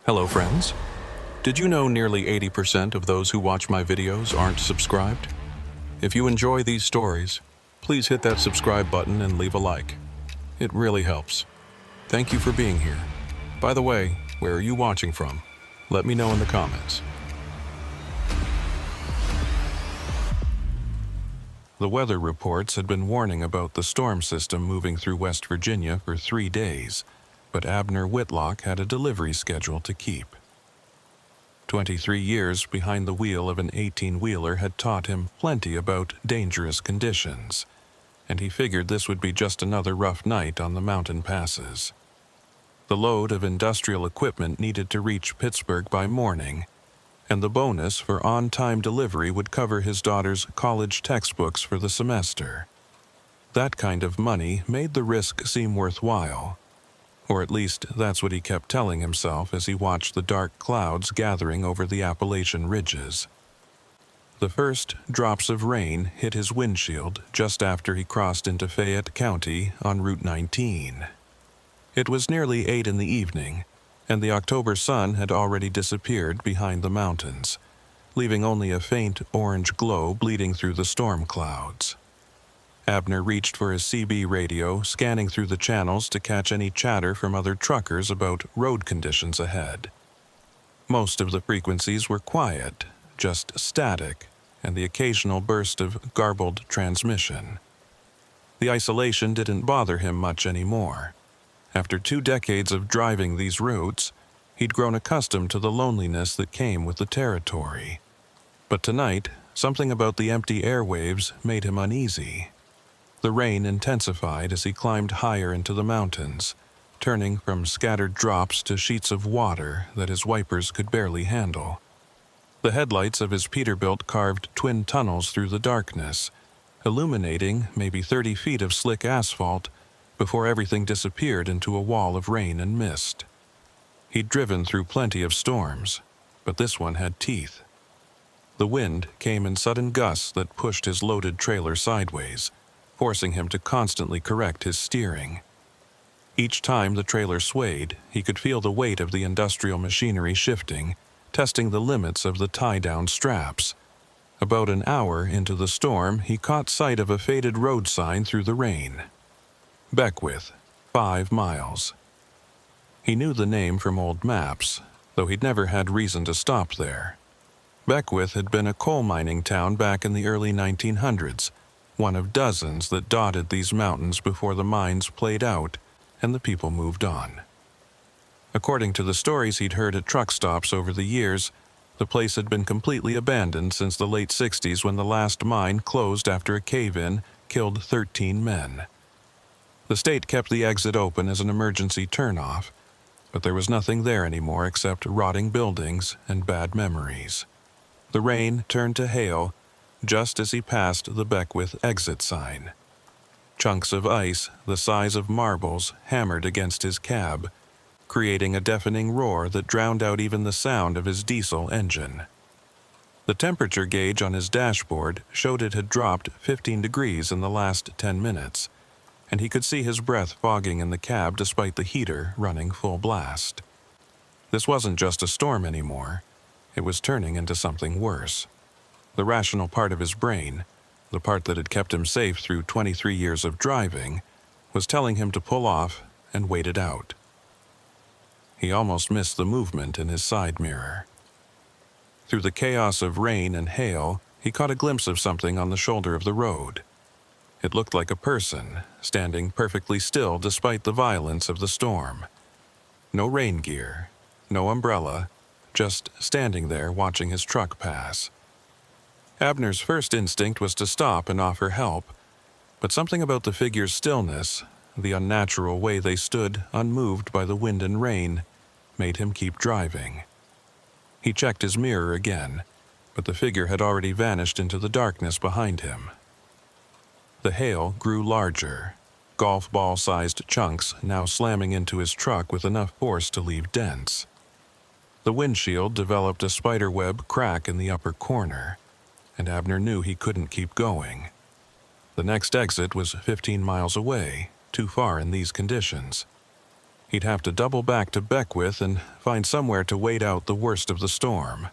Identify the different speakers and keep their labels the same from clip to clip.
Speaker 1: Hello friends. Did you know nearly 80% of those who watch my videos aren't subscribed? If you enjoy these stories, please hit that subscribe button and leave a like. It really helps. Thank you for being here. By the way, where are you watching from? Let me know in the comments. The weather reports had been warning about the storm system moving through West Virginia for 3 days, but Abner Whitlock had a delivery schedule to keep. 23 years behind the wheel of an 18-wheeler had taught him plenty about dangerous conditions, and he figured this would be just another rough night on the mountain passes. The load of industrial equipment needed to reach Pittsburgh by morning, and the bonus for on-time delivery would cover his daughter's college textbooks for the semester. That kind of money made the risk seem worthwhile, or at least that's what he kept telling himself as he watched the dark clouds gathering over the Appalachian ridges. The first drops of rain hit his windshield just after he crossed into Fayette County on Route 19. It was nearly 8 in the evening, and the October sun had already disappeared behind the mountains, leaving only a faint orange glow bleeding through the storm clouds. Abner reached for his CB radio, scanning through the channels to catch any chatter from other truckers about road conditions ahead. Most of the frequencies were quiet, just static, and the occasional burst of garbled transmission. The isolation didn't bother him much anymore. After 2 decades of driving these routes, he'd grown accustomed to the loneliness that came with the territory. But tonight, something about the empty airwaves made him uneasy. The rain intensified as he climbed higher into the mountains, turning from scattered drops to sheets of water that his wipers could barely handle. The headlights of his Peterbilt carved twin tunnels through the darkness, illuminating maybe 30 feet of slick asphalt before everything disappeared into a wall of rain and mist. He'd driven through plenty of storms, but this one had teeth. The wind came in sudden gusts that pushed his loaded trailer sideways, forcing him to constantly correct his steering. Each time the trailer swayed, he could feel the weight of the industrial machinery shifting, testing the limits of the tie-down straps. About an hour into the storm, he caught sight of a faded road sign through the rain. Beckwith, 5 miles. He knew the name from old maps, though he'd never had reason to stop there. Beckwith had been a coal mining town back in the early 1900s, one of dozens that dotted these mountains before the mines played out and the people moved on. According to the stories he'd heard at truck stops over the years, the place had been completely abandoned since the late 60s when the last mine closed after a cave-in killed 13 men. The state kept the exit open as an emergency turnoff, but there was nothing there anymore except rotting buildings and bad memories. The rain turned to hail just as he passed the Beckwith exit sign. Chunks of ice the size of marbles hammered against his cab, creating a deafening roar that drowned out even the sound of his diesel engine. The temperature gauge on his dashboard showed it had dropped 15 degrees in the last 10 minutes, and he could see his breath fogging in the cab despite the heater running full blast. This wasn't just a storm anymore. It was turning into something worse. The rational part of his brain, the part that had kept him safe through 23 years of driving, was telling him to pull off and wait it out. He almost missed the movement in his side mirror. Through the chaos of rain and hail, he caught a glimpse of something on the shoulder of the road. It looked like a person, standing perfectly still despite the violence of the storm. No rain gear, no umbrella, just standing there watching his truck pass. Abner's first instinct was to stop and offer help, but something about the figure's stillness, the unnatural way they stood unmoved by the wind and rain, made him keep driving. He checked his mirror again, but the figure had already vanished into the darkness behind him. The hail grew larger, golf ball-sized chunks now slamming into his truck with enough force to leave dents. The windshield developed a spiderweb crack in the upper corner, and Abner knew he couldn't keep going. The next exit was 15 miles away, too far in these conditions. He'd have to double back to Beckwith and find somewhere to wait out the worst of the storm.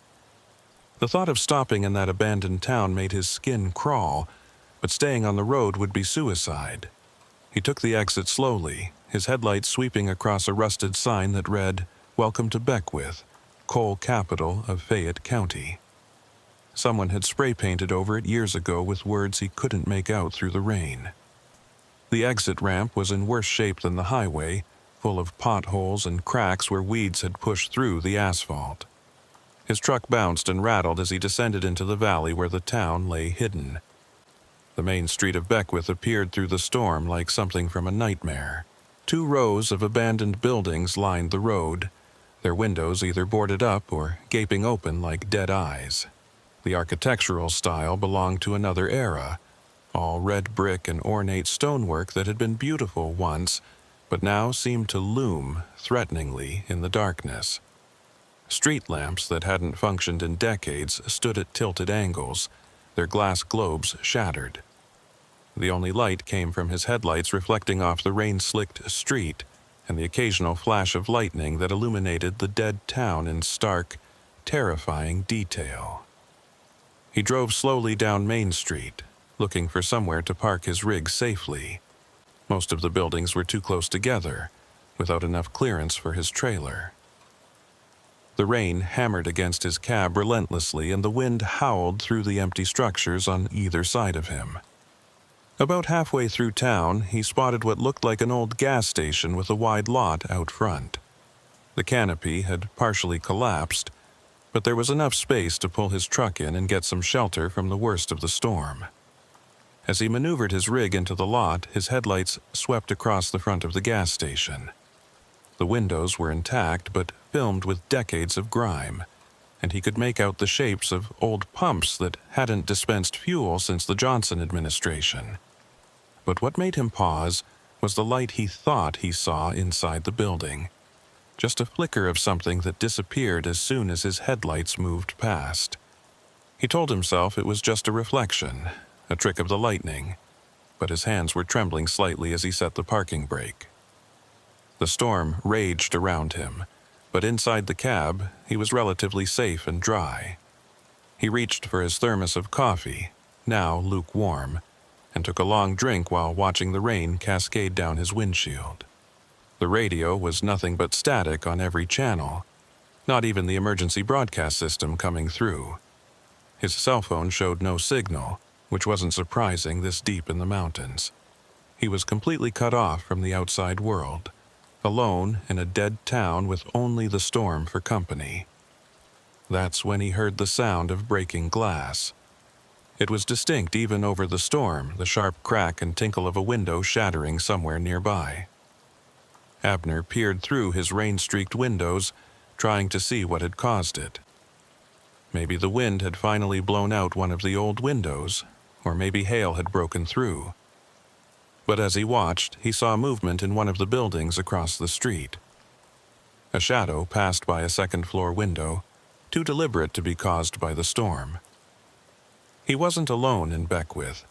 Speaker 1: The thought of stopping in that abandoned town made his skin crawl, but staying on the road would be suicide. He took the exit slowly, his headlights sweeping across a rusted sign that read, "Welcome to Beckwith, coal capital of Fayette County." Someone had spray-painted over it years ago with words he couldn't make out through the rain. The exit ramp was in worse shape than the highway, full of potholes and cracks where weeds had pushed through the asphalt. His truck bounced and rattled as he descended into the valley where the town lay hidden. The main street of Beckwith appeared through the storm like something from a nightmare. 2 rows of abandoned buildings lined the road, their windows either boarded up or gaping open like dead eyes. The architectural style belonged to another era, all red brick and ornate stonework that had been beautiful once, but now seemed to loom threateningly in the darkness. Street lamps that hadn't functioned in decades stood at tilted angles, their glass globes shattered. The only light came from his headlights reflecting off the rain-slicked street and the occasional flash of lightning that illuminated the dead town in stark, terrifying detail. He drove slowly down Main Street, looking for somewhere to park his rig safely. Most of the buildings were too close together, without enough clearance for his trailer. The rain hammered against his cab relentlessly, and the wind howled through the empty structures on either side of him. About halfway through town, he spotted what looked like an old gas station with a wide lot out front. The canopy had partially collapsed, but there was enough space to pull his truck in and get some shelter from the worst of the storm. As he maneuvered his rig into the lot, his headlights swept across the front of the gas station. The windows were intact, but filmed with decades of grime, and he could make out the shapes of old pumps that hadn't dispensed fuel since the Johnson administration. But what made him pause was the light he thought he saw inside the building. Just a flicker of something that disappeared as soon as his headlights moved past. He told himself it was just a reflection, a trick of the lightning, but his hands were trembling slightly as he set the parking brake. The storm raged around him, but inside the cab, he was relatively safe and dry. He reached for his thermos of coffee, now lukewarm, and took a long drink while watching the rain cascade down his windshield. The radio was nothing but static on every channel, not even the emergency broadcast system coming through. His cell phone showed no signal, which wasn't surprising this deep in the mountains. He was completely cut off from the outside world, alone in a dead town with only the storm for company. That's when he heard the sound of breaking glass. It was distinct even over the storm, the sharp crack and tinkle of a window shattering somewhere nearby. Abner peered through his rain-streaked windows, trying to see what had caused it. Maybe the wind had finally blown out one of the old windows, or maybe hail had broken through. But as he watched, he saw movement in one of the buildings across the street. A shadow passed by a second-floor window, too deliberate to be caused by the storm. He wasn't alone in Beckwith.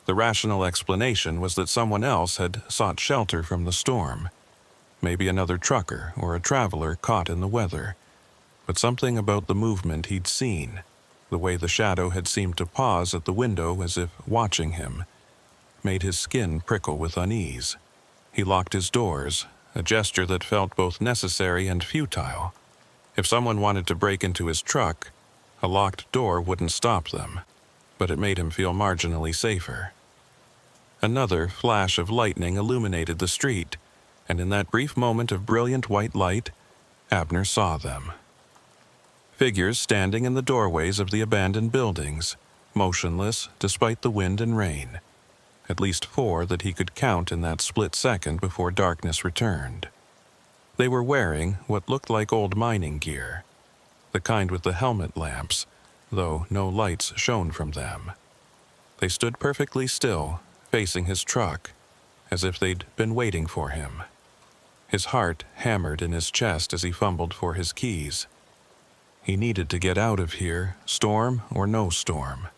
Speaker 1: The rational explanation was that someone else had sought shelter from the storm. Maybe another trucker or a traveler caught in the weather. But something about the movement he'd seen, the way the shadow had seemed to pause at the window as if watching him, made his skin prickle with unease. He locked his doors, a gesture that felt both necessary and futile. If someone wanted to break into his truck, a locked door wouldn't stop them, but it made him feel marginally safer. Another flash of lightning illuminated the street, and in that brief moment of brilliant white light, Abner saw them. Figures standing in the doorways of the abandoned buildings, motionless despite the wind and rain. At least 4 that he could count in that split second before darkness returned. They were wearing what looked like old mining gear, the kind with the helmet lamps, though no lights shone from them. They stood perfectly still, facing his truck, as if they'd been waiting for him. His heart hammered in his chest as he fumbled for his keys. He needed to get out of here, storm or no storm.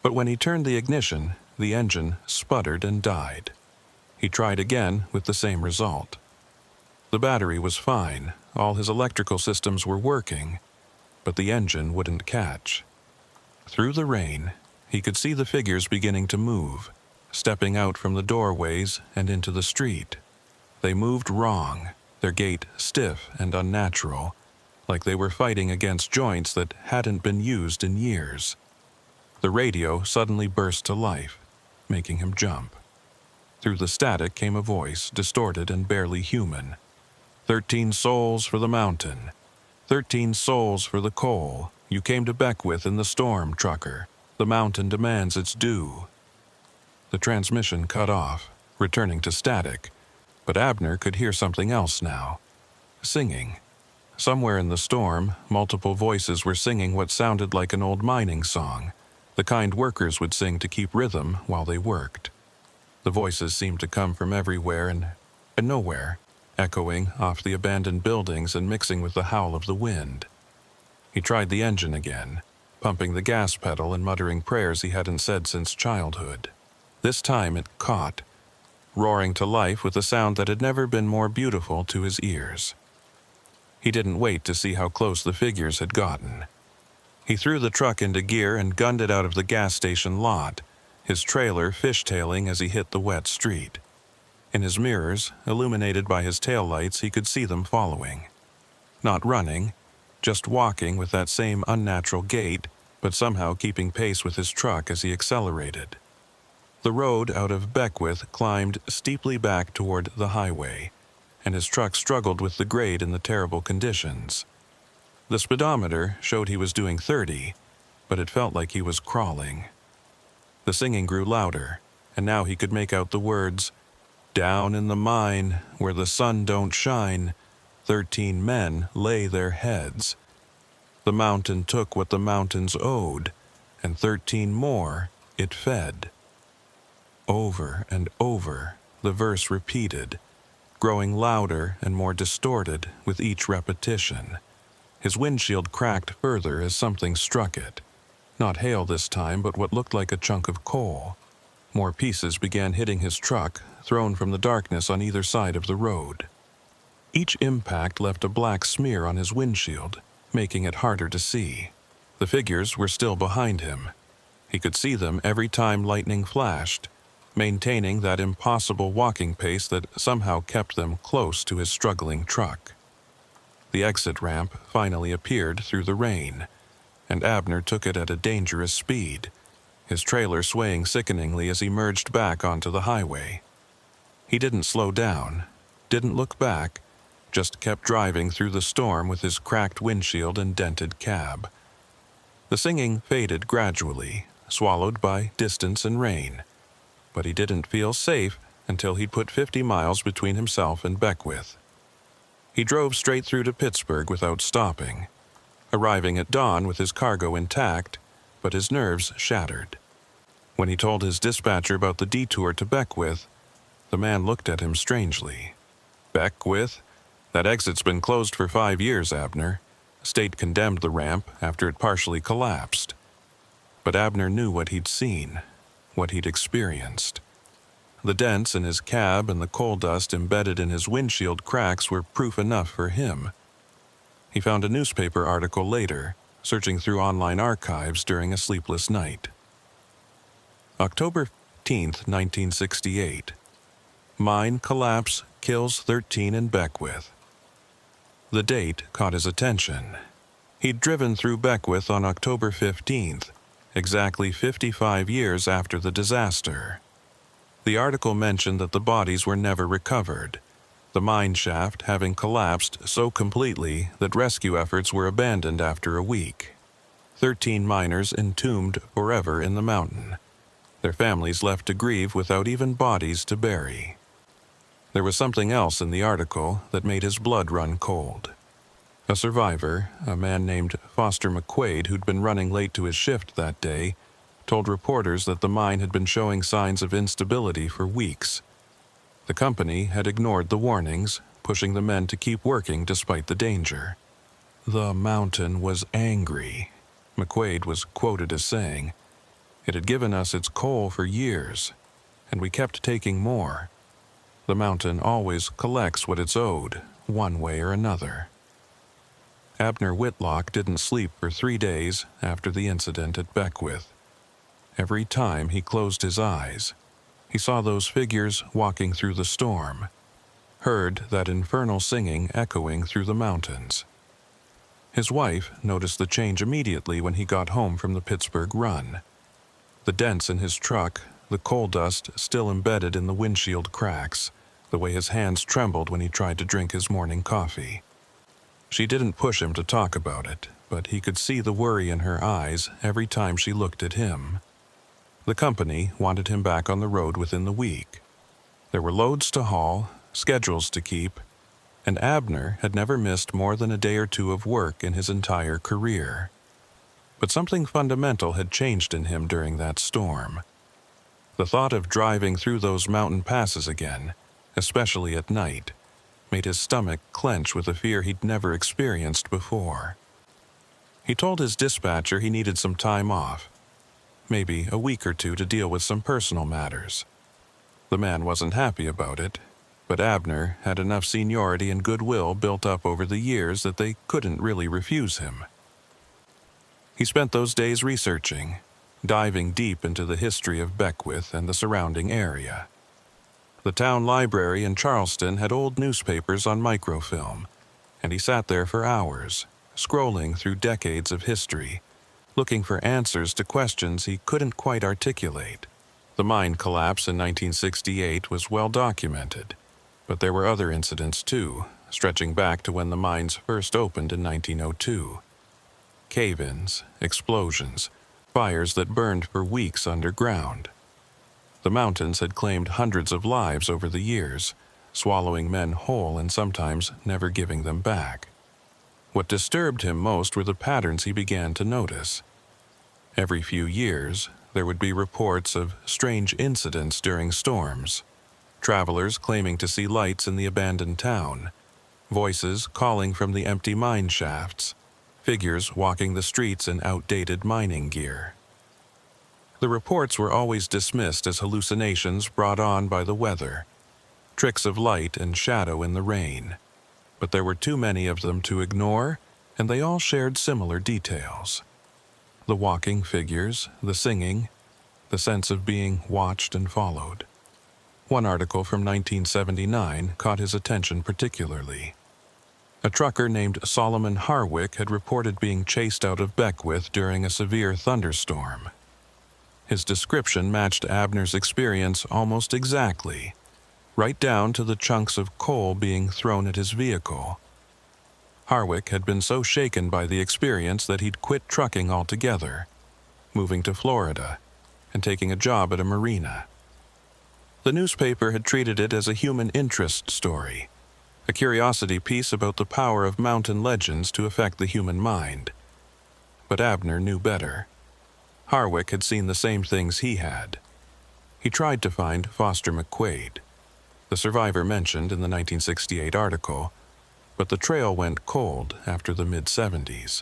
Speaker 1: But when he turned the ignition, the engine sputtered and died. He tried again with the same result. The battery was fine, all his electrical systems were working, but the engine wouldn't catch. Through the rain, he could see the figures beginning to move, stepping out from the doorways and into the street. They moved wrong, their gait stiff and unnatural, like they were fighting against joints that hadn't been used in years. The radio suddenly burst to life, making him jump. Through the static came a voice, distorted and barely human. 13 souls for the mountain. 13 souls for the coal. You came to Beckwith in the storm, trucker. The mountain demands its due. The transmission cut off, returning to static, but Abner could hear something else now. Singing. Somewhere in the storm, multiple voices were singing what sounded like an old mining song, the kind workers would sing to keep rhythm while they worked. The voices seemed to come from everywhere and nowhere, echoing off the abandoned buildings and mixing with the howl of the wind. He tried the engine again, pumping the gas pedal and muttering prayers he hadn't said since childhood. This time it caught, roaring to life with a sound that had never been more beautiful to his ears. He didn't wait to see how close the figures had gotten. He threw the truck into gear and gunned it out of the gas station lot, his trailer fishtailing as he hit the wet street. In his mirrors, illuminated by his taillights, he could see them following. Not running, just walking with that same unnatural gait, but somehow keeping pace with his truck as he accelerated. The road out of Beckwith climbed steeply back toward the highway, and his truck struggled with the grade in the terrible conditions. The speedometer showed he was doing 30, but it felt like he was crawling. The singing grew louder, and now he could make out the words, "Down in the mine, where the sun don't shine, 13 men lay their heads. The mountain took what the mountains owed, and 13 more it fed." Over and over, the verse repeated, growing louder and more distorted with each repetition. His windshield cracked further as something struck it. Not hail this time, but what looked like a chunk of coal. More pieces began hitting his truck, thrown from the darkness on either side of the road. Each impact left a black smear on his windshield, making it harder to see. The figures were still behind him. He could see them every time lightning flashed, maintaining that impossible walking pace that somehow kept them close to his struggling truck. The exit ramp finally appeared through the rain, and Abner took it at a dangerous speed, his trailer swaying sickeningly as he merged back onto the highway. He didn't slow down, didn't look back, just kept driving through the storm with his cracked windshield and dented cab. The singing faded gradually, swallowed by distance and rain, but he didn't feel safe until he'd put 50 miles between himself and Beckwith. He drove straight through to Pittsburgh without stopping, arriving at dawn with his cargo intact, but his nerves shattered. When he told his dispatcher about the detour to Beckwith, the man looked at him strangely. "Beckwith? That exit's been closed for 5 years, Abner. State condemned the ramp after it partially collapsed." But Abner knew what he'd seen, what he'd experienced. The dents in his cab and the coal dust embedded in his windshield cracks were proof enough for him. He found a newspaper article later, searching through online archives during a sleepless night. October 15th, 1968. Mine collapse kills 13 in Beckwith. The date caught his attention. He'd driven through Beckwith on October 15th, exactly 55 years after the disaster. The article mentioned that the bodies were never recovered, the mine shaft having collapsed so completely that rescue efforts were abandoned after a week. 13 miners entombed forever in the mountain, their families left to grieve without even bodies to bury. There was something else in the article that made his blood run cold. A survivor, a man named Foster McQuaid, who'd been running late to his shift that day, told reporters that the mine had been showing signs of instability for weeks. The company had ignored the warnings, pushing the men to keep working despite the danger. "The mountain was angry," McQuaid was quoted as saying. "It had given us its coal for years, and we kept taking more. The mountain always collects what it's owed, one way or another. Abner Whitlock didn't sleep for 3 days after the incident at Beckwith. Every time he closed his eyes, he saw those figures walking through the storm, heard that infernal singing echoing through the mountains. His wife noticed the change immediately when he got home from the Pittsburgh run. The dents in his truck, the coal dust still embedded in the windshield cracks, the way his hands trembled when he tried to drink his morning coffee. She didn't push him to talk about it, but he could see the worry in her eyes every time she looked at him. The company wanted him back on the road within the week. There were loads to haul, schedules to keep, and Abner had never missed more than a day or two of work in his entire career. But something fundamental had changed in him during that storm. The thought of driving through those mountain passes again, especially at night, made his stomach clench with a fear he'd never experienced before. He told his dispatcher he needed some time off, maybe a week or two to deal with some personal matters. The man wasn't happy about it, but Abner had enough seniority and goodwill built up over the years that they couldn't really refuse him. He spent those days researching, diving deep into the history of Beckwith and the surrounding area. The town library in Charleston had old newspapers on microfilm, and he sat there for hours, scrolling through decades of history, looking for answers to questions he couldn't quite articulate. The mine collapse in 1968 was well documented, but there were other incidents too, stretching back to when the mines first opened in 1902. Cave-ins, explosions, fires that burned for weeks underground. The mountains had claimed hundreds of lives over the years, swallowing men whole and sometimes never giving them back. What disturbed him most were the patterns he began to notice. Every few years, there would be reports of strange incidents during storms. Travelers claiming to see lights in the abandoned town, voices calling from the empty mine shafts, figures walking the streets in outdated mining gear. The reports were always dismissed as hallucinations brought on by the weather, tricks of light and shadow in the rain, but there were too many of them to ignore, and they all shared similar details. The walking figures, the singing, the sense of being watched and followed. One article from 1979 caught his attention particularly. A trucker named Solomon Harwick had reported being chased out of Beckwith during a severe thunderstorm. His description matched Abner's experience almost exactly, right down to the chunks of coal being thrown at his vehicle. Harwick had been so shaken by the experience that he'd quit trucking altogether, moving to Florida and taking a job at a marina. The newspaper had treated it as a human interest story, a curiosity piece about the power of mountain legends to affect the human mind. But Abner knew better. Harwick had seen the same things he had. He tried to find Foster McQuaid, the survivor mentioned in the 1968 article, but the trail went cold after the mid-70s.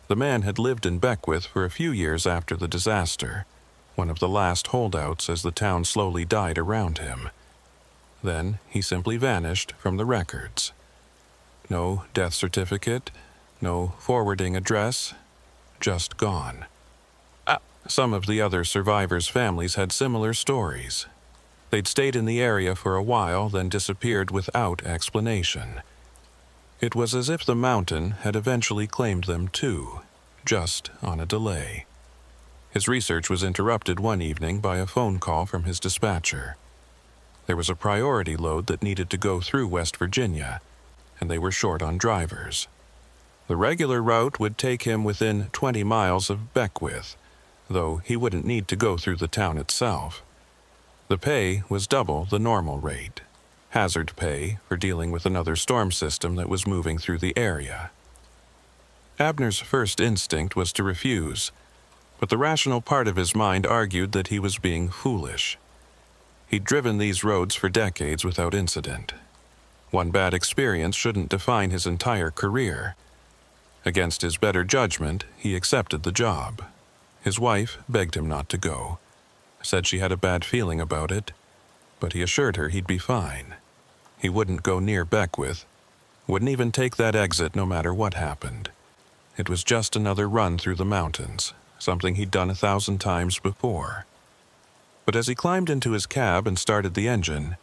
Speaker 1: The man had lived in Beckwith for a few years after the disaster, one of the last holdouts as the town slowly died around him. Then he simply vanished from the records. No death certificate, no forwarding address, just gone. Some of the other survivors' families had similar stories. They'd stayed in the area for a while, then disappeared without explanation. It was as if the mountain had eventually claimed them too, just on a delay. His research was interrupted one evening by a phone call from his dispatcher. There was a priority load that needed to go through West Virginia, and they were short on drivers. The regular route would take him within 20 miles of Beckwith, though he wouldn't need to go through the town itself. The pay was double the normal rate, hazard pay for dealing with another storm system that was moving through the area. Abner's first instinct was to refuse, but the rational part of his mind argued that he was being foolish. He'd driven these roads for decades without incident. One bad experience shouldn't define his entire career. Against his better judgment, he accepted the job. His wife begged him not to go, said she had a bad feeling about it, but he assured her he'd be fine. He wouldn't go near Beckwith, wouldn't even take that exit no matter what happened. It was just another run through the mountains, something he'd done 1,000 times before. But as he climbed into his cab and started the engine,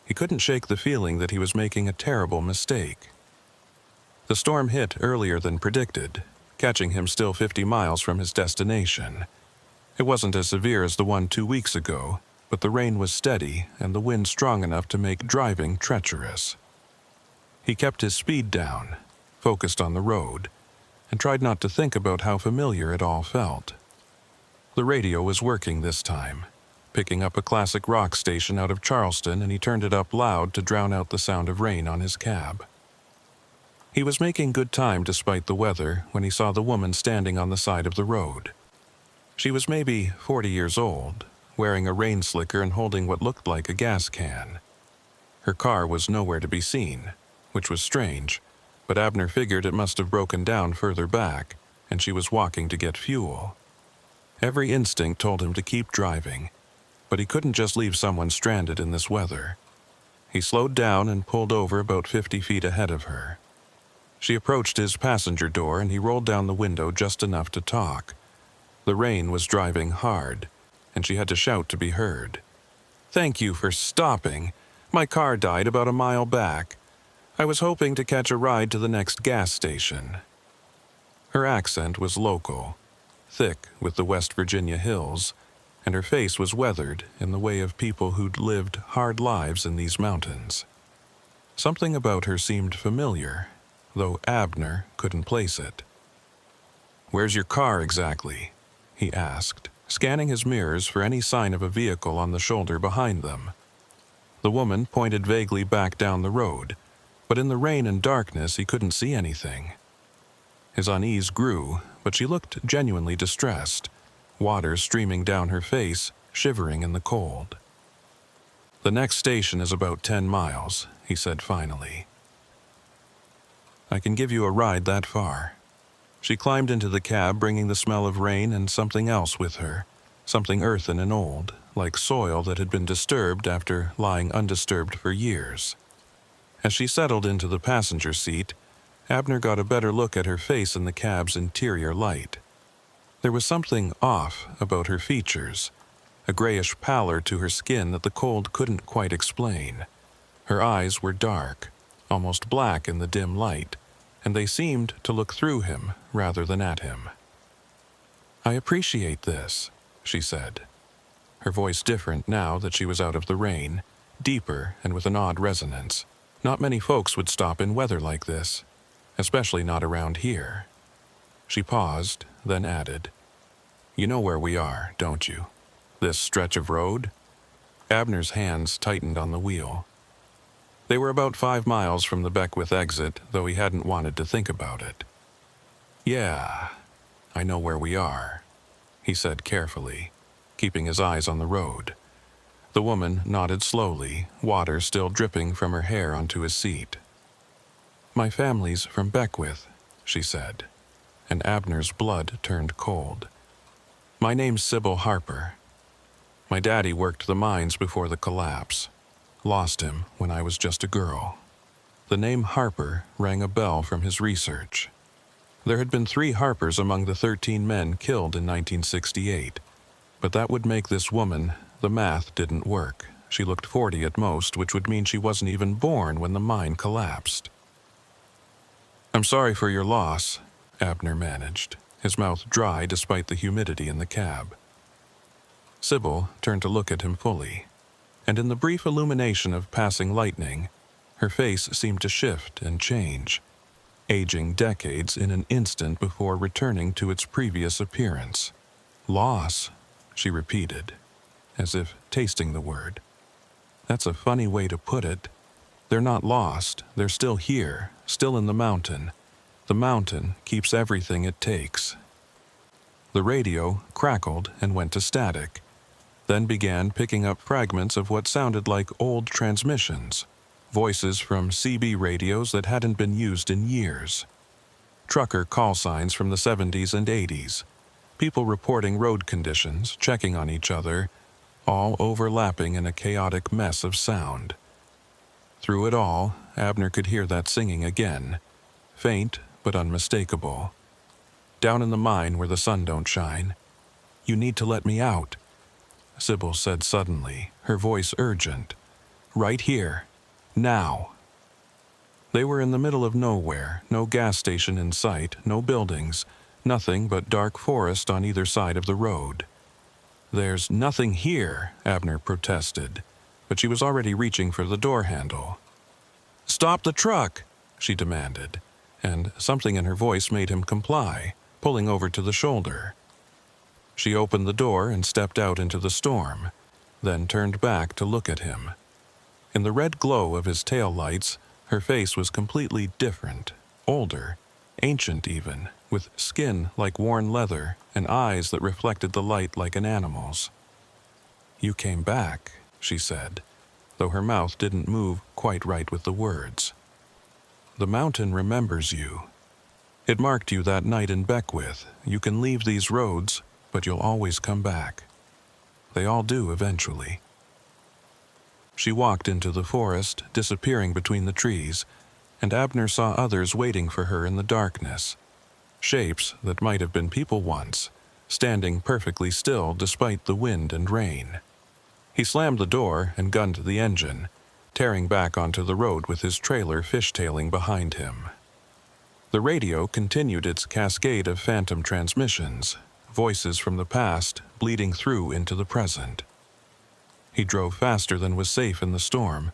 Speaker 1: he couldn't shake the feeling that he was making a terrible mistake. The storm hit earlier than predicted, catching him still 50 miles from his destination. It wasn't as severe as the one 2 weeks ago, but the rain was steady and the wind strong enough to make driving treacherous. He kept his speed down, focused on the road, and tried not to think about how familiar it all felt. The radio was working this time, picking up a classic rock station out of Charleston, and he turned it up loud to drown out the sound of rain on his cab. He was making good time despite the weather when he saw the woman standing on the side of the road. She was maybe 40 years old, wearing a rain slicker and holding what looked like a gas can. Her car was nowhere to be seen, which was strange, but Abner figured it must have broken down further back, and she was walking to get fuel. Every instinct told him to keep driving, but he couldn't just leave someone stranded in this weather. He slowed down and pulled over about 50 feet ahead of her. She approached his passenger door and he rolled down the window just enough to talk. The rain was driving hard, and she had to shout to be heard. "Thank you for stopping. My car died about a mile back. I was hoping to catch a ride to the next gas station." Her accent was local, thick with the West Virginia hills, and her face was weathered in the way of people who'd lived hard lives in these mountains. Something about her seemed familiar, though Abner couldn't place it. "Where's your car exactly?" he asked, scanning his mirrors for any sign of a vehicle on the shoulder behind them. The woman pointed vaguely back down the road, but in the rain and darkness he couldn't see anything. His unease grew, but she looked genuinely distressed, water streaming down her face, shivering in the cold. "The next station is about 10 miles, he said finally. "I can give you a ride that far." She climbed into the cab, bringing the smell of rain and something else with her, something earthen and old, like soil that had been disturbed after lying undisturbed for years. As she settled into the passenger seat, Abner got a better look at her face in the cab's interior light. There was something off about her features, a grayish pallor to her skin that the cold couldn't quite explain. Her eyes were dark, almost black in the dim light, and they seemed to look through him rather than at him. "I appreciate this," she said, her voice different now that she was out of the rain, deeper and with an odd resonance. Not many folks would stop in weather like this, especially not around here. She paused, then added, "You know where we are, don't you? This stretch of road?" Abner's hands tightened on the wheel. They were about 5 miles from the Beckwith exit, though he hadn't wanted to think about it. "Yeah, I know where we are," he said carefully, keeping his eyes on the road. The woman nodded slowly, water still dripping from her hair onto his seat. "My family's from Beckwith," she said, and Abner's blood turned cold. "My name's Sybil Harper. My daddy worked the mines before the collapse. Lost him when I was just a girl." The name Harper rang a bell from his research. There had been 3 Harpers among the 13 men killed in 1968, but that would make this woman, the math didn't work. She looked 40 at most, which would mean she wasn't even born when the mine collapsed. "I'm sorry for your loss," Abner managed, his mouth dry despite the humidity in the cab. Sybil turned to look at him fully, and in the brief illumination of passing lightning, her face seemed to shift and change, aging decades in an instant before returning to its previous appearance. "Loss," she repeated, as if tasting the word. "That's a funny way to put it. They're not lost, they're still here, still in the mountain. The mountain keeps everything it takes." The radio crackled and went to static, then began picking up fragments of what sounded like old transmissions, voices from CB radios that hadn't been used in years. Trucker call signs from the 70s and 80s, people reporting road conditions, checking on each other, all overlapping in a chaotic mess of sound. Through it all, Abner could hear that singing again, faint but unmistakable. Down in the mine where the sun don't shine. "You need to let me out," Sybil said suddenly, her voice urgent. "Right here. Now." They were in the middle of nowhere, no gas station in sight, no buildings, nothing but dark forest on either side of the road. "There's nothing here," Abner protested, but she was already reaching for the door handle. "Stop the truck," she demanded, and something in her voice made him comply, pulling over to the shoulder. She opened the door and stepped out into the storm, then turned back to look at him. In the red glow of his tail lights, her face was completely different, older, ancient even, with skin like worn leather and eyes that reflected the light like an animal's. "You came back," she said, though her mouth didn't move quite right with the words. "The mountain remembers you. It marked you that night in Beckwith. You can leave these roads, but you'll always come back. They all do eventually." She walked into the forest, disappearing between the trees, and Abner saw others waiting for her in the darkness. Shapes that might have been people once, standing perfectly still despite the wind and rain. He slammed the door and gunned the engine, tearing back onto the road with his trailer fishtailing behind him. The radio continued its cascade of phantom transmissions, voices from the past bleeding through into the present. He drove faster than was safe in the storm,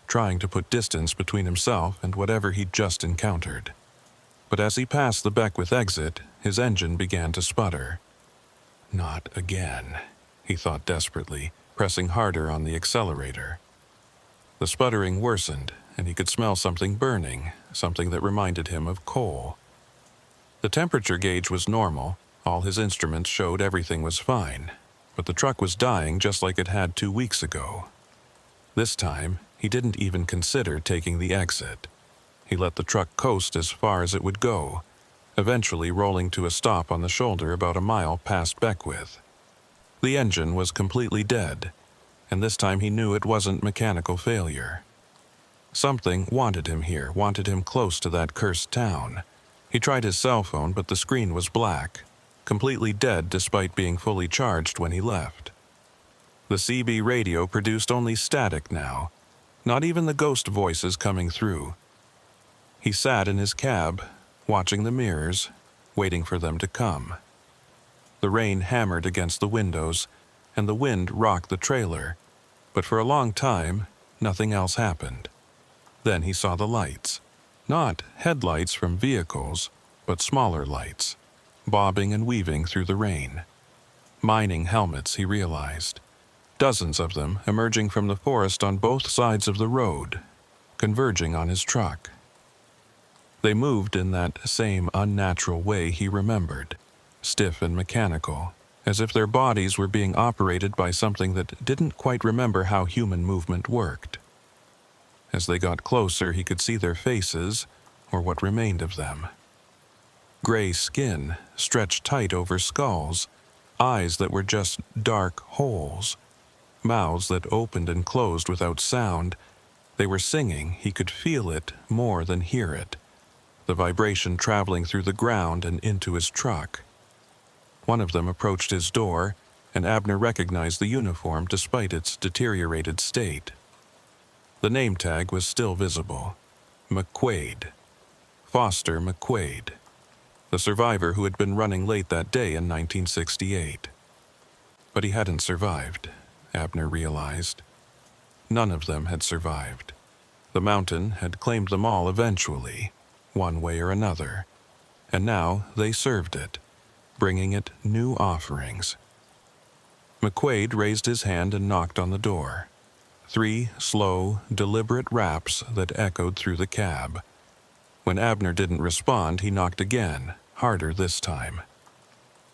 Speaker 1: trying to put distance between himself and whatever he'd just encountered. But as he passed the Beckwith exit, his engine began to sputter. "Not again," he thought desperately, pressing harder on the accelerator. The sputtering worsened, and he could smell something burning, something that reminded him of coal. The temperature gauge was normal, all his instruments showed everything was fine, but the truck was dying just like it had 2 weeks ago. This time, he didn't even consider taking the exit. He let the truck coast as far as it would go, eventually rolling to a stop on the shoulder about a mile past Beckwith. The engine was completely dead, and this time he knew it wasn't mechanical failure. Something wanted him here, wanted him close to that cursed town. He tried his cell phone, but the screen was black, completely dead despite being fully charged when he left. The CB radio produced only static now, not even the ghost voices coming through. He sat in his cab, watching the mirrors, waiting for them to come. The rain hammered against the windows, and the wind rocked the trailer, but for a long time, nothing else happened. Then he saw the lights. Not headlights from vehicles, but smaller lights, bobbing and weaving through the rain. Mining helmets, he realized. Dozens of them emerging from the forest on both sides of the road, converging on his truck. They moved in that same unnatural way he remembered, stiff and mechanical, as if their bodies were being operated by something that didn't quite remember how human movement worked. As they got closer, he could see their faces, or what remained of them. Gray skin stretched tight over skulls, eyes that were just dark holes, mouths that opened and closed without sound. They were singing, he could feel it more than hear it, the vibration traveling through the ground and into his truck. One of them approached his door, and Abner recognized the uniform despite its deteriorated state. The name tag was still visible. McQuaid. Foster McQuaid. The survivor who had been running late that day in 1968. But he hadn't survived, Abner realized. None of them had survived. The mountain had claimed them all eventually, one way or another, and now they served it, bringing it new offerings. McQuaid raised his hand and knocked on the door. 3 slow, deliberate raps that echoed through the cab. When Abner didn't respond, he knocked again, harder this time.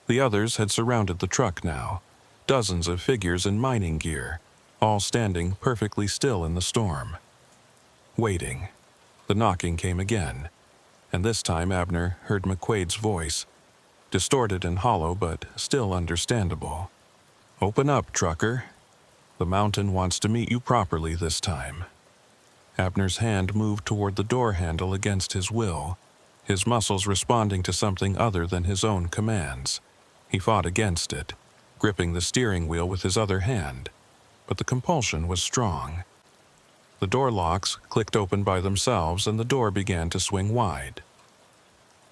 Speaker 1: The others had surrounded the truck now, dozens of figures in mining gear, all standing perfectly still in the storm. Waiting. The knocking came again, and this time Abner heard McQuaid's voice, distorted and hollow but still understandable. "Open up, trucker." The mountain wants to meet you properly this time." Abner's hand moved toward the door handle against his will, his muscles responding to something other than his own commands. He fought against it, gripping the steering wheel with his other hand, but the compulsion was strong. The door locks clicked open by themselves and the door began to swing wide.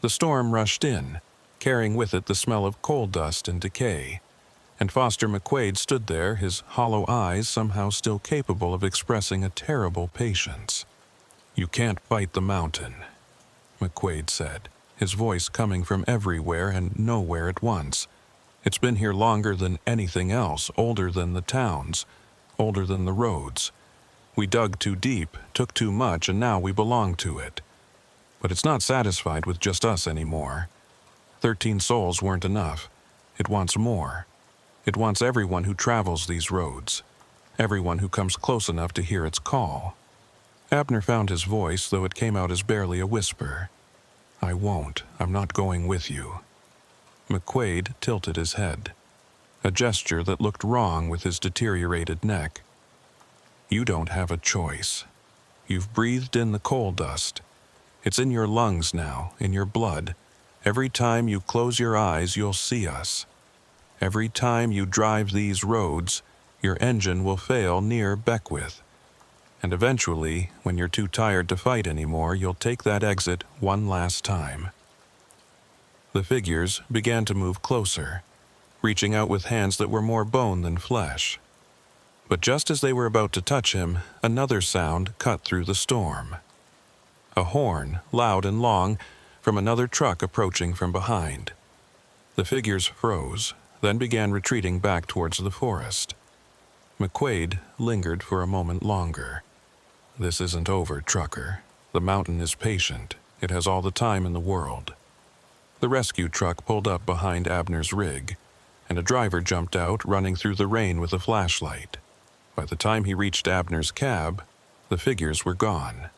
Speaker 1: The storm rushed in, carrying with it the smell of coal dust and decay, and Foster McQuaid stood there, his hollow eyes somehow still capable of expressing a terrible patience. "You can't fight the mountain," McQuaid said, his voice coming from everywhere and nowhere at once. "It's been here longer than anything else, older than the towns, older than the roads. We dug too deep, took too much, and now we belong to it. But it's not satisfied with just us anymore. 13 souls weren't enough. It wants more. It wants everyone who travels these roads, everyone who comes close enough to hear its call." Abner found his voice, though it came out as barely a whisper. "I won't. I'm not going with you." McQuaid tilted his head, a gesture that looked wrong with his deteriorated neck. "You don't have a choice. You've breathed in the coal dust. It's in your lungs now, in your blood. Every time you close your eyes, you'll see us. Every time you drive these roads, your engine will fail near Beckwith. And eventually, when you're too tired to fight anymore, you'll take that exit one last time." The figures began to move closer, reaching out with hands that were more bone than flesh. But just as they were about to touch him, another sound cut through the storm. A horn, loud and long, from another truck approaching from behind. The figures froze, then began retreating back towards the forest. McQuaid lingered for a moment longer. "This isn't over, trucker. The mountain is patient. It has all the time in the world." The rescue truck pulled up behind Abner's rig, and a driver jumped out, running through the rain with a flashlight. By the time he reached Abner's cab, the figures were gone,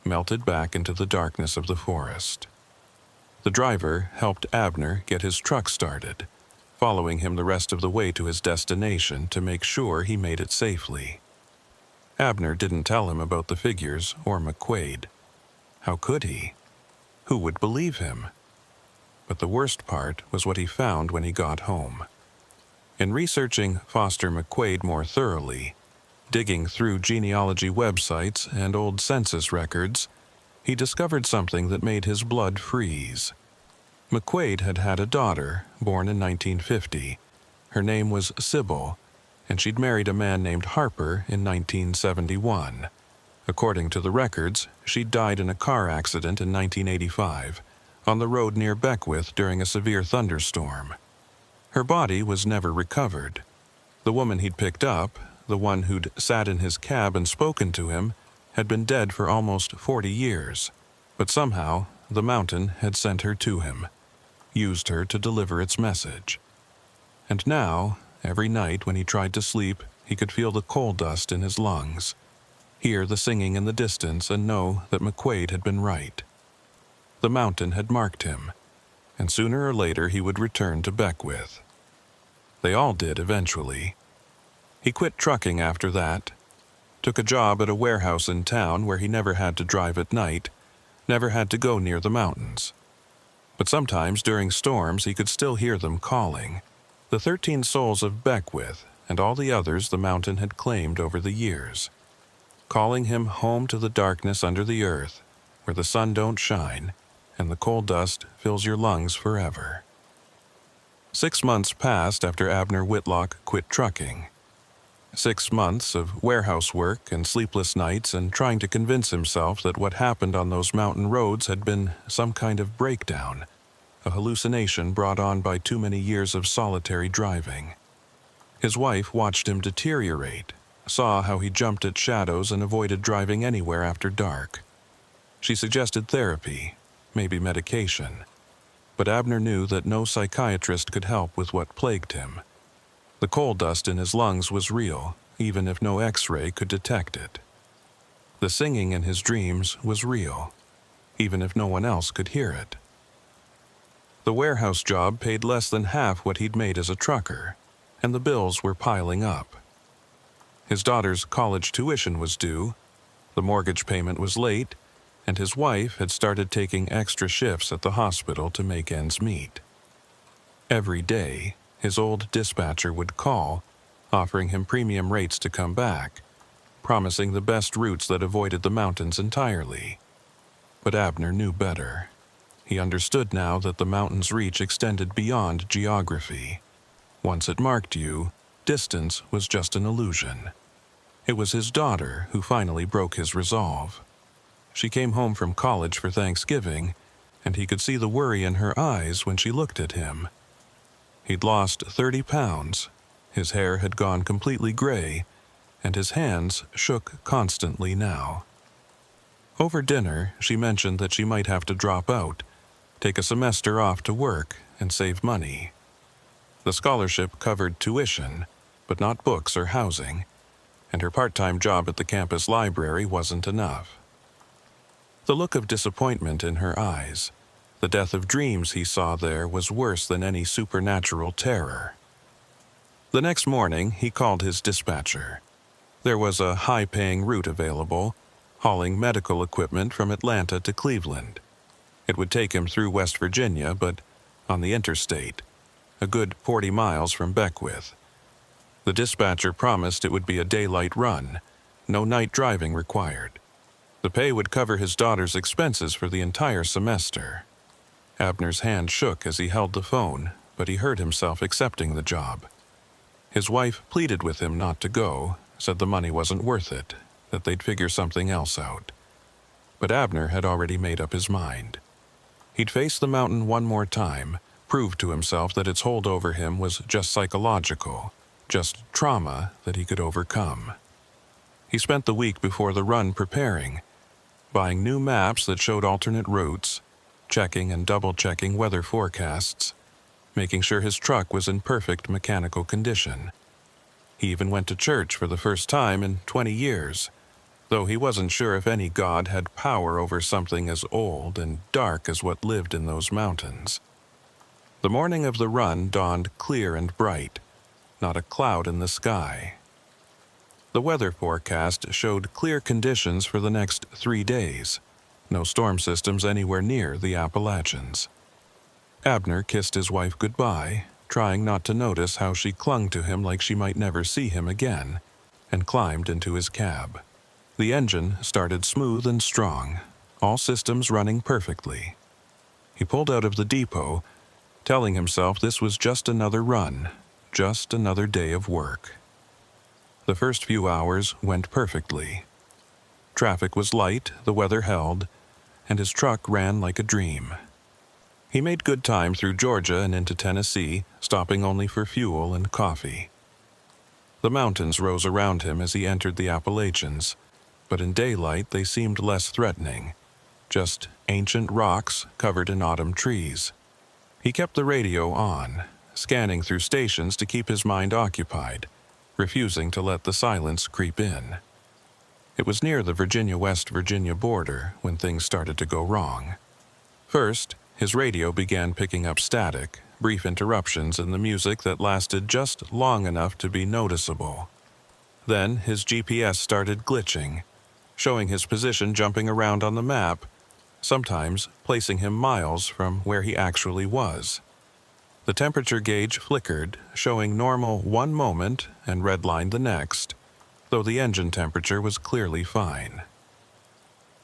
Speaker 1: melted back into the darkness of the forest. The driver helped Abner get his truck started, following him the rest of the way to his destination to make sure he made it safely. Abner didn't tell him about the figures or McQuaid. How could he? Who would believe him? But the worst part was what he found when he got home. In researching Foster McQuaid more thoroughly, digging through genealogy websites and old census records, he discovered something that made his blood freeze. McQuaid had had a daughter, born in 1950. Her name was Sybil, and she'd married a man named Harper in 1971. According to the records, she'd died in a car accident in 1985, on the road near Beckwith during a severe thunderstorm. Her body was never recovered. The woman he'd picked up, the one who'd sat in his cab and spoken to him, had been dead for almost 40 years, but somehow the mountain had sent her to him, used her to deliver its message. And now, every night when he tried to sleep, he could feel the coal dust in his lungs, hear the singing in the distance, and know that McQuaid had been right. The mountain had marked him, and sooner or later he would return to Beckwith. They all did eventually. He quit trucking after that, took a job at a warehouse in town where he never had to drive at night, never had to go near the mountains. But sometimes during storms he could still hear them calling, the 13 souls of Beckwith and all the others the mountain had claimed over the years, calling him home to the darkness under the earth, where the sun don't shine and the coal dust fills your lungs forever. 6 months passed after Abner Whitlock quit trucking. 6 months of warehouse work and sleepless nights and trying to convince himself that what happened on those mountain roads had been some kind of breakdown, a hallucination brought on by too many years of solitary driving. His wife watched him deteriorate, saw how he jumped at shadows and avoided driving anywhere after dark. She suggested therapy, maybe medication, but Abner knew that no psychiatrist could help with what plagued him. The coal dust in his lungs was real, even if no X-ray could detect it. The singing in his dreams was real, even if no one else could hear it. The warehouse job paid less than half what he'd made as a trucker, and the bills were piling up. His daughter's college tuition was due, the mortgage payment was late, and his wife had started taking extra shifts at the hospital to make ends meet. Every day, his old dispatcher would call, offering him premium rates to come back, promising the best routes that avoided the mountains entirely. But Abner knew better. He understood now that the mountain's reach extended beyond geography. Once it marked you, distance was just an illusion. It was his daughter who finally broke his resolve. She came home from college for Thanksgiving, and he could see the worry in her eyes when she looked at him. He'd lost 30 pounds, his hair had gone completely gray, and his hands shook constantly now. Over dinner, she mentioned that she might have to drop out, take a semester off to work, and save money. The scholarship covered tuition, but not books or housing, and her part-time job at the campus library wasn't enough. The look of disappointment in her eyes, the death of dreams he saw there, was worse than any supernatural terror. The next morning, he called his dispatcher. There was a high-paying route available, hauling medical equipment from Atlanta to Cleveland. It would take him through West Virginia, but on the interstate, a good 40 miles from Beckwith. The dispatcher promised it would be a daylight run, no night driving required. The pay would cover his daughter's expenses for the entire semester. Abner's hand shook as he held the phone, but he heard himself accepting the job. His wife pleaded with him not to go, said the money wasn't worth it, that they'd figure something else out. But Abner had already made up his mind. He'd face the mountain one more time, prove to himself that its hold over him was just psychological, just trauma that he could overcome. He spent the week before the run preparing, buying new maps that showed alternate routes, checking and double-checking weather forecasts, making sure his truck was in perfect mechanical condition. He even went to church for the first time in 20 years, though he wasn't sure if any god had power over something as old and dark as what lived in those mountains. The morning of the run dawned clear and bright, not a cloud in the sky. The weather forecast showed clear conditions for the next 3 days, no storm systems anywhere near the Appalachians. Abner kissed his wife goodbye, trying not to notice how she clung to him like she might never see him again, and climbed into his cab. The engine started smooth and strong, all systems running perfectly. He pulled out of the depot, telling himself this was just another run, just another day of work. The first few hours went perfectly. Traffic was light, the weather held, and his truck ran like a dream. He made good time through Georgia and into Tennessee, stopping only for fuel and coffee. The mountains rose around him as he entered the Appalachians, but in daylight they seemed less threatening, just ancient rocks covered in autumn trees. He kept the radio on, scanning through stations to keep his mind occupied, refusing to let the silence creep in. It was near the Virginia-West Virginia border when things started to go wrong. First, his radio began picking up static, brief interruptions in the music that lasted just long enough to be noticeable. Then his GPS started glitching, showing his position jumping around on the map, sometimes placing him miles from where he actually was. The temperature gauge flickered, showing normal one moment and redlined the next, though the engine temperature was clearly fine.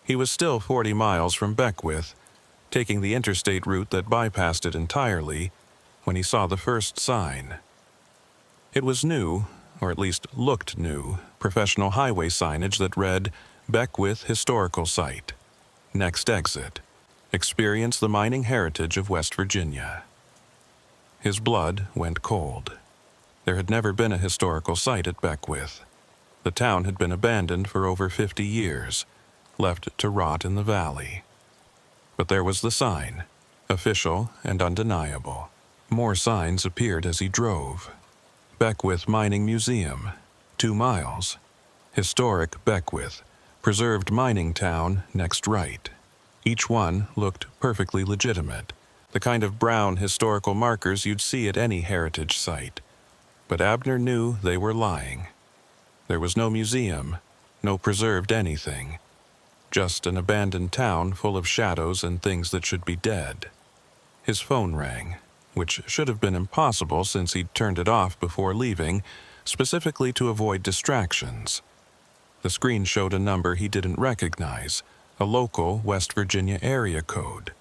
Speaker 1: He was still 40 miles from Beckwith, taking the interstate route that bypassed it entirely, when he saw the first sign. It was new, or at least looked new, professional highway signage that read, "Beckwith Historical Site. Next exit. Experience the mining heritage of West Virginia." His blood went cold. There had never been a historical site at Beckwith. The town had been abandoned for over 50 years, left to rot in the valley. But there was the sign, official and undeniable. More signs appeared as he drove. Beckwith Mining Museum, 2 miles. Historic Beckwith, preserved mining town next right. Each one looked perfectly legitimate, the kind of brown historical markers you'd see at any heritage site. But Abner knew they were lying. There was no museum, no preserved anything, just an abandoned town full of shadows and things that should be dead. His phone rang, which should have been impossible since he'd turned it off before leaving, specifically to avoid distractions. The screen showed a number he didn't recognize, a local West Virginia area code.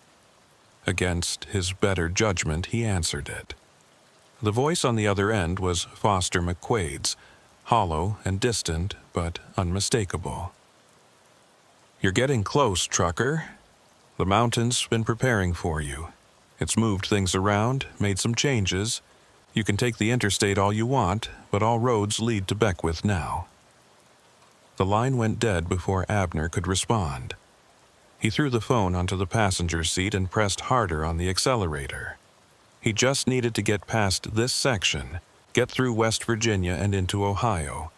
Speaker 1: Against his better judgment, he answered it. The voice on the other end was Foster McQuaid's, hollow and distant, but unmistakable. "You're getting close, trucker. The mountain's been preparing for you. It's moved things around, made some changes. You can take the interstate all you want, but all roads lead to Beckwith now." The line went dead before Abner could respond. He threw the phone onto the passenger seat and pressed harder on the accelerator. He just needed to get past this section, get through West Virginia and into Ohio.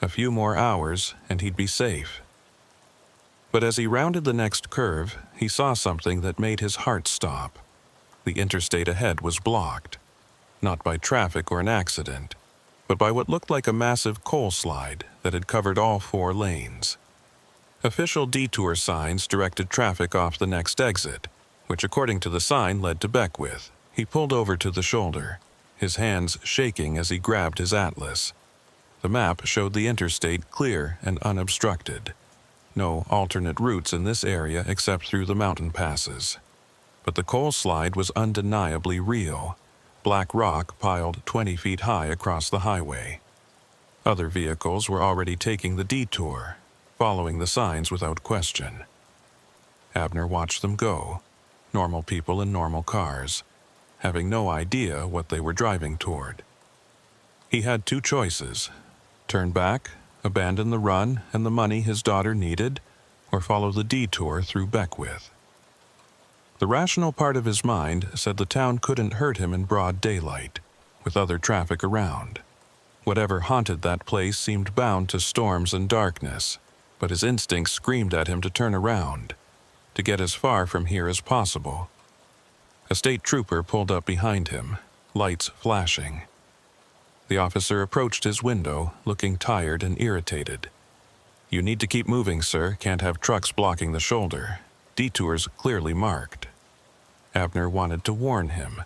Speaker 1: A few more hours, and he'd be safe. But as he rounded the next curve, he saw something that made his heart stop. The interstate ahead was blocked, not by traffic or an accident, but by what looked like a massive coal slide that had covered all 4 lanes. Official detour signs directed traffic off the next exit, which according to the sign led to Beckwith. He pulled over to the shoulder, his hands shaking as he grabbed his atlas. The map showed the interstate clear and unobstructed. No alternate routes in this area except through the mountain passes. But the coal slide was undeniably real, black rock piled 20 feet high across the highway. Other vehicles were already taking the detour, following the signs without question. Abner watched them go, normal people in normal cars, having no idea what they were driving toward. He had 2 choices: turn back, abandon the run and the money his daughter needed, or follow the detour through Beckwith. The rational part of his mind said the town couldn't hurt him in broad daylight, with other traffic around. Whatever haunted that place seemed bound to storms and darkness, but his instincts screamed at him to turn around, to get as far from here as possible. A state trooper pulled up behind him, lights flashing. The officer approached his window, looking tired and irritated. "You need to keep moving, sir. Can't have trucks blocking the shoulder. Detour's clearly marked." Abner wanted to warn him,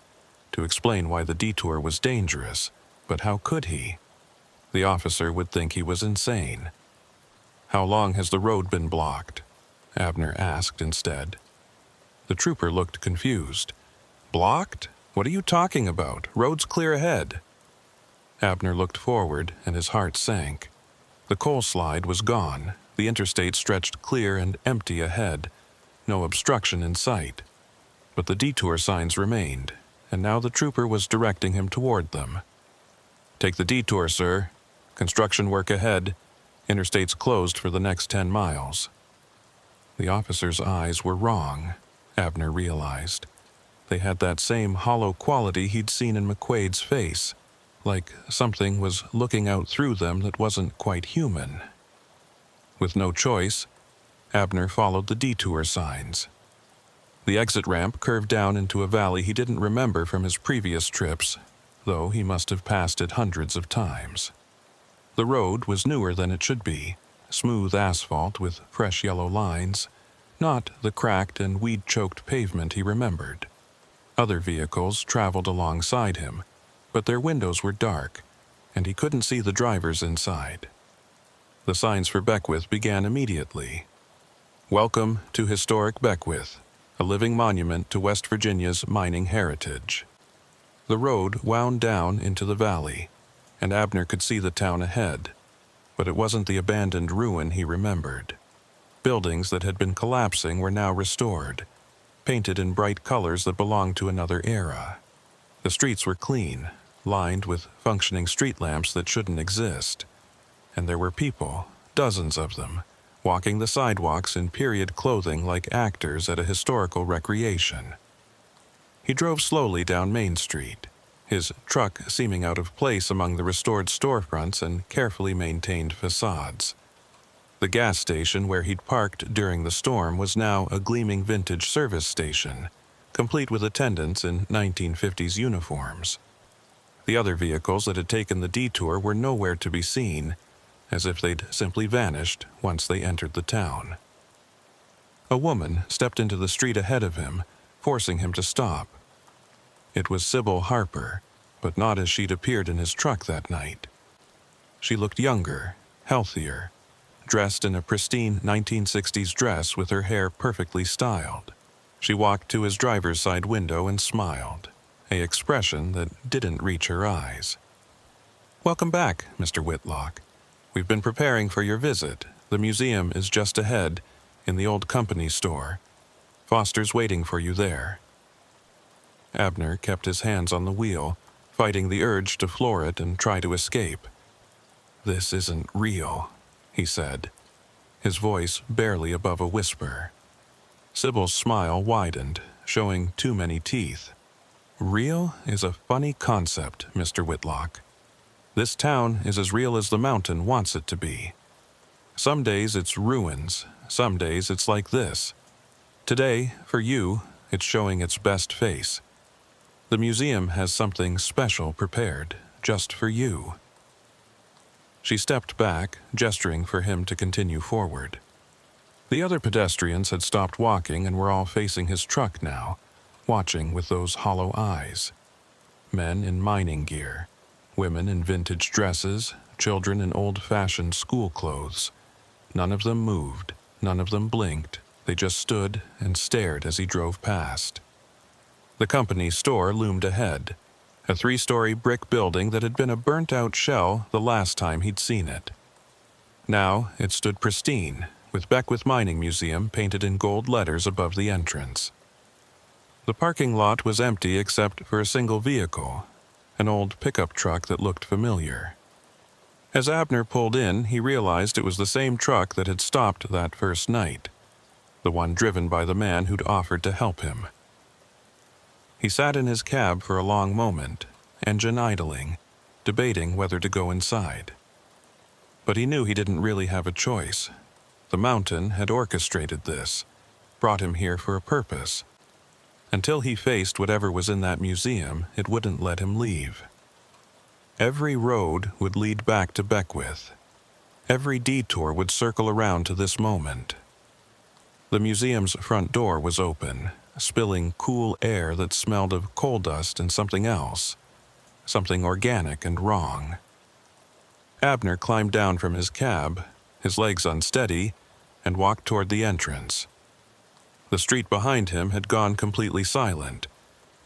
Speaker 1: to explain why the detour was dangerous, but how could he? The officer would think he was insane. "How long has the road been blocked?" Abner asked instead. The trooper looked confused. "Blocked? What are you talking about? Road's clear ahead." Abner looked forward, and his heart sank. The coal slide was gone. The interstate stretched clear and empty ahead, no obstruction in sight. But the detour signs remained, and now the trooper was directing him toward them. "Take the detour, sir. Construction work ahead. Interstate's closed for the next 10 miles. The officer's eyes were wrong, Abner realized. They had that same hollow quality he'd seen in McQuaid's face, like something was looking out through them that wasn't quite human. With no choice, Abner followed the detour signs. The exit ramp curved down into a valley he didn't remember from his previous trips, though he must have passed it hundreds of times. The road was newer than it should be, smooth asphalt with fresh yellow lines, not the cracked and weed-choked pavement he remembered. Other vehicles traveled alongside him, but their windows were dark, and he couldn't see the drivers inside. The signs for Beckwith began immediately. "Welcome to historic Beckwith, a living monument to West Virginia's mining heritage." The road wound down into the valley, and Abner could see the town ahead, but it wasn't the abandoned ruin he remembered. Buildings that had been collapsing were now restored, painted in bright colors that belonged to another era. The streets were clean, lined with functioning street lamps that shouldn't exist, and there were people, dozens of them, walking the sidewalks in period clothing like actors at a historical recreation. He drove slowly down Main Street, his truck seeming out of place among the restored storefronts and carefully maintained facades. The gas station where he'd parked during the storm was now a gleaming vintage service station, complete with attendants in 1950s uniforms. The other vehicles that had taken the detour were nowhere to be seen, as if they'd simply vanished once they entered the town. A woman stepped into the street ahead of him, forcing him to stop. It was Sybil Harper, but not as she'd appeared in his truck that night. She looked younger, healthier, dressed in a pristine 1960s dress with her hair perfectly styled. She walked to his driver's side window and smiled, an expression that didn't reach her eyes. "Welcome back, Mr. Whitlock. We've been preparing for your visit. The museum is just ahead, in the old company store. Foster's waiting for you there." Abner kept his hands on the wheel, fighting the urge to floor it and try to escape. "This isn't real," he said, his voice barely above a whisper. Sybil's smile widened, showing too many teeth. "Real is a funny concept, Mr. Whitlock. This town is as real as the mountain wants it to be. Some days it's ruins, some days it's like this. Today, for you, it's showing its best face. The museum has something special prepared, just for you." She stepped back, gesturing for him to continue forward. The other pedestrians had stopped walking and were all facing his truck now, watching with those hollow eyes. Men in mining gear, women in vintage dresses, children in old-fashioned school clothes. None of them moved, none of them blinked. They just stood and stared as he drove past. The company store loomed ahead, a 3-story brick building that had been a burnt-out shell the last time he'd seen it. Now it stood pristine, with Beckwith Mining Museum painted in gold letters above the entrance. The parking lot was empty except for a single vehicle, an old pickup truck that looked familiar. As Abner pulled in, he realized it was the same truck that had stopped that first night, the one driven by the man who'd offered to help him. He sat in his cab for a long moment, engine idling, debating whether to go inside. But he knew he didn't really have a choice. The mountain had orchestrated this, brought him here for a purpose. Until he faced whatever was in that museum, it wouldn't let him leave. Every road would lead back to Beckwith. Every detour would circle around to this moment. The museum's front door was open, spilling cool air that smelled of coal dust and something else, something organic and wrong. Abner climbed down from his cab, his legs unsteady, and walked toward the entrance. The street behind him had gone completely silent,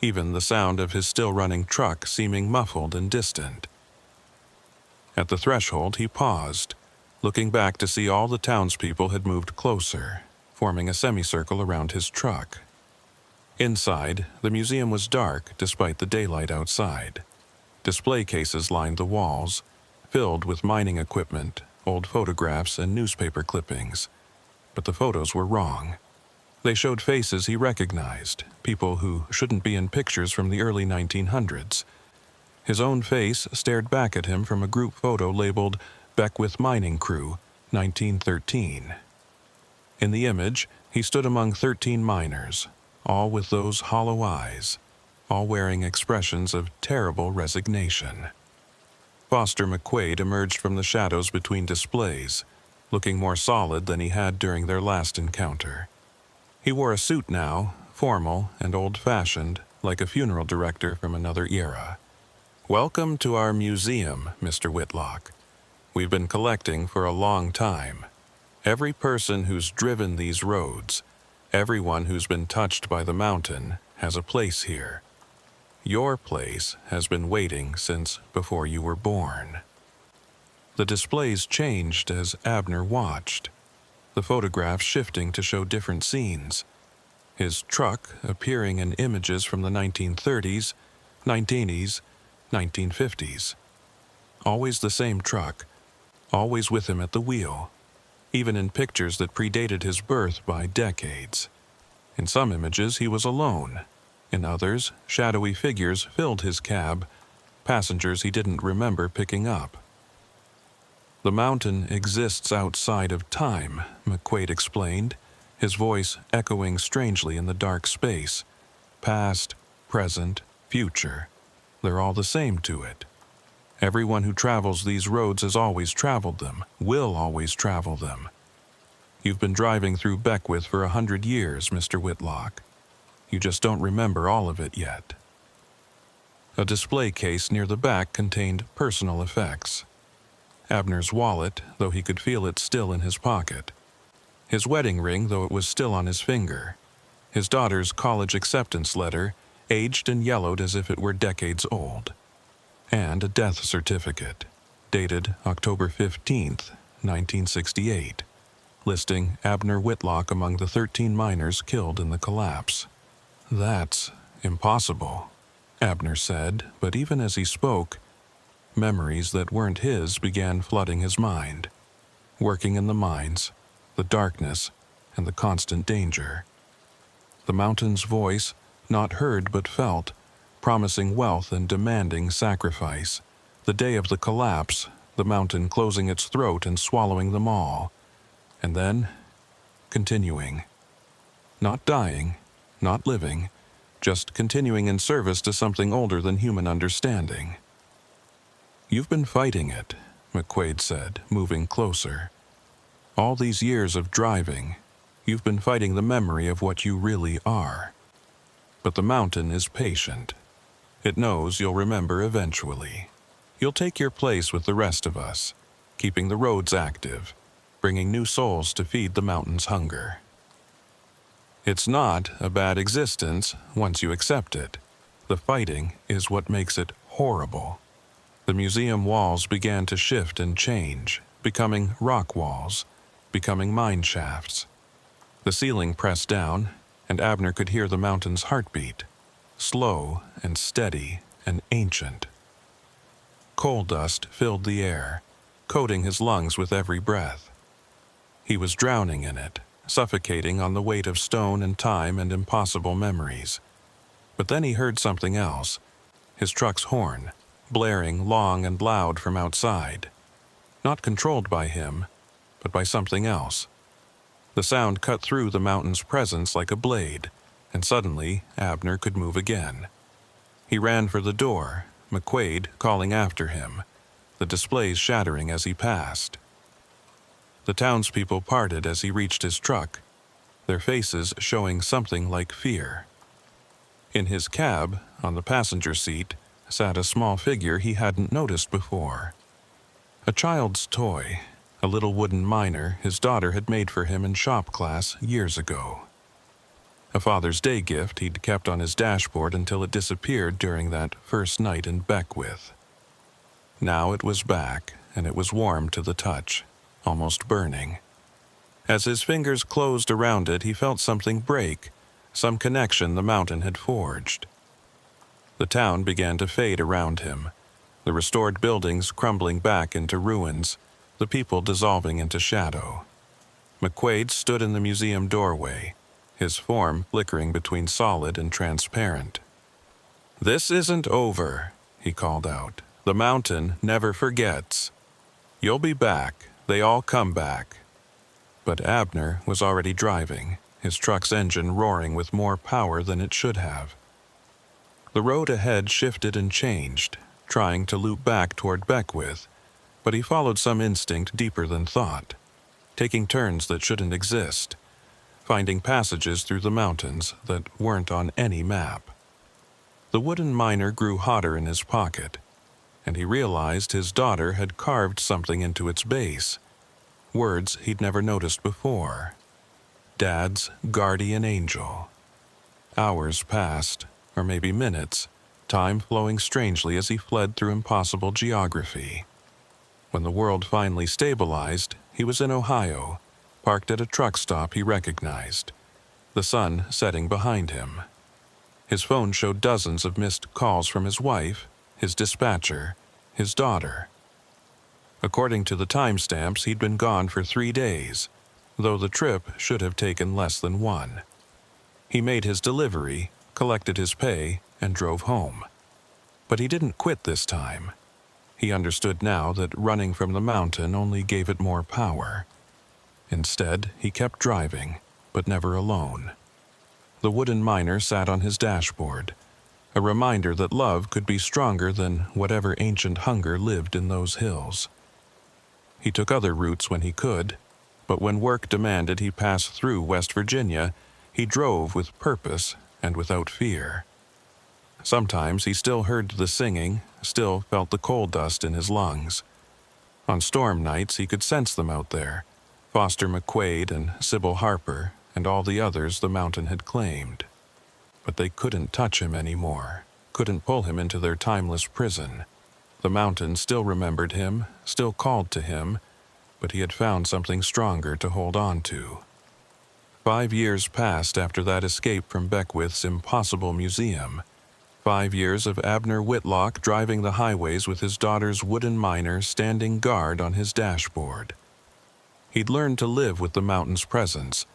Speaker 1: even the sound of his still-running truck seeming muffled and distant. At the threshold, he paused, looking back to see all the townspeople had moved closer, forming a semicircle around his truck. Inside, the museum was dark despite the daylight outside. Display cases lined the walls, filled with mining equipment, old photographs, and newspaper clippings. But the photos were wrong. They showed faces he recognized, people who shouldn't be in pictures from the early 1900s. His own face stared back at him from a group photo labeled Beckwith Mining Crew, 1913. In the image, he stood among 13 miners, all with those hollow eyes, all wearing expressions of terrible resignation. Foster McQuaid emerged from the shadows between displays, looking more solid than he had during their last encounter. He wore a suit now, formal and old-fashioned, like a funeral director from another era. "Welcome to our museum, Mr. Whitlock. We've been collecting for a long time. Every person who's driven these roads, everyone who's been touched by the mountain, has a place here. Your place has been waiting since before you were born." The displays changed as Abner watched, the photographs shifting to show different scenes. His truck appearing in images from the 1930s, 1980s, 1950s. Always the same truck, always with him at the wheel, even in pictures that predated his birth by decades. In some images he was alone. In others, shadowy figures filled his cab, passengers he didn't remember picking up. "The mountain exists outside of time," McQuaid explained, his voice echoing strangely in the dark space. "Past, present, future. They're all the same to it. Everyone who travels these roads has always traveled them, will always travel them. You've been driving through Beckwith for 100 years, Mr. Whitlock. You just don't remember all of it yet. A display case near the back contained personal effects. Abner's wallet, though he could feel it still in his pocket. His wedding ring, though it was still on his finger. His daughter's college acceptance letter, aged and yellowed as if it were decades old. And a death certificate, dated October 15th, 1968, listing Abner Whitlock among the 13 miners killed in the collapse. That's impossible, Abner said, but even as he spoke, memories that weren't his began flooding his mind, working in the mines, the darkness, and the constant danger. The mountain's voice, not heard but felt, promising wealth and demanding sacrifice. The day of the collapse, the mountain closing its throat and swallowing them all. And then, continuing. Not dying, not living, just continuing in service to something older than human understanding. You've been fighting it, McQuaid said, moving closer. All these years of driving, you've been fighting the memory of what you really are. But the mountain is patient. It knows you'll remember eventually. You'll take your place with the rest of us, keeping the roads active, bringing new souls to feed the mountain's hunger. It's not a bad existence once you accept it. The fighting is what makes it horrible. The museum walls began to shift and change, becoming rock walls, becoming mine shafts. The ceiling pressed down, and Abner could hear the mountain's heartbeat, slow and steady and ancient. Coal dust filled the air, coating his lungs with every breath. He was drowning in it, suffocating on the weight of stone and time and impossible memories. But then he heard something else, his truck's horn, blaring long and loud from outside. Not controlled by him, but by something else. The sound cut through the mountain's presence like a blade, and suddenly Abner could move again. He ran for the door, McQuaid calling after him, the displays shattering as he passed. The townspeople parted as he reached his truck, their faces showing something like fear. In his cab, on the passenger seat, sat a small figure he hadn't noticed before. A child's toy, a little wooden miner his daughter had made for him in shop class years ago. A Father's Day gift he'd kept on his dashboard until it disappeared during that first night in Beckwith. Now it was back, and it was warm to the touch, almost burning. As his fingers closed around it, he felt something break, some connection the mountain had forged. The town began to fade around him, the restored buildings crumbling back into ruins, the people dissolving into shadow. McQuaid stood in the museum doorway, his form flickering between solid and transparent. "This isn't over," he called out. "The mountain never forgets. You'll be back. They all come back." But Abner was already driving, his truck's engine roaring with more power than it should have. The road ahead shifted and changed, trying to loop back toward Beckwith, but he followed some instinct deeper than thought, taking turns that shouldn't exist, finding passages through the mountains that weren't on any map. The wooden miner grew hotter in his pocket, and he realized his daughter had carved something into its base, words he'd never noticed before. Dad's guardian angel. Hours passed, or maybe minutes, time flowing strangely as he fled through impossible geography. When the world finally stabilized, he was in Ohio, parked at a truck stop he recognized, the sun setting behind him. His phone showed dozens of missed calls from his wife, his dispatcher, his daughter. According to the timestamps, he'd been gone for 3 days, though the trip should have taken less than 1. He made his delivery, collected his pay, and drove home. But he didn't quit this time. He understood now that running from the mountain only gave it more power. Instead, he kept driving, but never alone. The wooden miner sat on his dashboard, a reminder that love could be stronger than whatever ancient hunger lived in those hills. He took other routes when he could, but when work demanded he pass through West Virginia, he drove with purpose and without fear. Sometimes he still heard the singing, still felt the coal dust in his lungs. On storm nights he could sense them out there, Foster McQuaid and Sybil Harper and all the others the mountain had claimed. But they couldn't touch him anymore, couldn't pull him into their timeless prison. The mountain still remembered him, still called to him, but he had found something stronger to hold on to. 5 years passed after that escape from Beckwith's impossible museum. 5 years of Abner Whitlock driving the highways with his daughter's wooden miner standing guard on his dashboard. He'd learned to live with the mountain's presence,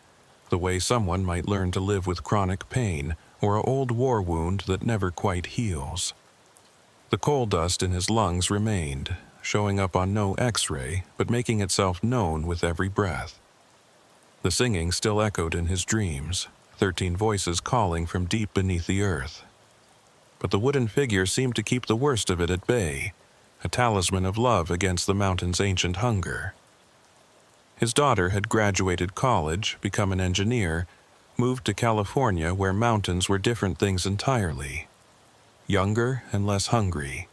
Speaker 1: the way someone might learn to live with chronic pain or an old war wound that never quite heals. The coal dust in his lungs remained, showing up on no X-ray, but making itself known with every breath. The singing still echoed in his dreams, 13 voices calling from deep beneath the earth. But the wooden figure seemed to keep the worst of it at bay, a talisman of love against the mountain's ancient hunger. His daughter had graduated college, become an engineer, moved to California where mountains were different things entirely. Younger and less hungry.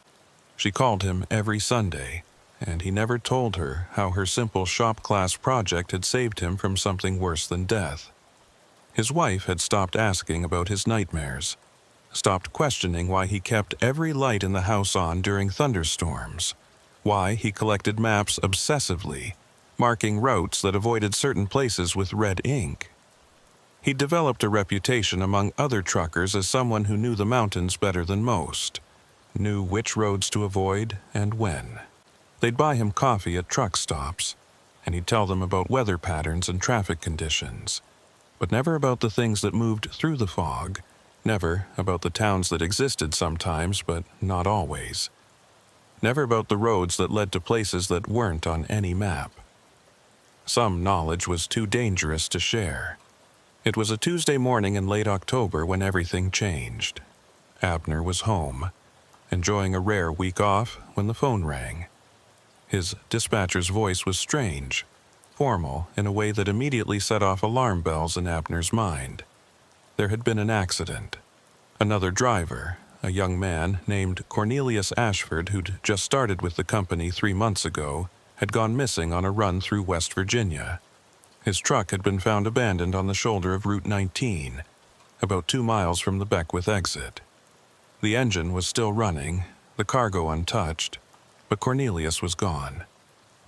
Speaker 1: She called him every Sunday, and he never told her how her simple shop class project had saved him from something worse than death. His wife had stopped asking about his nightmares, stopped questioning why he kept every light in the house on during thunderstorms, why he collected maps obsessively, marking routes that avoided certain places with red ink. He'd developed a reputation among other truckers as someone who knew the mountains better than most, knew which roads to avoid and when. They'd buy him coffee at truck stops, and he'd tell them about weather patterns and traffic conditions, but never about the things that moved through the fog, never about the towns that existed sometimes but not always, never about the roads that led to places that weren't on any map. Some knowledge was too dangerous to share. It was a Tuesday morning in late October when everything changed. Abner was home, enjoying a rare week off when the phone rang. His dispatcher's voice was strange, formal in a way that immediately set off alarm bells in Abner's mind. There had been an accident. Another driver, a young man named Cornelius Ashford who'd just started with the company 3 months ago, had gone missing on a run through West Virginia. His truck had been found abandoned on the shoulder of Route 19, about 2 miles from the Beckwith exit. The engine was still running, the cargo untouched, but Cornelius was gone.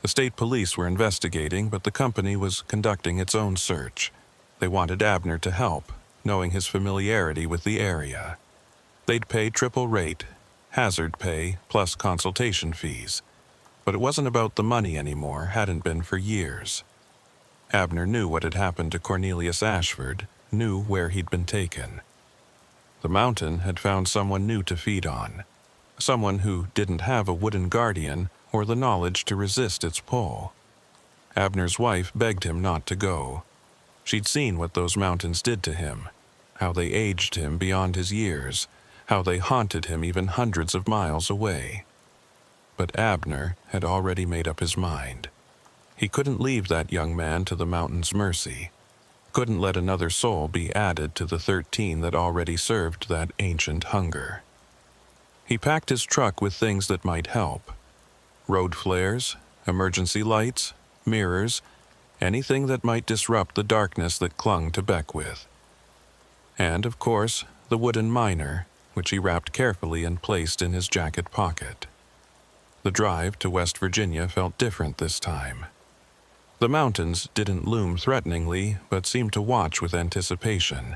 Speaker 1: The state police were investigating, but the company was conducting its own search. They wanted Abner to help, knowing his familiarity with the area. They'd pay triple rate, hazard pay, plus consultation fees. But it wasn't about the money anymore, hadn't been for years. Abner knew what had happened to Cornelius Ashford, knew where he'd been taken. The mountain had found someone new to feed on, someone who didn't have a wooden guardian or the knowledge to resist its pull. Abner's wife begged him not to go. She'd seen what those mountains did to him, how they aged him beyond his years, how they haunted him even hundreds of miles away. But Abner had already made up his mind. He couldn't leave that young man to the mountain's mercy, couldn't let another soul be added to the 13 that already served that ancient hunger. He packed his truck with things that might help. Road flares, emergency lights, mirrors, anything that might disrupt the darkness that clung to Beckwith. And, of course, the wooden miner, which he wrapped carefully and placed in his jacket pocket. The drive to West Virginia felt different this time. The mountains didn't loom threateningly, but seemed to watch with anticipation,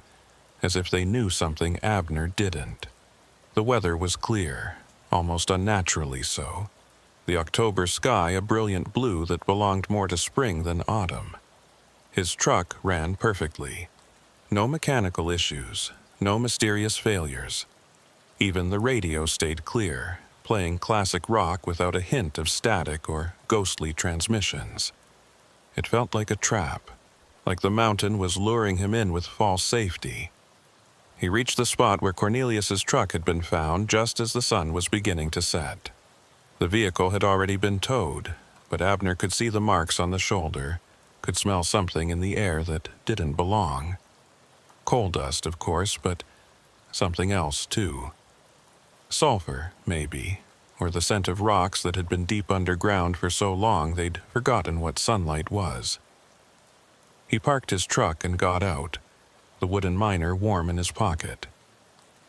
Speaker 1: as if they knew something Abner didn't. The weather was clear, almost unnaturally so. The October sky a brilliant blue that belonged more to spring than autumn. His truck ran perfectly. No mechanical issues, no mysterious failures. Even the radio stayed clear, playing classic rock without a hint of static or ghostly transmissions. It felt like a trap, like the mountain was luring him in with false safety. He reached the spot where Cornelius's truck had been found just as the sun was beginning to set. The vehicle had already been towed, but Abner could see the marks on the shoulder, could smell something in the air that didn't belong. Coal dust, of course, but something else, too. Sulfur, maybe, or the scent of rocks that had been deep underground for so long they'd forgotten what sunlight was. He parked his truck and got out, the wooden miner warm in his pocket.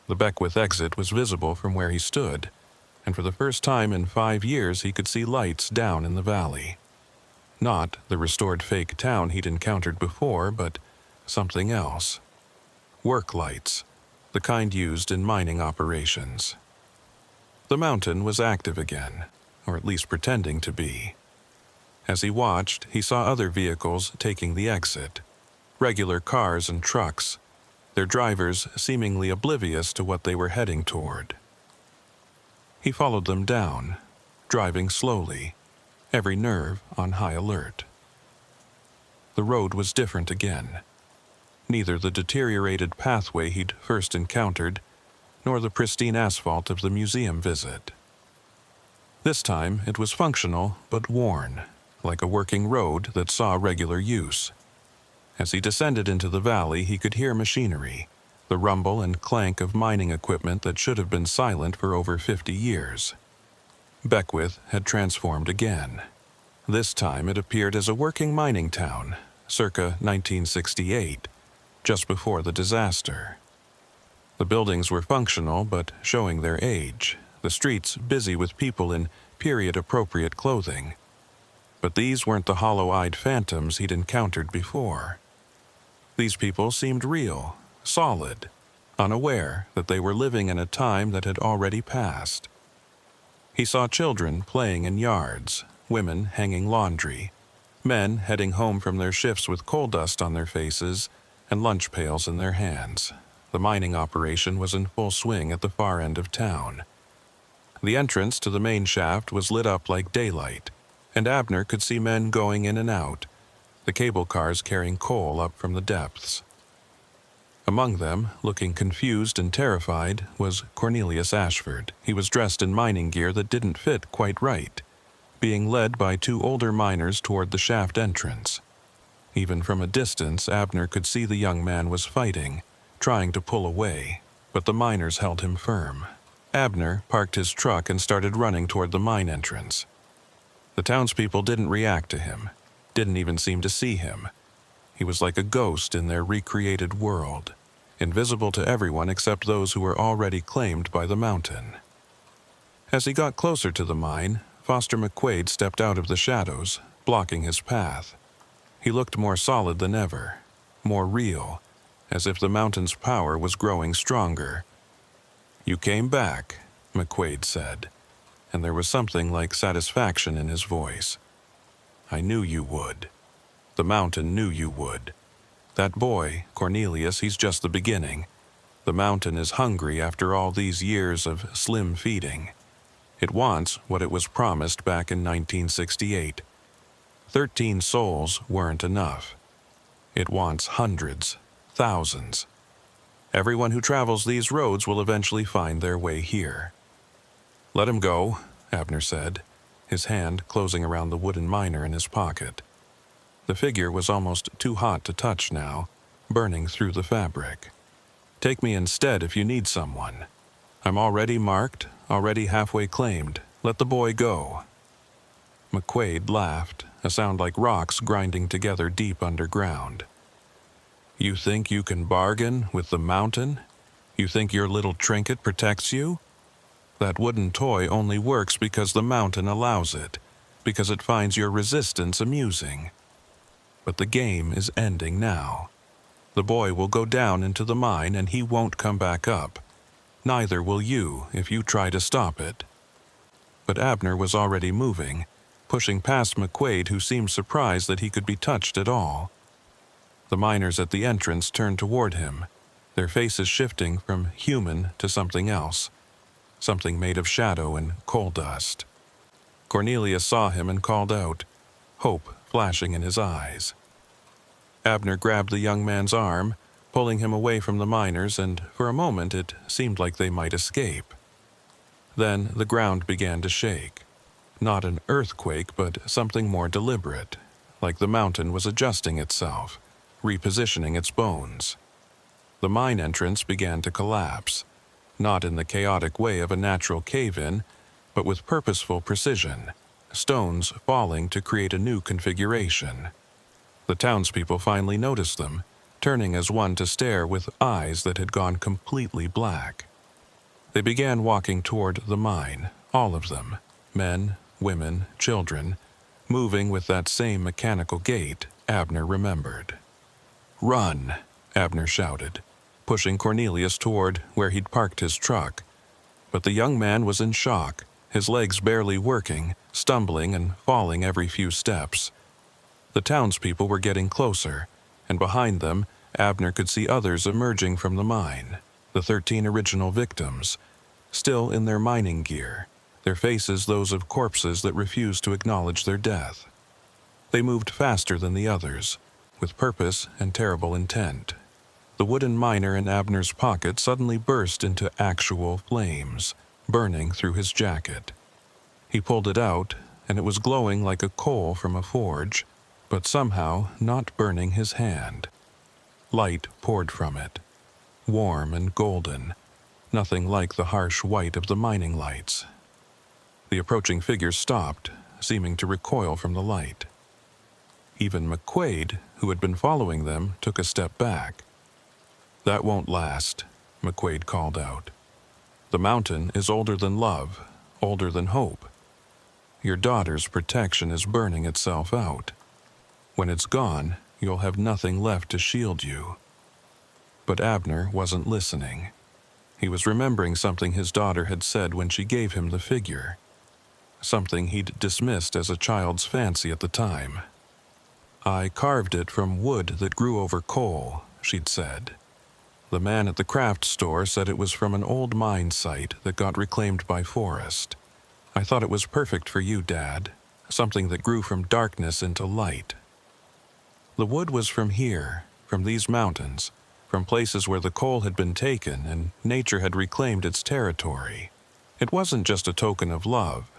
Speaker 1: The Beckwith exit was visible from where he stood, and for the first time in 5 years he could see lights down in the valley. Not the restored fake town he'd encountered before, but something else. Work lights, the kind used in mining operations. The mountain was active again, or at least pretending to be. As he watched, he saw other vehicles taking the exit. Regular cars and trucks, their drivers seemingly oblivious to what they were heading toward. He followed them down, driving slowly, every nerve on high alert. The road was different again. Neither the deteriorated pathway he'd first encountered, nor the pristine asphalt of the museum visit. This time it was functional but worn, like a working road that saw regular use. As he descended into the valley, he could hear machinery, the rumble and clank of mining equipment that should have been silent for over 50 years. Beckwith had transformed again. This time it appeared as a working mining town, circa 1968, just before the disaster. The buildings were functional but showing their age, the streets busy with people in period-appropriate clothing. But these weren't the hollow-eyed phantoms he'd encountered before. These people seemed real, solid, unaware that they were living in a time that had already passed. He saw children playing in yards, women hanging laundry, men heading home from their shifts with coal dust on their faces and lunch pails in their hands. The mining operation was in full swing at the far end of town. The entrance to the main shaft was lit up like daylight, and Abner could see men going in and out, the cable cars carrying coal up from the depths. Among them, looking confused and terrified, was Cornelius Ashford. He was dressed in mining gear that didn't fit quite right, being led by 2 older miners toward the shaft entrance. Even from a distance, Abner could see the young man was fighting, trying to pull away, but the miners held him firm. Abner parked his truck and started running toward the mine entrance. The townspeople didn't react to him, didn't even seem to see him. He was like a ghost in their recreated world, invisible to everyone except those who were already claimed by the mountain. As he got closer to the mine, Foster McQuaid stepped out of the shadows, blocking his path. He looked more solid than ever, more real, as if the mountain's power was growing stronger. "You came back," McQuaid said, and there was something like satisfaction in his voice. "I knew you would. The mountain knew you would. That boy, Cornelius, he's just the beginning. The mountain is hungry after all these years of slim feeding. It wants what it was promised back in 1968. 13 souls weren't enough. It wants hundreds, thousands. Everyone who travels these roads will eventually find their way here." "Let him go," Abner said, his hand closing around the wooden miner in his pocket. The figure was almost too hot to touch now, burning through the fabric. "Take me instead if you need someone. I'm already marked, already halfway claimed. Let the boy go." McQuaid laughed, a sound like rocks grinding together deep underground. "You think you can bargain with the mountain? You think your little trinket protects you? That wooden toy only works because the mountain allows it, because it finds your resistance amusing. But the game is ending now. The boy will go down into the mine and he won't come back up. Neither will you if you try to stop it." But Abner was already moving, pushing past McQuaid, who seemed surprised that he could be touched at all. The miners at the entrance turned toward him, their faces shifting from human to something else, something made of shadow and coal dust. Cornelius saw him and called out, hope flashing in his eyes. Abner grabbed the young man's arm, pulling him away from the miners, and for a moment it seemed like they might escape. Then the ground began to shake. Not an earthquake, but something more deliberate, like the mountain was adjusting itself, repositioning its bones. The mine entrance began to collapse, not in the chaotic way of a natural cave-in, but with purposeful precision, stones falling to create a new configuration. The townspeople finally noticed them, turning as one to stare with eyes that had gone completely black. They began walking toward the mine, all of them, men, women, children, moving with that same mechanical gait Abner remembered. "Run!" Abner shouted, pushing Cornelius toward where he'd parked his truck. But the young man was in shock, his legs barely working, stumbling and falling every few steps. The townspeople were getting closer, and behind them, Abner could see others emerging from the mine, the 13 original victims, still in their mining gear, their faces those of corpses that refused to acknowledge their death. They moved faster than the others, with purpose and terrible intent. The wooden miner in Abner's pocket suddenly burst into actual flames, burning through his jacket. He pulled it out, and it was glowing like a coal from a forge, but somehow not burning his hand. Light poured from it, warm and golden, nothing like the harsh white of the mining lights. The approaching figure stopped, seeming to recoil from the light. Even McQuaid, who had been following them, took a step back. "That won't last," McQuaid called out. "The mountain is older than love, older than hope. Your daughter's protection is burning itself out. When it's gone, you'll have nothing left to shield you." But Abner wasn't listening. He was remembering something his daughter had said when she gave him the figure, something he'd dismissed as a child's fancy at the time. "I carved it from wood that grew over coal," she'd said. "The man at the craft store said it was from an old mine site that got reclaimed by forest. I thought it was perfect for you, Dad, something that grew from darkness into light." The wood was from here, from these mountains, from places where the coal had been taken and nature had reclaimed its territory. It wasn't just a token of love.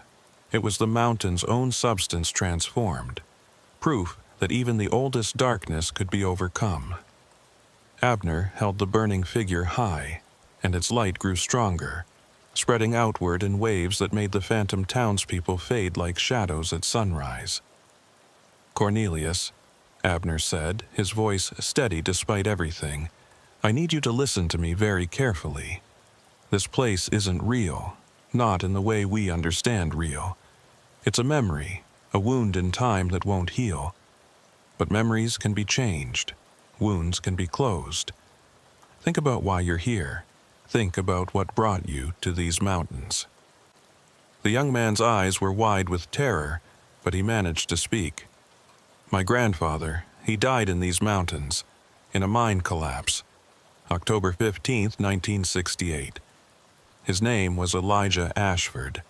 Speaker 1: It was the mountain's own substance transformed, proof that even the oldest darkness could be overcome. Abner held the burning figure high, and its light grew stronger, spreading outward in waves that made the phantom townspeople fade like shadows at sunrise. "Cornelius," Abner said, his voice steady despite everything, "I need you to listen to me very carefully. This place isn't real, not in the way we understand real. It's a memory, a wound in time that won't heal. But memories can be changed. Wounds can be closed. Think about why you're here. Think about what brought you to these mountains." The young man's eyes were wide with terror, but he managed to speak. "My grandfather, he died in these mountains, in a mine collapse, October 15th, 1968. His name was Elijah Ashford.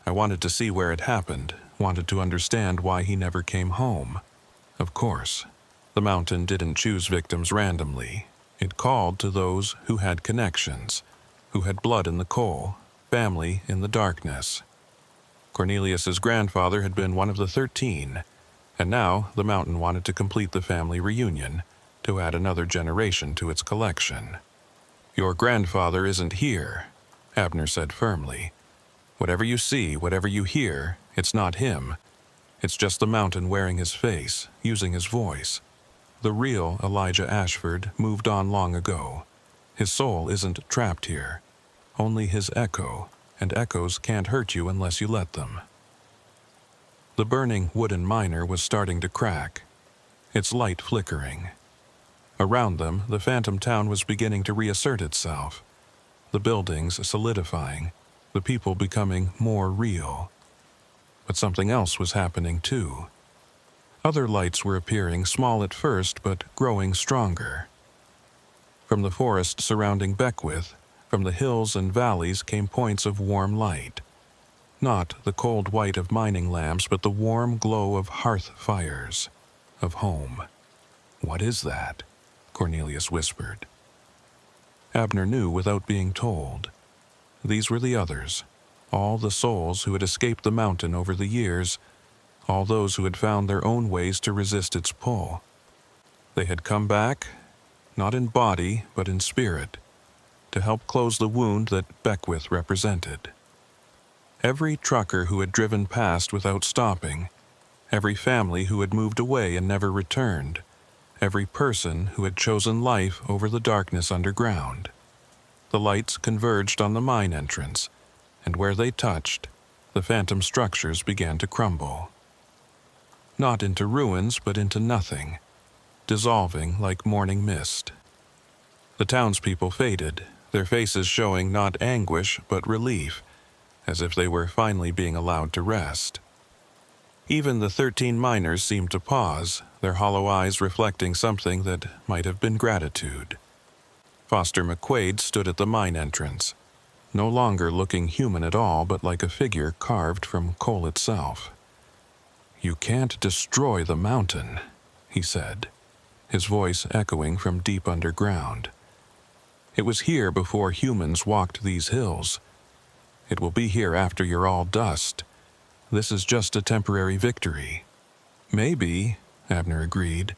Speaker 1: I wanted to see where it happened, wanted to understand why he never came home. Of course, the mountain didn't choose victims randomly. It called to those who had connections, who had blood in the coal, family in the darkness. Cornelius's grandfather had been one of the 13, and now the mountain wanted to complete the family reunion, to add another generation to its collection. "Your grandfather isn't here," Abner said firmly. "Whatever you see, whatever you hear, it's not him. It's just the mountain wearing his face, using his voice. The real Elijah Ashford moved on long ago. His soul isn't trapped here, only his echo, and echoes can't hurt you unless you let them." The burning wooden miner was starting to crack, its light flickering. Around them, the phantom town was beginning to reassert itself, the buildings solidifying, the people becoming more real. But something else was happening too. Other lights were appearing, small at first, but growing stronger. From the forest surrounding Beckwith, from the hills and valleys came points of warm light. Not the cold white of mining lamps, but the warm glow of hearth fires, of home. "What is that?" Cornelius whispered. Abner knew without being told. These were the others, all the souls who had escaped the mountain over the years, all those who had found their own ways to resist its pull. They had come back, not in body but in spirit, to help close the wound that Beckwith represented. Every trucker who had driven past without stopping, every family who had moved away and never returned, every person who had chosen life over the darkness underground. The lights converged on the mine entrance, and where they touched, the phantom structures began to crumble. Not into ruins, but into nothing, dissolving like morning mist. The townspeople faded, their faces showing not anguish but relief, as if they were finally being allowed to rest. Even the 13 miners seemed to pause, their hollow eyes reflecting something that might have been gratitude. Foster McQuaid stood at the mine entrance, no longer looking human at all, but like a figure carved from coal itself. "You can't destroy the mountain," he said, his voice echoing from deep underground. "It was here before humans walked these hills. It will be here after you're all dust. This is just a temporary victory." "Maybe," Abner agreed,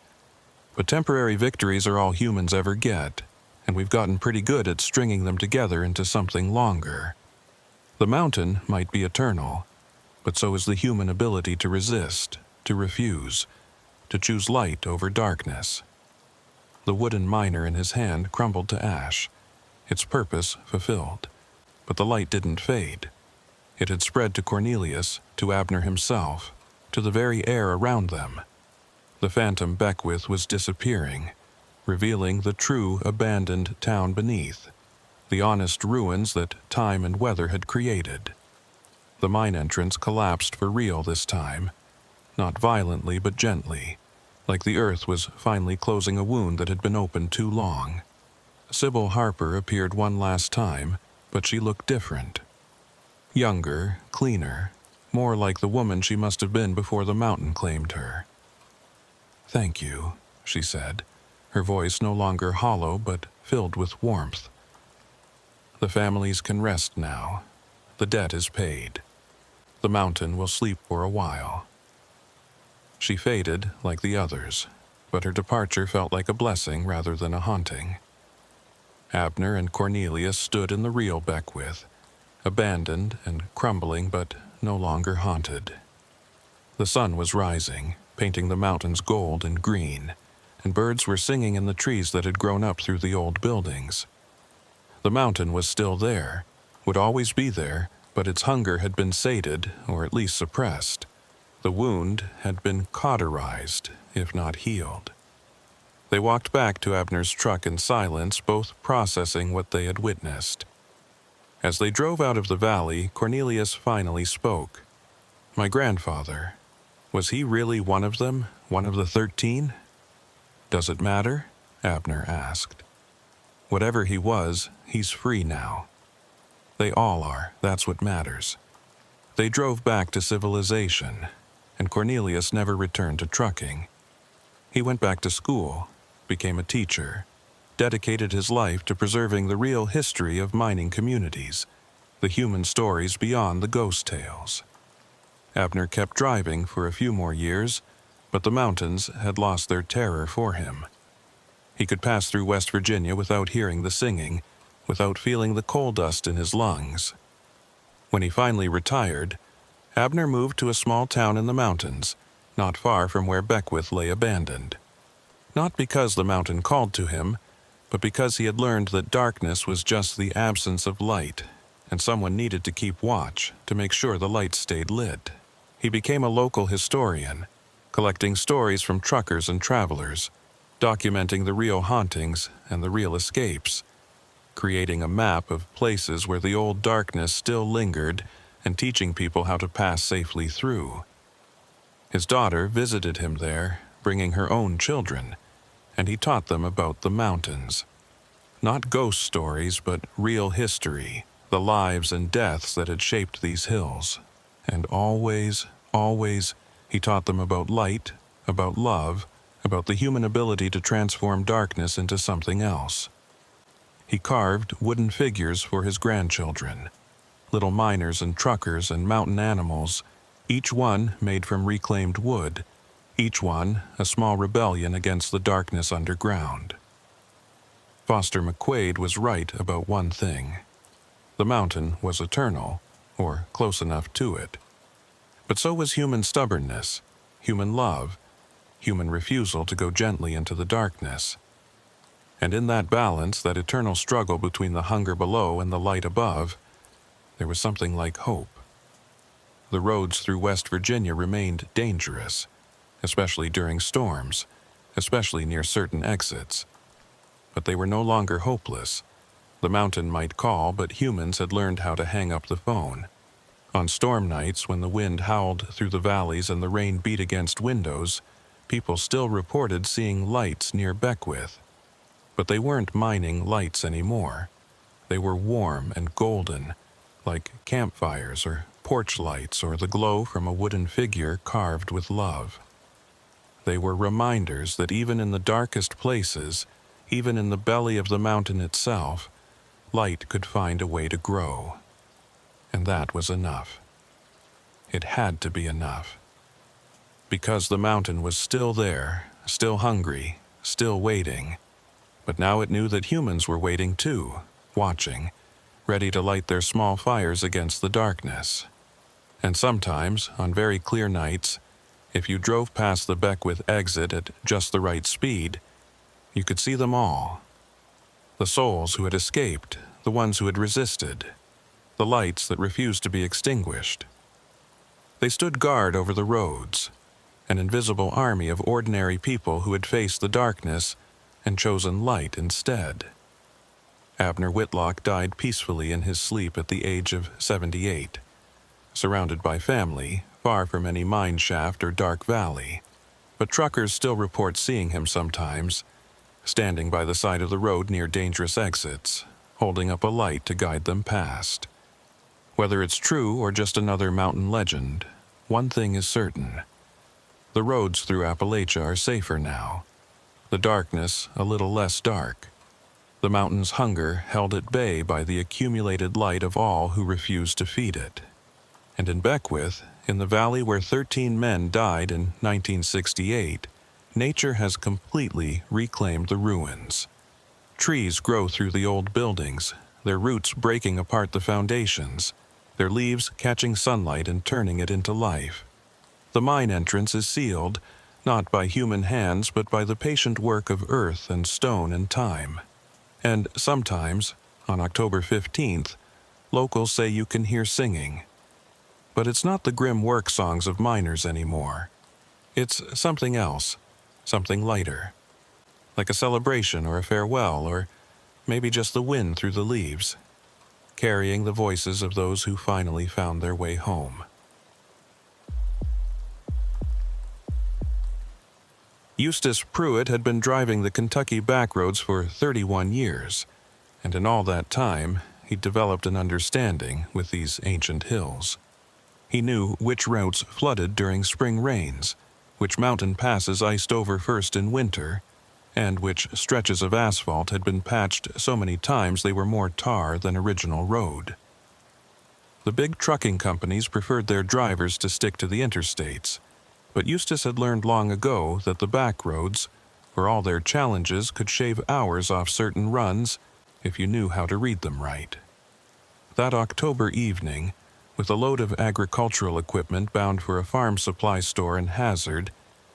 Speaker 1: "but temporary victories are all humans ever get, and we've gotten pretty good at stringing them together into something longer. The mountain might be eternal, but so is the human ability to resist, to refuse, to choose light over darkness." The wooden miner in his hand crumbled to ash, its purpose fulfilled, but the light didn't fade. It had spread to Cornelius, to Abner himself, to the very air around them. The phantom Beckwith was disappearing, revealing the true abandoned town beneath, the honest ruins that time and weather had created. The mine entrance collapsed for real this time, not violently but gently, like the earth was finally closing a wound that had been open too long. Sybil Harper appeared one last time, but she looked different. Younger, cleaner, more like the woman she must have been before the mountain claimed her. "Thank you," she said, her voice no longer hollow but filled with warmth. "The families can rest now. The debt is paid. The mountain will sleep for a while." She faded like the others, but her departure felt like a blessing rather than a haunting. Abner and Cornelius stood in the real Beckwith, abandoned and crumbling but no longer haunted. The sun was rising, painting the mountains gold and green, and birds were singing in the trees that had grown up through the old buildings. The mountain was still there, would always be there, but its hunger had been sated, or at least suppressed. The wound had been cauterized, if not healed. They walked back to Abner's truck in silence, both processing what they had witnessed. As they drove out of the valley, Cornelius finally spoke. "My grandfather, was he really one of them, one of the 13? "Does it matter?" Abner asked. "Whatever he was, he's free now. They all are, that's what matters." They drove back to civilization, and Cornelius never returned to trucking. He went back to school, became a teacher, dedicated his life to preserving the real history of mining communities, the human stories beyond the ghost tales. Abner kept driving for a few more years, but the mountains had lost their terror for him. He could pass through West Virginia without hearing the singing, without feeling the coal dust in his lungs. When he finally retired, Abner moved to a small town in the mountains, not far from where Beckwith lay abandoned. Not because the mountain called to him, but because he had learned that darkness was just the absence of light, and someone needed to keep watch to make sure the lights stayed lit. He became a local historian, collecting stories from truckers and travelers, documenting the real hauntings and the real escapes, creating a map of places where the old darkness still lingered and teaching people how to pass safely through. His daughter visited him there, bringing her own children, and he taught them about the mountains. Not ghost stories, but real history, the lives and deaths that had shaped these hills. And always, always, he taught them about light, about love, about the human ability to transform darkness into something else. He carved wooden figures for his grandchildren, little miners and truckers and mountain animals, each one made from reclaimed wood, each one a small rebellion against the darkness underground. Foster McQuaid was right about one thing. The mountain was eternal, or close enough to it. But so was human stubbornness, human love, human refusal to go gently into the darkness. And in that balance, that eternal struggle between the hunger below and the light above, there was something like hope. The roads through West Virginia remained dangerous, especially during storms, especially near certain exits. But they were no longer hopeless. The mountain might call, but humans had learned how to hang up the phone. On storm nights, when the wind howled through the valleys and the rain beat against windows, people still reported seeing lights near Beckwith. But they weren't mining lights anymore. They were warm and golden, like campfires or porch lights or the glow from a wooden figure carved with love. They were reminders that even in the darkest places, even in the belly of the mountain itself, light could find a way to grow. And that was enough. It had to be enough. Because the mountain was still there, still hungry, still waiting. But now it knew that humans were waiting too, watching, ready to light their small fires against the darkness. And sometimes, on very clear nights, if you drove past the Beckwith exit at just the right speed, you could see them all. The souls who had escaped, the ones who had resisted, the lights that refused to be extinguished. They stood guard over the roads, an invisible army of ordinary people who had faced the darkness and chosen light instead. Abner Whitlock died peacefully in his sleep at the age of 78, surrounded by family, far from any mine shaft or dark valley. But truckers still report seeing him sometimes, standing by the side of the road near dangerous exits, holding up a light to guide them past. Whether it's true or just another mountain legend, one thing is certain. The roads through Appalachia are safer now. The darkness a little less dark. The mountain's hunger held at bay by the accumulated light of all who refused to feed it. And in Beckwith, in the valley where 13 men died in 1968, nature has completely reclaimed the ruins. Trees grow through the old buildings, their roots breaking apart the foundations, their leaves catching sunlight and turning it into life. The mine entrance is sealed, not by human hands but by the patient work of earth and stone and time. And sometimes, on October 15th, locals say you can hear singing. But it's not the grim work songs of miners anymore. It's something else, something lighter. Like a celebration or a farewell, or maybe just the wind through the leaves, carrying the voices of those who finally found their way home. Eustace Pruitt had been driving the Kentucky backroads for 31 years, and in all that time, he'd developed an understanding with these ancient hills. He knew which routes flooded during spring rains, which mountain passes iced over first in winter, and which stretches of asphalt had been patched so many times they were more tar than original road. The big trucking companies preferred their drivers to stick to the interstates, but Eustace had learned long ago that the back roads, for all their challenges, could shave hours off certain runs if you knew how to read them right. That October evening, with a load of agricultural equipment bound for a farm supply store in Hazard,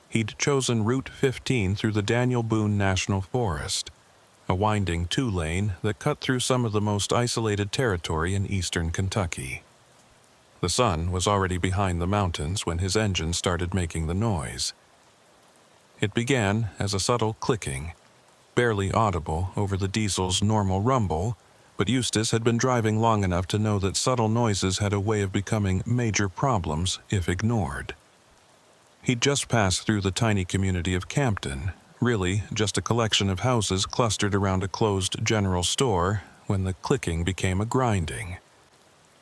Speaker 1: he'd chosen Route 15 through the Daniel Boone National Forest, a winding two-lane that cut through some of the most isolated territory in eastern Kentucky. The sun was already behind the mountains when his engine started making the noise. It began as a subtle clicking, barely audible over the diesel's normal rumble, but Eustace had been driving long enough to know that subtle noises had a way of becoming major problems if ignored. He'd just passed through the tiny community of Campton, really just a collection of houses clustered around a closed general store, when the clicking became a grinding.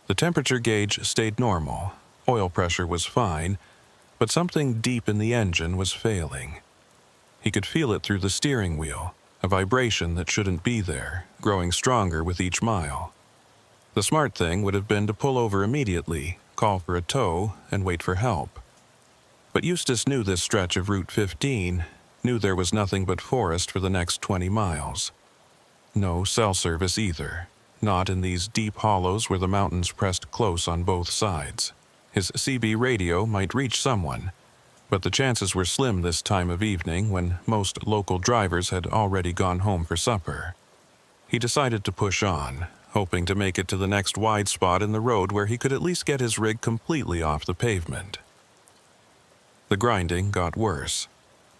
Speaker 1: The temperature gauge stayed normal, oil pressure was fine, but something deep in the engine was failing. He could feel it through the steering wheel, a vibration that shouldn't be there, growing stronger with each mile. The smart thing would have been to pull over immediately, call for a tow, and wait for help. But Eustace knew this stretch of Route 15, knew there was nothing but forest for the next 20 miles. No cell service either, not in these deep hollows where the mountains pressed close on both sides. His CB radio might reach someone, but the chances were slim this time of evening when most local drivers had already gone home for supper. He decided to push on, hoping to make it to the next wide spot in the road where he could at least get his rig completely off the pavement. The grinding got worse,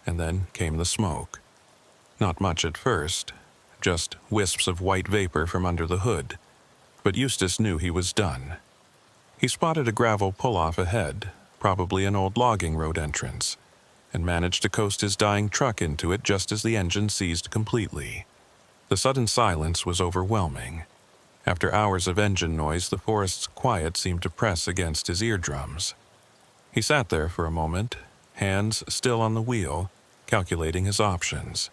Speaker 1: and then came the smoke. Not much at first, just wisps of white vapor from under the hood, but Eustace knew he was done. He spotted a gravel pull-off ahead, probably an old logging road entrance, and managed to coast his dying truck into it just as the engine seized completely. The sudden silence was overwhelming. After hours of engine noise, the forest's quiet seemed to press against his eardrums. He sat there for a moment, hands still on the wheel, calculating his options.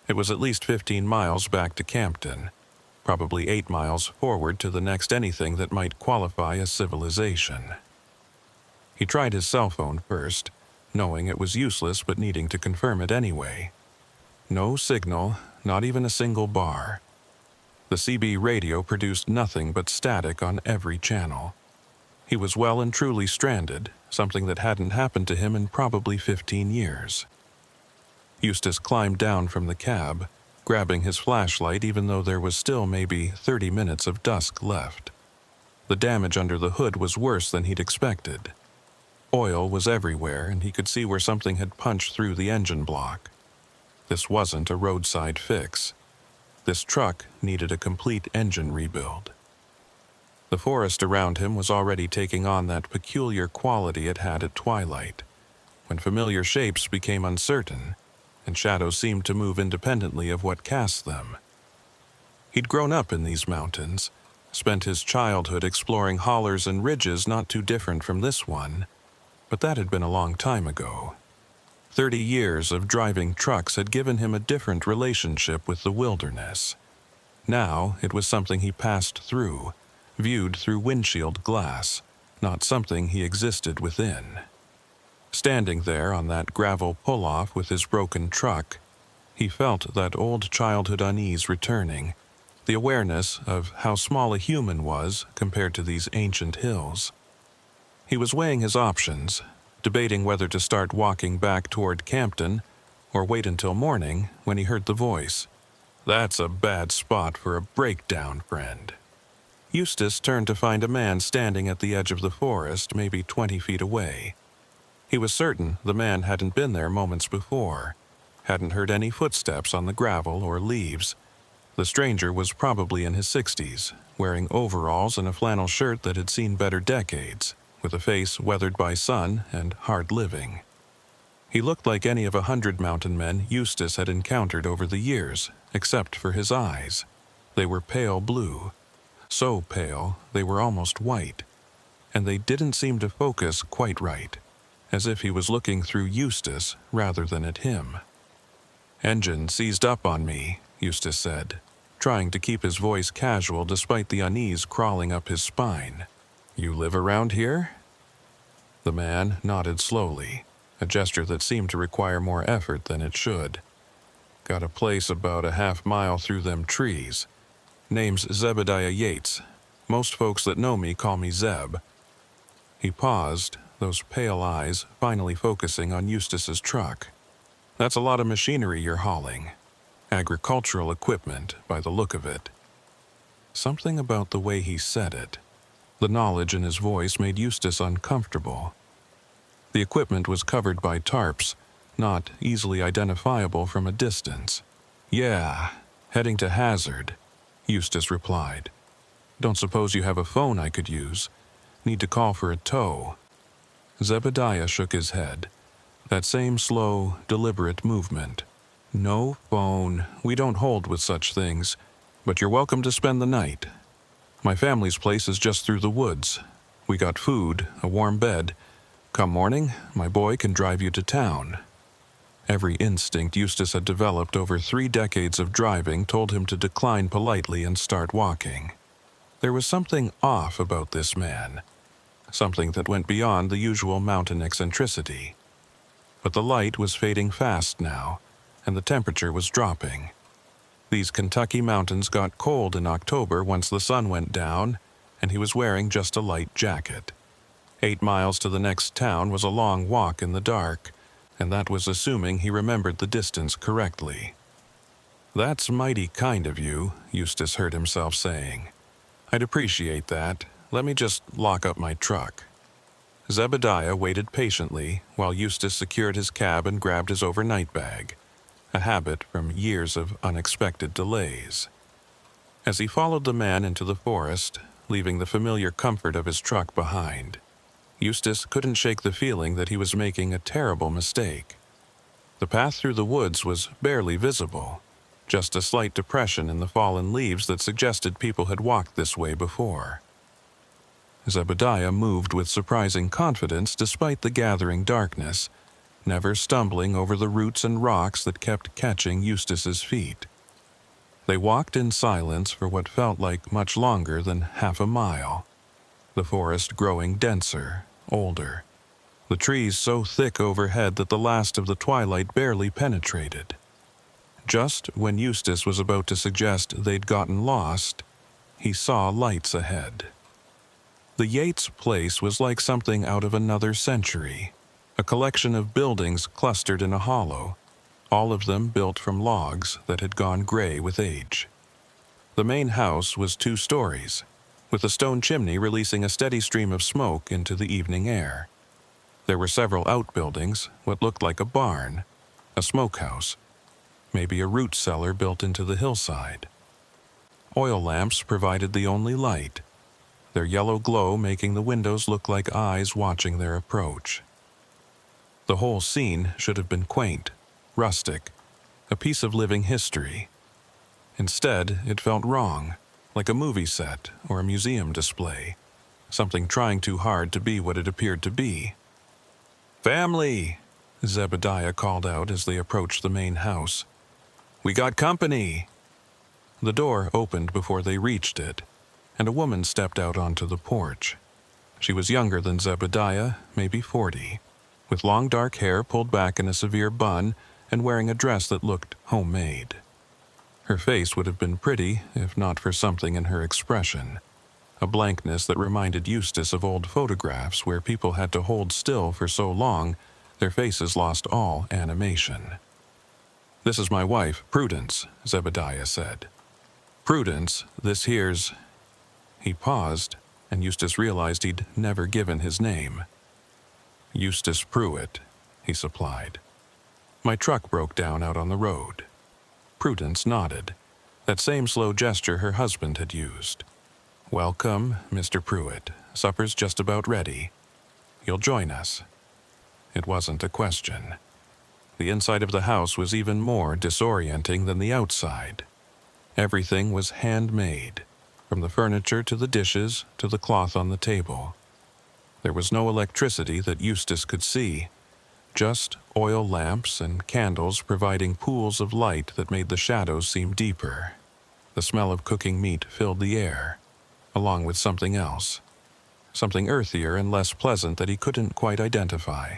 Speaker 1: It was at least 15 miles back to Campton, probably 8 miles forward to the next anything that might qualify as civilization. He tried his cell phone first, knowing it was useless but needing to confirm it anyway. No signal, not even a single bar. The CB radio produced nothing but static on every channel. He was well and truly stranded, something that hadn't happened to him in probably 15 years. Eustace climbed down from the cab, grabbing his flashlight even though there was still maybe 30 minutes of dusk left. The damage under the hood was worse than he'd expected. Oil was everywhere, and he could see where something had punched through the engine block. This wasn't a roadside fix. This truck needed a complete engine rebuild. The forest around him was already taking on that peculiar quality it had at twilight, when familiar shapes became uncertain, and shadows seemed to move independently of what cast them. He'd grown up in these mountains, spent his childhood exploring hollers and ridges not too different from this one, but that had been a long time ago. 30 years of driving trucks had given him a different relationship with the wilderness. Now it was something he passed through, viewed through windshield glass, not something he existed within. Standing there on that gravel pull-off with his broken truck, he felt that old childhood unease returning, the awareness of how small a human was compared to these ancient hills. He was weighing his options, debating whether to start walking back toward Campton or wait until morning when he heard the voice. "That's a bad spot for a breakdown, friend." Eustace turned to find a man standing at the edge of the forest, maybe 20 feet away. He was certain the man hadn't been there moments before, hadn't heard any footsteps on the gravel or leaves. The stranger was probably in his 60s, wearing overalls and a flannel shirt that had seen better decades, with a face weathered by sun and hard living. He looked like any of 100 mountain men Eustace had encountered over the years, except for his eyes. They were pale blue, so pale they were almost white, and they didn't seem to focus quite right, as if he was looking through Eustace rather than at him. "Engine seized up on me," Eustace said, trying to keep his voice casual despite the unease crawling up his spine. "You live around here?" The man nodded slowly, a gesture that seemed to require more effort than it should. "Got a place about a half-mile through them trees. Name's Zebediah Yates. Most folks that know me call me Zeb." He paused, those pale eyes finally focusing on Eustace's truck. "That's a lot of machinery you're hauling. Agricultural equipment, by the look of it." Something about the way he said it, the knowledge in his voice, made Eustace uncomfortable. The equipment was covered by tarps, not easily identifiable from a distance. "Yeah, heading to Hazard," Eustace replied. "Don't suppose you have a phone I could use? Need to call for a tow." Zebediah shook his head. That same slow, deliberate movement. "No phone. We don't hold with such things, but you're welcome to spend the night. My family's place is just through the woods. We got food, a warm bed. Come morning, my boy can drive you to town." Every instinct Eustace had developed over 3 decades of driving told him to decline politely and start walking. There was something off about this man, something that went beyond the usual mountain eccentricity. But the light was fading fast now, and the temperature was dropping. These Kentucky mountains got cold in October once the sun went down, and he was wearing just a light jacket. 8 miles to the next town was a long walk in the dark, and that was assuming he remembered the distance correctly. "That's mighty kind of you," Eustace heard himself saying. "I'd appreciate that. Let me just lock up my truck." Zebediah waited patiently while Eustace secured his cab and grabbed his overnight bag, a habit from years of unexpected delays. As he followed the man into the forest, leaving the familiar comfort of his truck behind, Eustace couldn't shake the feeling that he was making a terrible mistake. The path through the woods was barely visible, just a slight depression in the fallen leaves that suggested people had walked this way before. Zebediah moved with surprising confidence despite the gathering darkness, never stumbling over the roots and rocks that kept catching Eustace's feet. They walked in silence for what felt like much longer than half a mile, the forest growing denser, older, the trees so thick overhead that the last of the twilight barely penetrated. Just when Eustace was about to suggest they'd gotten lost, he saw lights ahead. The Yates place was like something out of another century, a collection of buildings clustered in a hollow, all of them built from logs that had gone gray with age. The main house was 2 stories, with a stone chimney releasing a steady stream of smoke into the evening air. There were several outbuildings, what looked like a barn, a smokehouse, maybe a root cellar built into the hillside. Oil lamps provided the only light, their yellow glow making the windows look like eyes watching their approach. The whole scene should have been quaint, rustic, a piece of living history. Instead, it felt wrong, like a movie set or a museum display, something trying too hard to be what it appeared to be. "Family!" Zebediah called out as they approached the main house. "We got company!" The door opened before they reached it, and a woman stepped out onto the porch. She was younger than Zebediah, maybe 40, with long dark hair pulled back in a severe bun and wearing a dress that looked homemade. Her face would have been pretty if not for something in her expression, a blankness that reminded Eustace of old photographs where people had to hold still for so long their faces lost all animation. "This is my wife, Prudence," Zebediah said. "Prudence, this here's—" He paused, and Eustace realized he'd never given his name. "Eustace Pruitt," he supplied. "My truck broke down out on the road." Prudence nodded, that same slow gesture her husband had used. "Welcome, Mr. Pruitt. Supper's just about ready. You'll join us." It wasn't a question. The inside of the house was even more disorienting than the outside. Everything was handmade, from the furniture to the dishes to the cloth on the table. There was no electricity that Eustace could see, just oil lamps and candles providing pools of light that made the shadows seem deeper. The smell of cooking meat filled the air, along with something else, something earthier and less pleasant that he couldn't quite identify.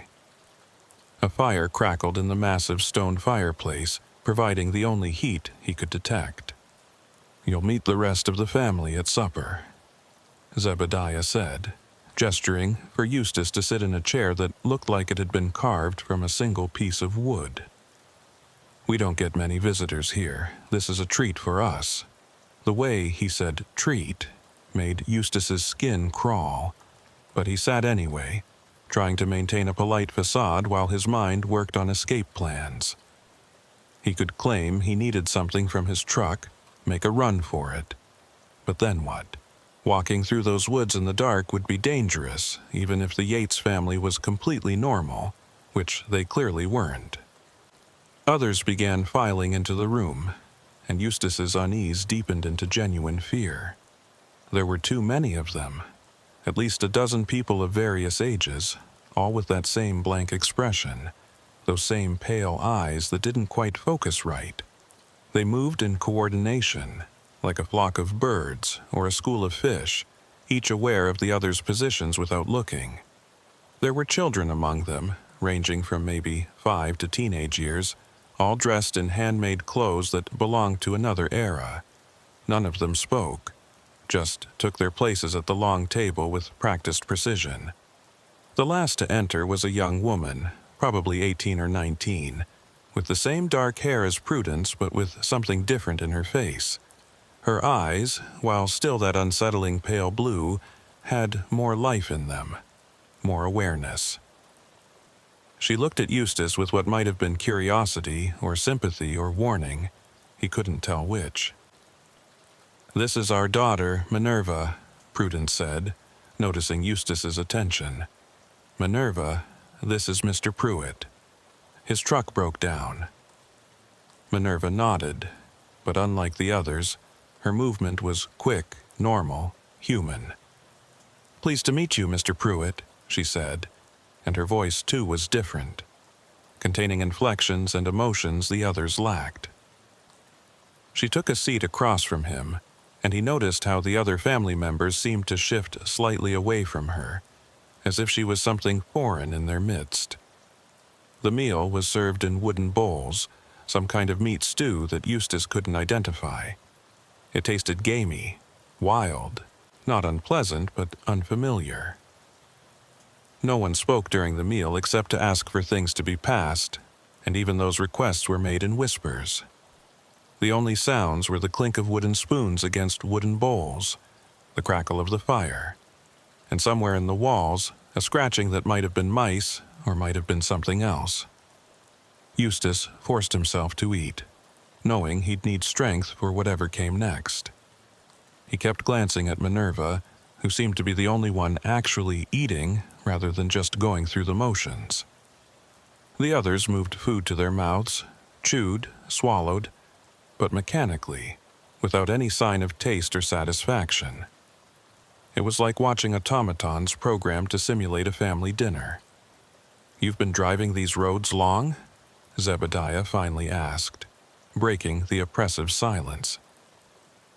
Speaker 1: A fire crackled in the massive stone fireplace, providing the only heat he could detect. "You'll meet the rest of the family at supper," Zebediah said, gesturing for Eustace to sit in a chair that looked like it had been carved from a single piece of wood. "We don't get many visitors here. This is a treat for us." The way he said treat made Eustace's skin crawl, but he sat anyway, trying to maintain a polite facade while his mind worked on escape plans. He could claim he needed something from his truck, make a run for it. But then what? Walking through those woods in the dark would be dangerous, even if the Yates family was completely normal, which they clearly weren't. Others began filing into the room, and Eustace's unease deepened into genuine fear. There were too many of them, at least a dozen people of various ages, all with that same blank expression, those same pale eyes that didn't quite focus right. They moved in coordination, like a flock of birds or a school of fish, each aware of the other's positions without looking. There were children among them, ranging from maybe 5 to teenage years, all dressed in handmade clothes that belonged to another era. None of them spoke, just took their places at the long table with practiced precision. The last to enter was a young woman, probably 18 or 19, with the same dark hair as Prudence but with something different in her face. Her eyes, while still that unsettling pale blue, had more life in them, more awareness. She looked at Eustace with what might have been curiosity or sympathy or warning. He couldn't tell which. "This is our daughter, Minerva," Prudence said, noticing Eustace's attention. "Minerva, this is Mr. Pruitt. His truck broke down." Minerva nodded, but unlike the others, her movement was quick, normal, human. "Pleased to meet you, Mr. Pruitt," she said, and her voice too was different, containing inflections and emotions the others lacked. She took a seat across from him, and he noticed how the other family members seemed to shift slightly away from her, as if she was something foreign in their midst. The meal was served in wooden bowls, some kind of meat stew that Eustace couldn't identify. It tasted gamey, wild, not unpleasant, but unfamiliar. No one spoke during the meal except to ask for things to be passed, and even those requests were made in whispers. The only sounds were the clink of wooden spoons against wooden bowls, the crackle of the fire, and somewhere in the walls, a scratching that might have been mice or might have been something else. Eustace forced himself to eat, knowing he'd need strength for whatever came next. He kept glancing at Minerva, who seemed to be the only one actually eating rather than just going through the motions. The others moved food to their mouths, chewed, swallowed, but mechanically, without any sign of taste or satisfaction. It was like watching automatons programmed to simulate a family dinner. "You've been driving these roads long?" Zebediah finally asked, breaking the oppressive silence.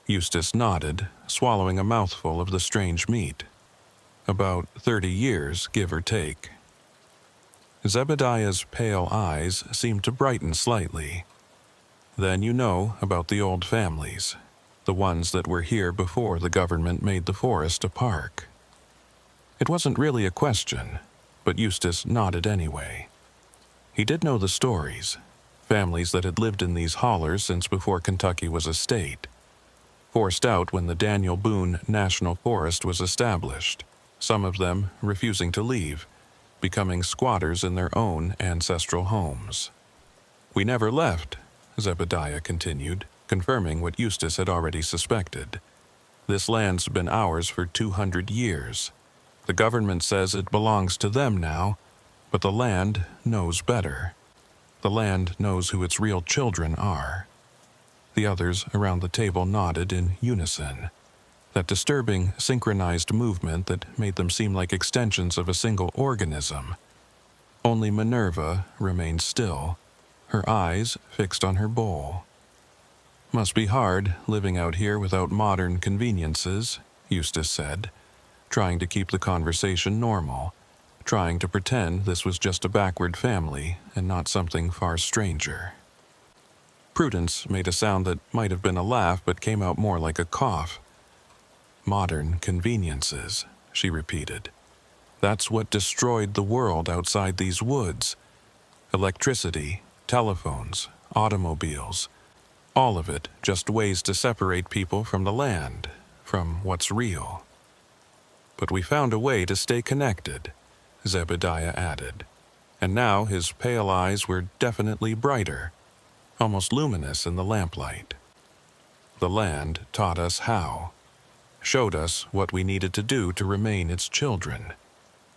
Speaker 1: Eustace nodded, swallowing a mouthful of the strange meat. "About 30 years, give or take." Zebediah's pale eyes seemed to brighten slightly. "Then you know about the old families, the ones that were here before the government made the forest a park." It wasn't really a question, but Eustace nodded anyway. He did know the stories, families that had lived in these hollers since before Kentucky was a state, forced out when the Daniel Boone National Forest was established, some of them refusing to leave, becoming squatters in their own ancestral homes. "We never left," Zebediah continued, confirming what Eustace had already suspected. "This land's been ours for 200 years. The government says it belongs to them now, but the land knows better. The land knows who its real children are." The others around the table nodded in unison, that disturbing synchronized movement that made them seem like extensions of a single organism. Only Minerva remained still, her eyes fixed on her bowl. "Must be hard living out here without modern conveniences," Eustace said, trying to keep the conversation normal, trying to pretend this was just a backward family and not something far stranger. Prudence made a sound that might have been a laugh but came out more like a cough. "Modern conveniences," she repeated. "That's what destroyed the world outside these woods. Electricity, telephones, automobiles, all of it just ways to separate people from the land, from what's real. But we found a way to stay connected," Zebediah added, and now his pale eyes were definitely brighter, almost luminous in the lamplight. "The land taught us how, showed us what we needed to do to remain its children."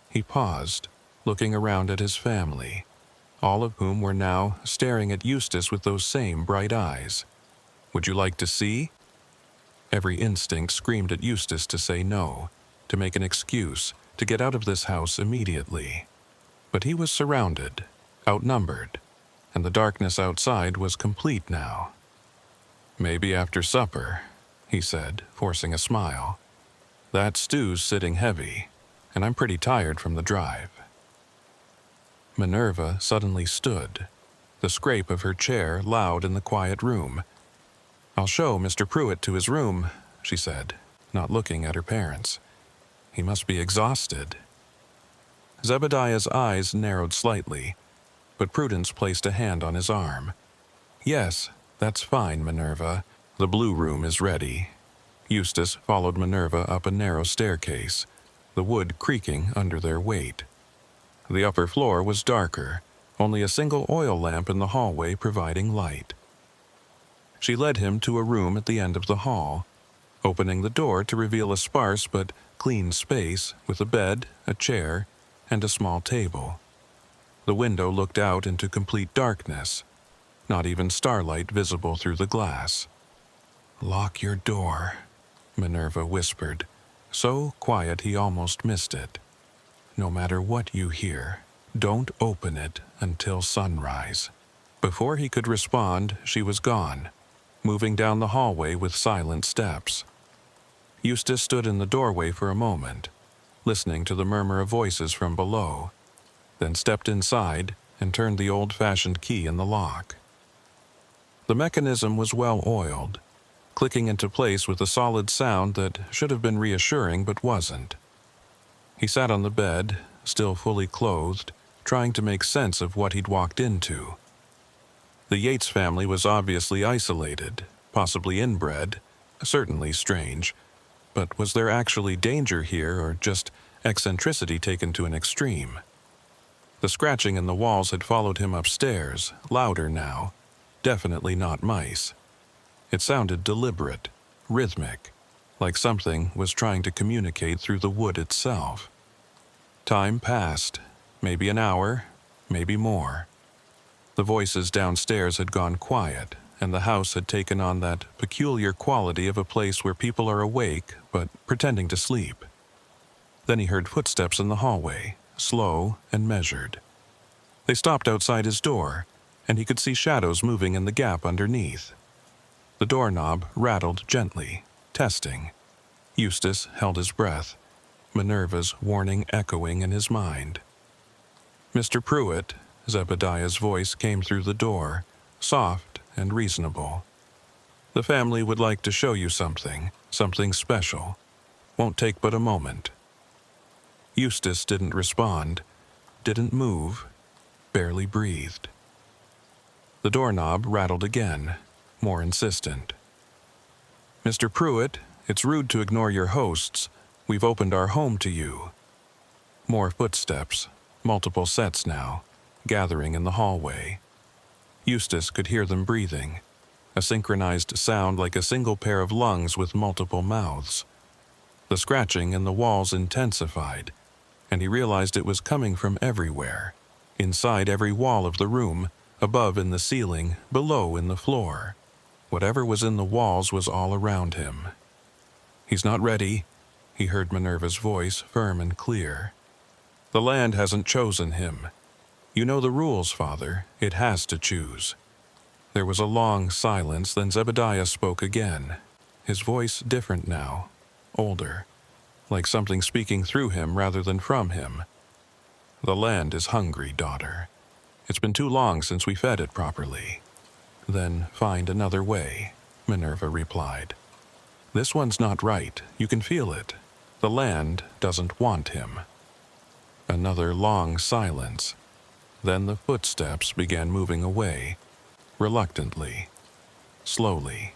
Speaker 1: He paused, looking around at his family, all of whom were now staring at Eustace with those same bright eyes. "Would you like to see?" Every instinct screamed at Eustace to say no, to make an excuse, to get out of this house immediately. But he was surrounded. outnumbered, and the darkness outside was complete now. "Maybe after supper," he said, forcing a smile. "That stew's sitting heavy, and I'm pretty tired from the drive." Minerva suddenly stood, the scrape of her chair loud in the quiet room. "I'll show Mr. Pruitt to his room," she said, not looking at her parents. "He must be exhausted." Zebediah's eyes narrowed slightly, but Prudence placed a hand on his arm. "Yes, that's fine, Minerva. The blue room is ready." Eustace followed Minerva up a narrow staircase, the wood creaking under their weight. The upper floor was darker, only a single oil lamp in the hallway providing light. She led him to a room at the end of the hall, opening the door to reveal a sparse but clean space with a bed, a chair, and a small table. The window looked out into complete darkness, not even starlight visible through the glass. "Lock your door," Minerva whispered, so quiet he almost missed it. "No matter what you hear, don't open it until sunrise." Before he could respond, she was gone, moving down the hallway with silent steps. Eustace stood in the doorway for a moment, listening to the murmur of voices from below, then stepped inside and turned the old-fashioned key in the lock. The mechanism was well oiled, clicking into place with a solid sound that should have been reassuring but wasn't. He sat on the bed, still fully clothed, trying to make sense of what he'd walked into. The Yates family was obviously isolated, possibly inbred, certainly strange, but was there actually danger here or just eccentricity taken to an extreme? The scratching in the walls had followed him upstairs, louder now, definitely not mice. It sounded deliberate, rhythmic, like something was trying to communicate through the wood itself. Time passed, maybe an hour, maybe more. The voices downstairs had gone quiet, and the house had taken on that peculiar quality of a place where people are awake but pretending to sleep. Then he heard footsteps in the hallway, slow and measured. They stopped outside his door, and he could see shadows moving in the gap underneath. The doorknob rattled gently, testing. Eustace held his breath, Minerva's warning echoing in his mind. "Mr. Pruitt," Zebediah's voice came through the door, soft and reasonable. "The family would like to show you something special. Won't take but a moment." Eustace didn't respond, didn't move, barely breathed. The doorknob rattled again, more insistent. "Mr. Pruitt, it's rude to ignore your hosts. We've opened our home to you." More footsteps, multiple sets now, gathering in the hallway. Eustace could hear them breathing, a synchronized sound like a single pair of lungs with multiple mouths. The scratching in the walls intensified, and he realized it was coming from everywhere, inside every wall of the room, above in the ceiling, below in the floor. Whatever was in the walls was all around him. "He's not ready," he heard Minerva's voice, firm and clear. "The land hasn't chosen him. You know the rules, Father. It has to choose." There was a long silence, then Zebediah spoke again, his voice different now, older, like something speaking through him rather than from him. "The land is hungry, daughter. It's been too long since we fed it properly." "Then find another way," Minerva replied. "This one's not right. You can feel it. The land doesn't want him." Another long silence. Then the footsteps began moving away, reluctantly, slowly.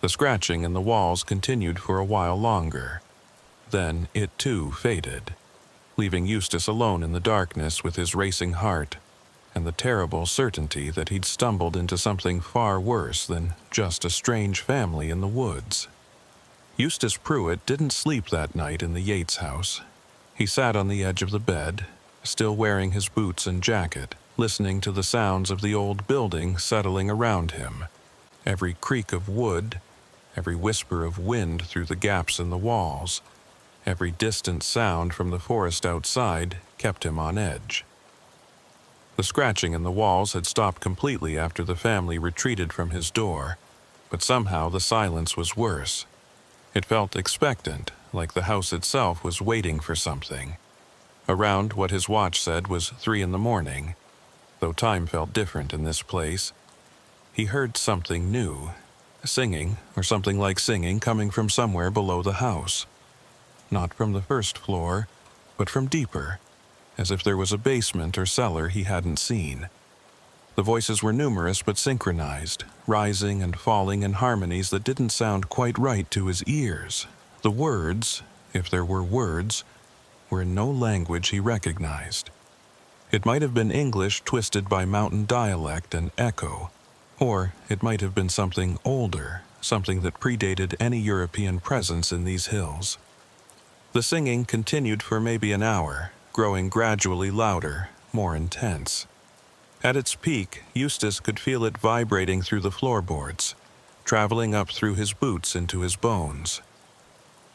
Speaker 1: The scratching in the walls continued for a while longer. Then it too faded, leaving Eustace alone in the darkness with his racing heart and the terrible certainty that he'd stumbled into something far worse than just a strange family in the woods. Eustace Pruitt didn't sleep that night in the Yates house. He sat on the edge of the bed, still wearing his boots and jacket, listening to the sounds of the old building settling around him. Every creak of wood, every whisper of wind through the gaps in the walls, every distant sound from the forest outside kept him on edge. The scratching in the walls had stopped completely after the family retreated from his door, but somehow the silence was worse. It felt expectant, like the house itself was waiting for something. Around what his watch said was 3 in the morning, though time felt different in this place. He heard something new, singing, or something like singing, coming from somewhere below the house. Not from the first floor, but from deeper, as if there was a basement or cellar he hadn't seen. The voices were numerous but synchronized, rising and falling in harmonies that didn't sound quite right to his ears. The words, if there were words, were in no language he recognized. It might have been English twisted by mountain dialect and echo, or it might have been something older, something that predated any European presence in these hills. The singing continued for maybe an hour, growing gradually louder, more intense. At its peak, Eustace could feel it vibrating through the floorboards, traveling up through his boots into his bones.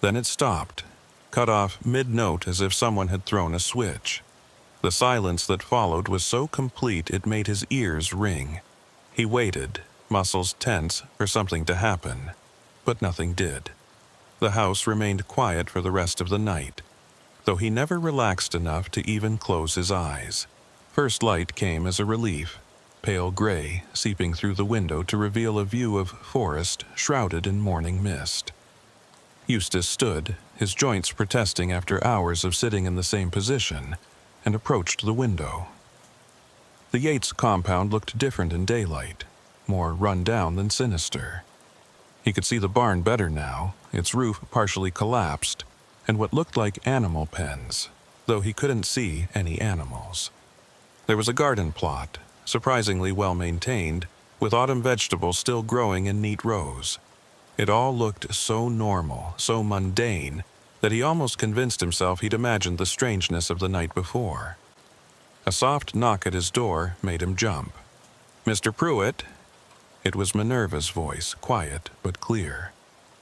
Speaker 1: Then it stopped, cut off mid-note as if someone had thrown a switch. The silence that followed was so complete it made his ears ring. He waited, muscles tense, for something to happen, but nothing did. The house remained quiet for the rest of the night, though he never relaxed enough to even close his eyes. First light came as a relief, pale gray, seeping through the window to reveal a view of forest shrouded in morning mist. Eustace stood, his joints protesting after hours of sitting in the same position, and approached the window. The Yates compound looked different in daylight, more run down than sinister. He could see the barn better now, its roof partially collapsed, and what looked like animal pens, though he couldn't see any animals. There was a garden plot, surprisingly well maintained, with autumn vegetables still growing in neat rows. It all looked so normal, so mundane, that he almost convinced himself he'd imagined the strangeness of the night before. A soft knock at his door made him jump. "Mr. Pruitt?" It was Minerva's voice, quiet but clear.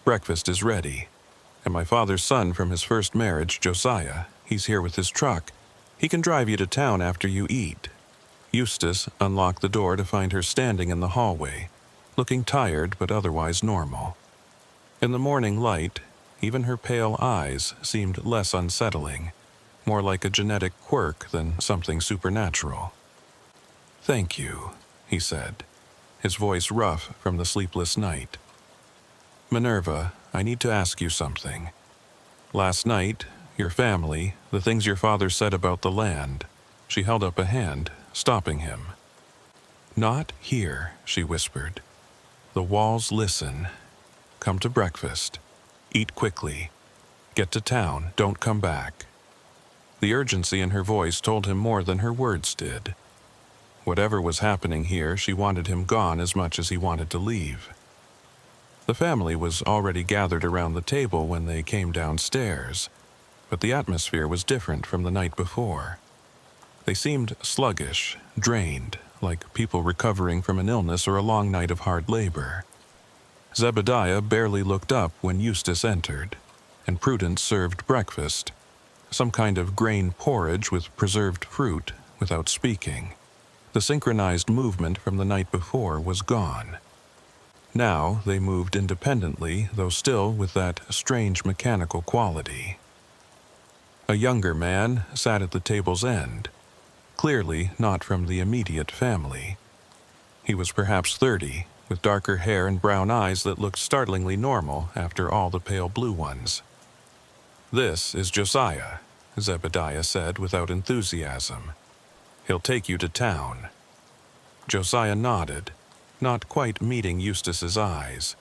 Speaker 1: "Breakfast is ready. And my father's son from his first marriage, Josiah, he's here with his truck. He can drive you to town after you eat." Eustace unlocked the door to find her standing in the hallway, looking tired but otherwise normal. In the morning light, even her pale eyes seemed less unsettling, more like a genetic quirk than something supernatural. "Thank you," he said, his voice rough from the sleepless night. "Minerva, I need to ask you something. Last night, your family, the things your father said about the land." She held up a hand, stopping him. "Not here," she whispered. "The walls listen. Come to breakfast. Eat quickly. Get to town. Don't come back." The urgency in her voice told him more than her words did. Whatever was happening here, she wanted him gone as much as he wanted to leave. The family was already gathered around the table when they came downstairs, but the atmosphere was different from the night before. They seemed sluggish, drained, like people recovering from an illness or a long night of hard labor. Zebediah barely looked up when Eustace entered, and Prudence served breakfast, some kind of grain porridge with preserved fruit, without speaking. The synchronized movement from the night before was gone. Now they moved independently, though still with that strange mechanical quality. A younger man sat at the table's end, clearly not from the immediate family. He was perhaps 30, with darker hair and brown eyes that looked startlingly normal after all the pale blue ones. "This is Josiah," Zebediah said without enthusiasm. "He'll take you to town." Josiah nodded, not quite meeting Eustace's eyes.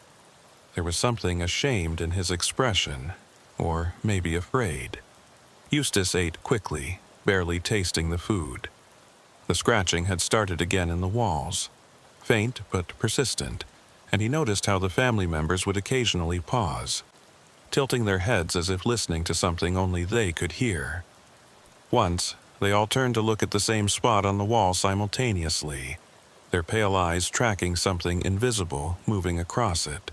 Speaker 1: There was something ashamed in his expression, or maybe afraid. Eustace ate quickly, barely tasting the food. The scratching had started again in the walls, faint but persistent, and he noticed how the family members would occasionally pause, tilting their heads as if listening to something only they could hear. Once, they all turned to look at the same spot on the wall simultaneously, their pale eyes tracking something invisible moving across it.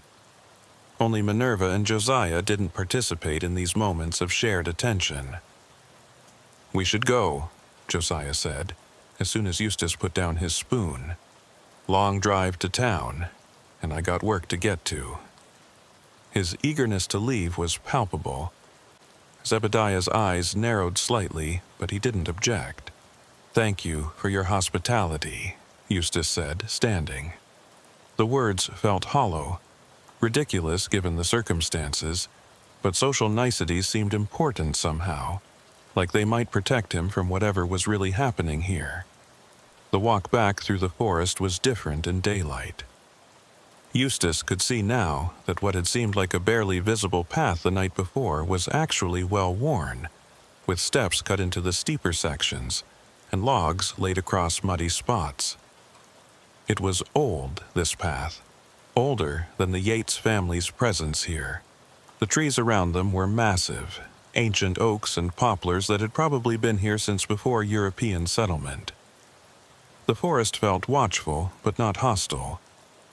Speaker 1: Only Minerva and Josiah didn't participate in these moments of shared attention. "We should go," Josiah said, as soon as Eustace put down his spoon. "Long drive to town, and I got work to get to." His eagerness to leave was palpable. Zebediah's eyes narrowed slightly, but he didn't object. "Thank you for your hospitality," Eustace said, standing. The words felt hollow, ridiculous given the circumstances, but social niceties seemed important somehow, like they might protect him from whatever was really happening here. The walk back through the forest was different in daylight. Eustace could see now that what had seemed like a barely visible path the night before was actually well worn, with steps cut into the steeper sections and logs laid across muddy spots. It was old, this path, older than the Yates family's presence here. The trees around them were massive, ancient oaks and poplars that had probably been here since before European settlement. The forest felt watchful, but not hostile,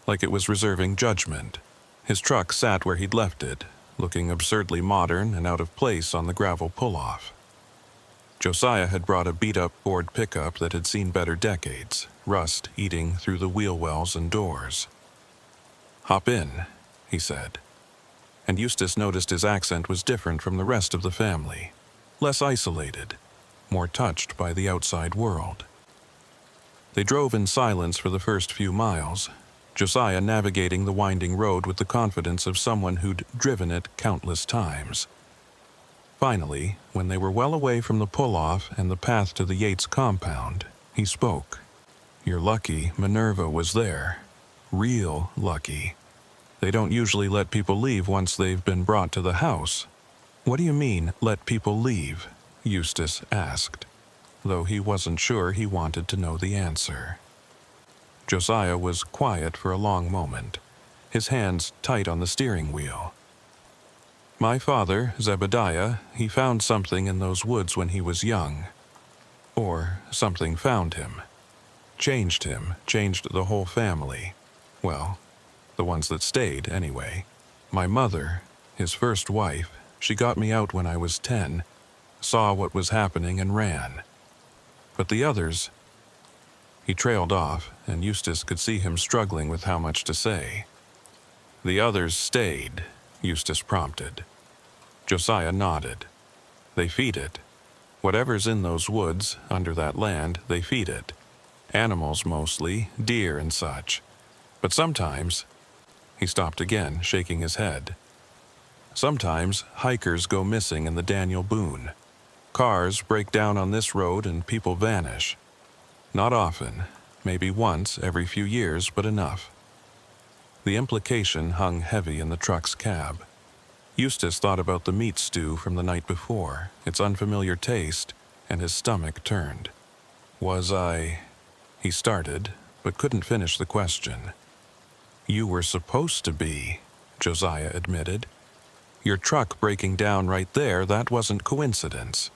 Speaker 1: like it was reserving judgment. His truck sat where he'd left it, looking absurdly modern and out of place on the gravel pull-off. Josiah had brought a beat-up Ford pickup that had seen better decades, rust eating through the wheel wells and doors. "Hop in," he said. And Eustace noticed his accent was different from the rest of the family, less isolated, more touched by the outside world. They drove in silence for the first few miles, Josiah navigating the winding road with the confidence of someone who'd driven it countless times. Finally, when they were well away from the pull-off and the path to the Yates compound, he spoke. "You're lucky Minerva was there. Real lucky. They don't usually let people leave once they've been brought to the house." "What do you mean, let people leave?" Eustace asked, though he wasn't sure he wanted to know the answer. Josiah was quiet for a long moment, his hands tight on the steering wheel. "My father, Zebediah, he found something in those woods when he was young. Or something found him. Changed him, changed the whole family. Well, the ones that stayed, anyway. My mother, his first wife, she got me out when I was 10, saw what was happening and ran. But the others..." He trailed off, and Eustace could see him struggling with how much to say. "The others stayed," Eustace prompted. Josiah nodded. "They feed it. Whatever's in those woods, under that land, they feed it. Animals mostly, deer and such. But sometimes..." He stopped again, shaking his head. "Sometimes hikers go missing in the Daniel Boone. Cars break down on this road and people vanish. Not often, maybe once every few years, but enough." The implication hung heavy in the truck's cab. Eustace thought about the meat stew from the night before, its unfamiliar taste, and his stomach turned. "Was I..." He started, but couldn't finish the question. "You were supposed to be," Josiah admitted. "Your truck breaking down right there, that wasn't coincidence.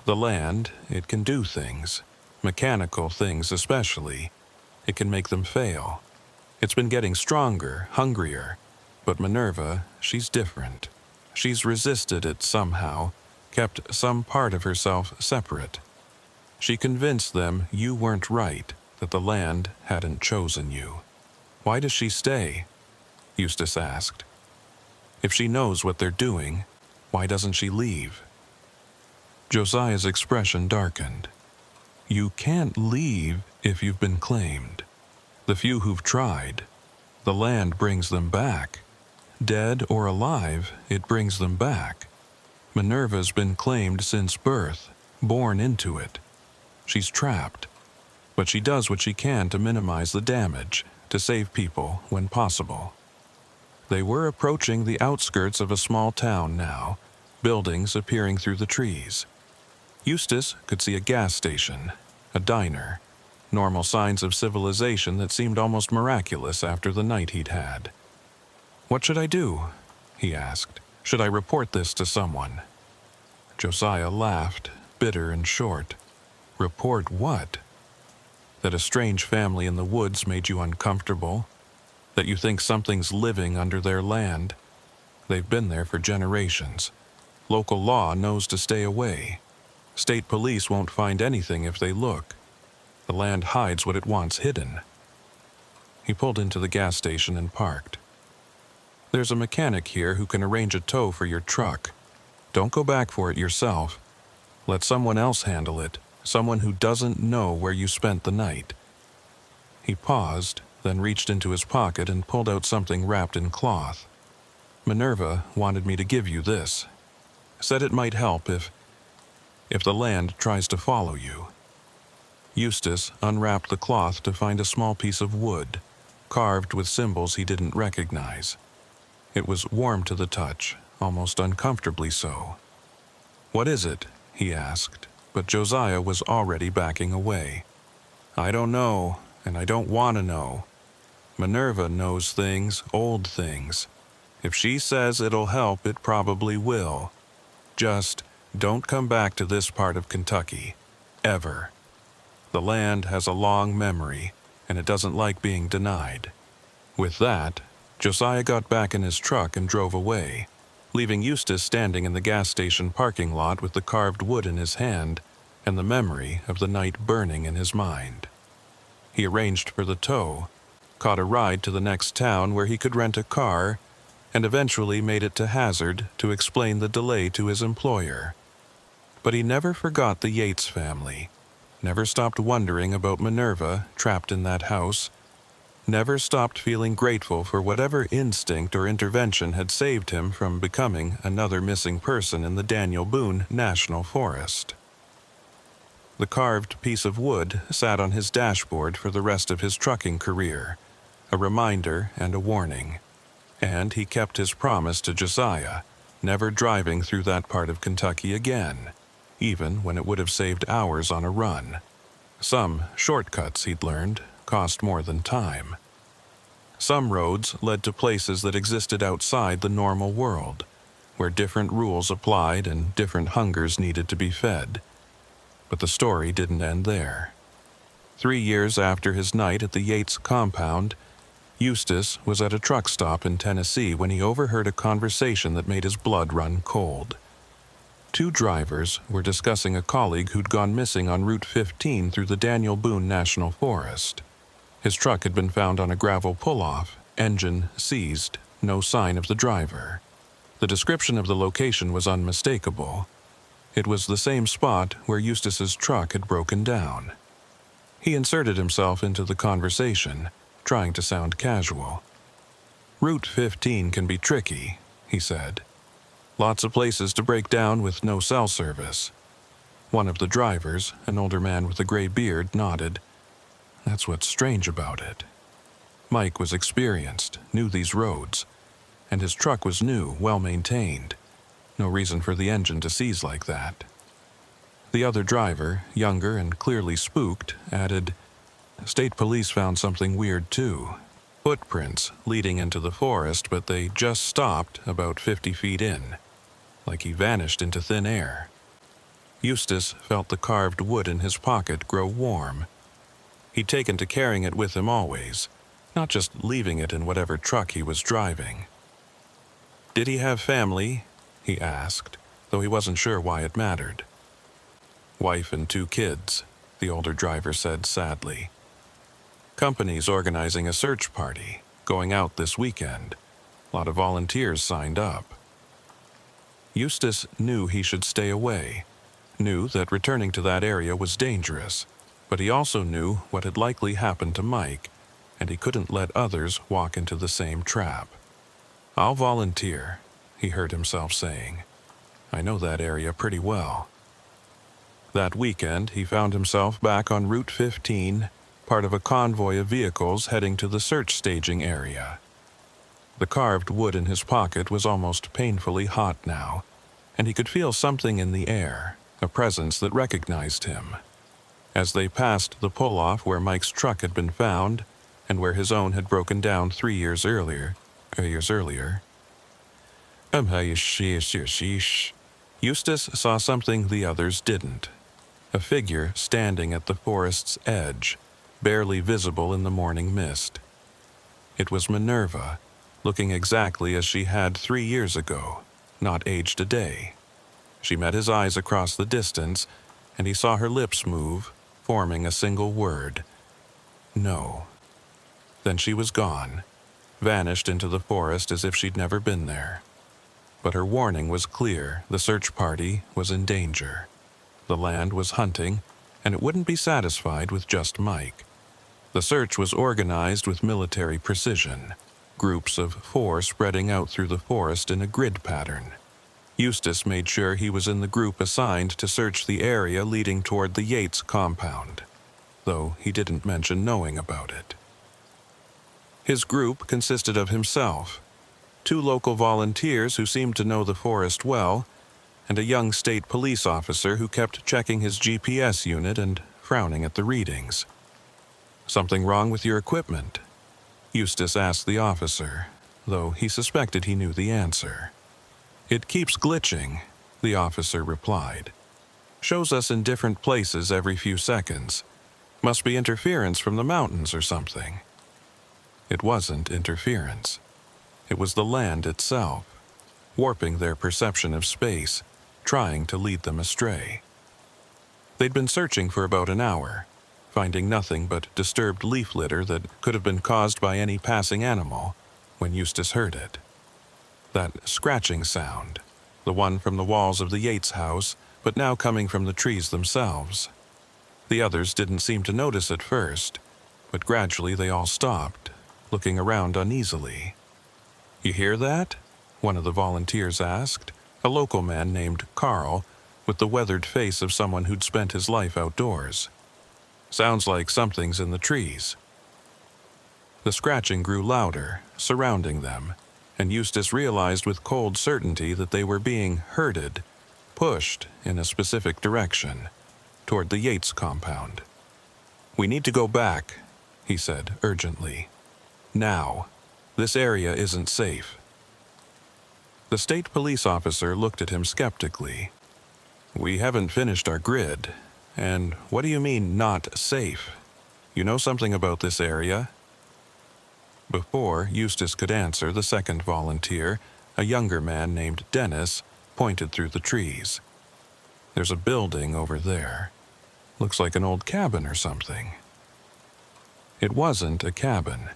Speaker 1: The land, it can do things. Mechanical things especially. It can make them fail. It's been getting stronger, hungrier. But Minerva, she's different. She's resisted it somehow, kept some part of herself separate. She convinced them you weren't right, that the land hadn't chosen you." "Why does she stay?" Eustace asked. "If she knows what they're doing, why doesn't she leave?" Josiah's expression darkened. "You can't leave if you've been claimed. The few who've tried, the land brings them back. Dead or alive, it brings them back. Minerva's been claimed since birth, born into it. She's trapped, but she does what she can to minimize the damage, to save people when possible." They were approaching the outskirts of a small town now, buildings appearing through the trees. Eustace could see a gas station, a diner, normal signs of civilization that seemed almost miraculous after the night he'd had. "What should I do?" he asked. "Should I report this to someone?" Josiah laughed, bitter and short. "Report what? That a strange family in the woods made you uncomfortable? That you think something's living under their land? They've been there for generations. Local law knows to stay away. State police won't find anything if they look. The land hides what it wants hidden. He pulled into the gas station and parked. There's a mechanic here who can arrange a tow for your truck. Don't go back for it yourself. Let someone else handle it, someone who doesn't know where you spent the night. He paused, then reached into his pocket and pulled out something wrapped in cloth. Minerva wanted me to give you this. Said it might help if the land tries to follow you. Eustace unwrapped the cloth to find a small piece of wood, carved with symbols he didn't recognize. It was warm to the touch, almost uncomfortably so. "What is it?" he asked, but Josiah was already backing away. "I don't know, and I don't want to know. Minerva knows things, old things. If she says it'll help, it probably will. Just don't come back to this part of Kentucky. Ever. The land has a long memory, and it doesn't like being denied." With that, Josiah got back in his truck and drove away, leaving Eustace standing in the gas station parking lot with the carved wood in his hand and the memory of the night burning in his mind. He arranged for the tow, caught a ride to the next town where he could rent a car, and eventually made it to Hazard to explain the delay to his employer. But he never forgot the Yates family, never stopped wondering about Minerva trapped in that house, never stopped feeling grateful for whatever instinct or intervention had saved him from becoming another missing person in the Daniel Boone National Forest. The carved piece of wood sat on his dashboard for the rest of his trucking career, a reminder and a warning. And he kept his promise to Josiah, never driving through that part of Kentucky again, even when it would have saved hours on a run. Some shortcuts, he'd learned, cost more than time. Some roads led to places that existed outside the normal world, where different rules applied and different hungers needed to be fed. But the story didn't end there. 3 years after his night at the Yates compound, Eustace was at a truck stop in Tennessee when he overheard a conversation that made his blood run cold. 2 drivers were discussing a colleague who'd gone missing on Route 15 through the Daniel Boone National Forest. His truck had been found on a gravel pull-off, engine seized, no sign of the driver. The description of the location was unmistakable. It was the same spot where Eustace's truck had broken down. He inserted himself into the conversation, trying to sound casual. "Route 15 can be tricky," he said. "Lots of places to break down with no cell service." One of the drivers, an older man with a gray beard, nodded. "That's what's strange about it." Mike was experienced, knew these roads, and his truck was new, well-maintained. No reason for the engine to seize like that. The other driver, younger and clearly spooked, added, "State police found something weird too. Footprints leading into the forest, but they just stopped about 50 feet in, like he vanished into thin air." Eustace felt the carved wood in his pocket grow warm. He'd taken to carrying it with him always, not just leaving it in whatever truck he was driving. "Did he have family?" he asked, though he wasn't sure why it mattered. "Wife and 2 kids," the older driver said sadly. "Company's organizing a search party, going out this weekend. A lot of volunteers signed up." Eustace knew he should stay away, knew that returning to that area was dangerous, but he also knew what had likely happened to Mike, and he couldn't let others walk into the same trap. "I'll volunteer," he heard himself saying. "I know that area pretty well." That weekend, he found himself back on Route 15, part of a convoy of vehicles heading to the search staging area. The carved wood in his pocket was almost painfully hot now, and he could feel something in the air, a presence that recognized him. As they passed the pull-off where Mike's truck had been found, and where his own had broken down 3 years earlier, Eustace saw something the others didn't. A figure standing at the forest's edge, barely visible in the morning mist. It was Minerva, looking exactly as she had 3 years ago, not aged a day. She met his eyes across the distance, and he saw her lips move, forming a single word. No. Then she was gone, vanished into the forest as if she'd never been there. But her warning was clear. The search party was in danger. The land was hunting, and it wouldn't be satisfied with just Mike. The search was organized with military precision, groups of 4 spreading out through the forest in a grid pattern. Eustace made sure he was in the group assigned to search the area leading toward the Yates compound, though he didn't mention knowing about it. His group consisted of himself, 2 local volunteers who seemed to know the forest well, and a young state police officer who kept checking his GPS unit and frowning at the readings. "Something wrong with your equipment?" Eustace asked the officer, though he suspected he knew the answer. "It keeps glitching," the officer replied. "Shows us in different places every few seconds. Must be interference from the mountains or something." It wasn't interference. It was the land itself, warping their perception of space, trying to lead them astray. They'd been searching for about an hour, finding nothing but disturbed leaf litter that could have been caused by any passing animal, when Eustace heard it. That scratching sound, the one from the walls of the Yates house, but now coming from the trees themselves. The others didn't seem to notice at first, but gradually they all stopped, looking around uneasily. "You hear that?" one of the volunteers asked, a local man named Carl, with the weathered face of someone who'd spent his life outdoors. "Sounds like something's in the trees." The scratching grew louder, surrounding them, and Eustace realized with cold certainty that they were being herded, pushed in a specific direction, toward the Yates compound. "We need to go back," he said urgently. "Now. This area isn't safe." The state police officer looked at him skeptically. "We haven't finished our grid. And what do you mean, not safe? You know something about this area?" Before Eustace could answer, the second volunteer, a younger man named Dennis, pointed through the trees. "There's a building over there. Looks like an old cabin or something." It wasn't a cabin.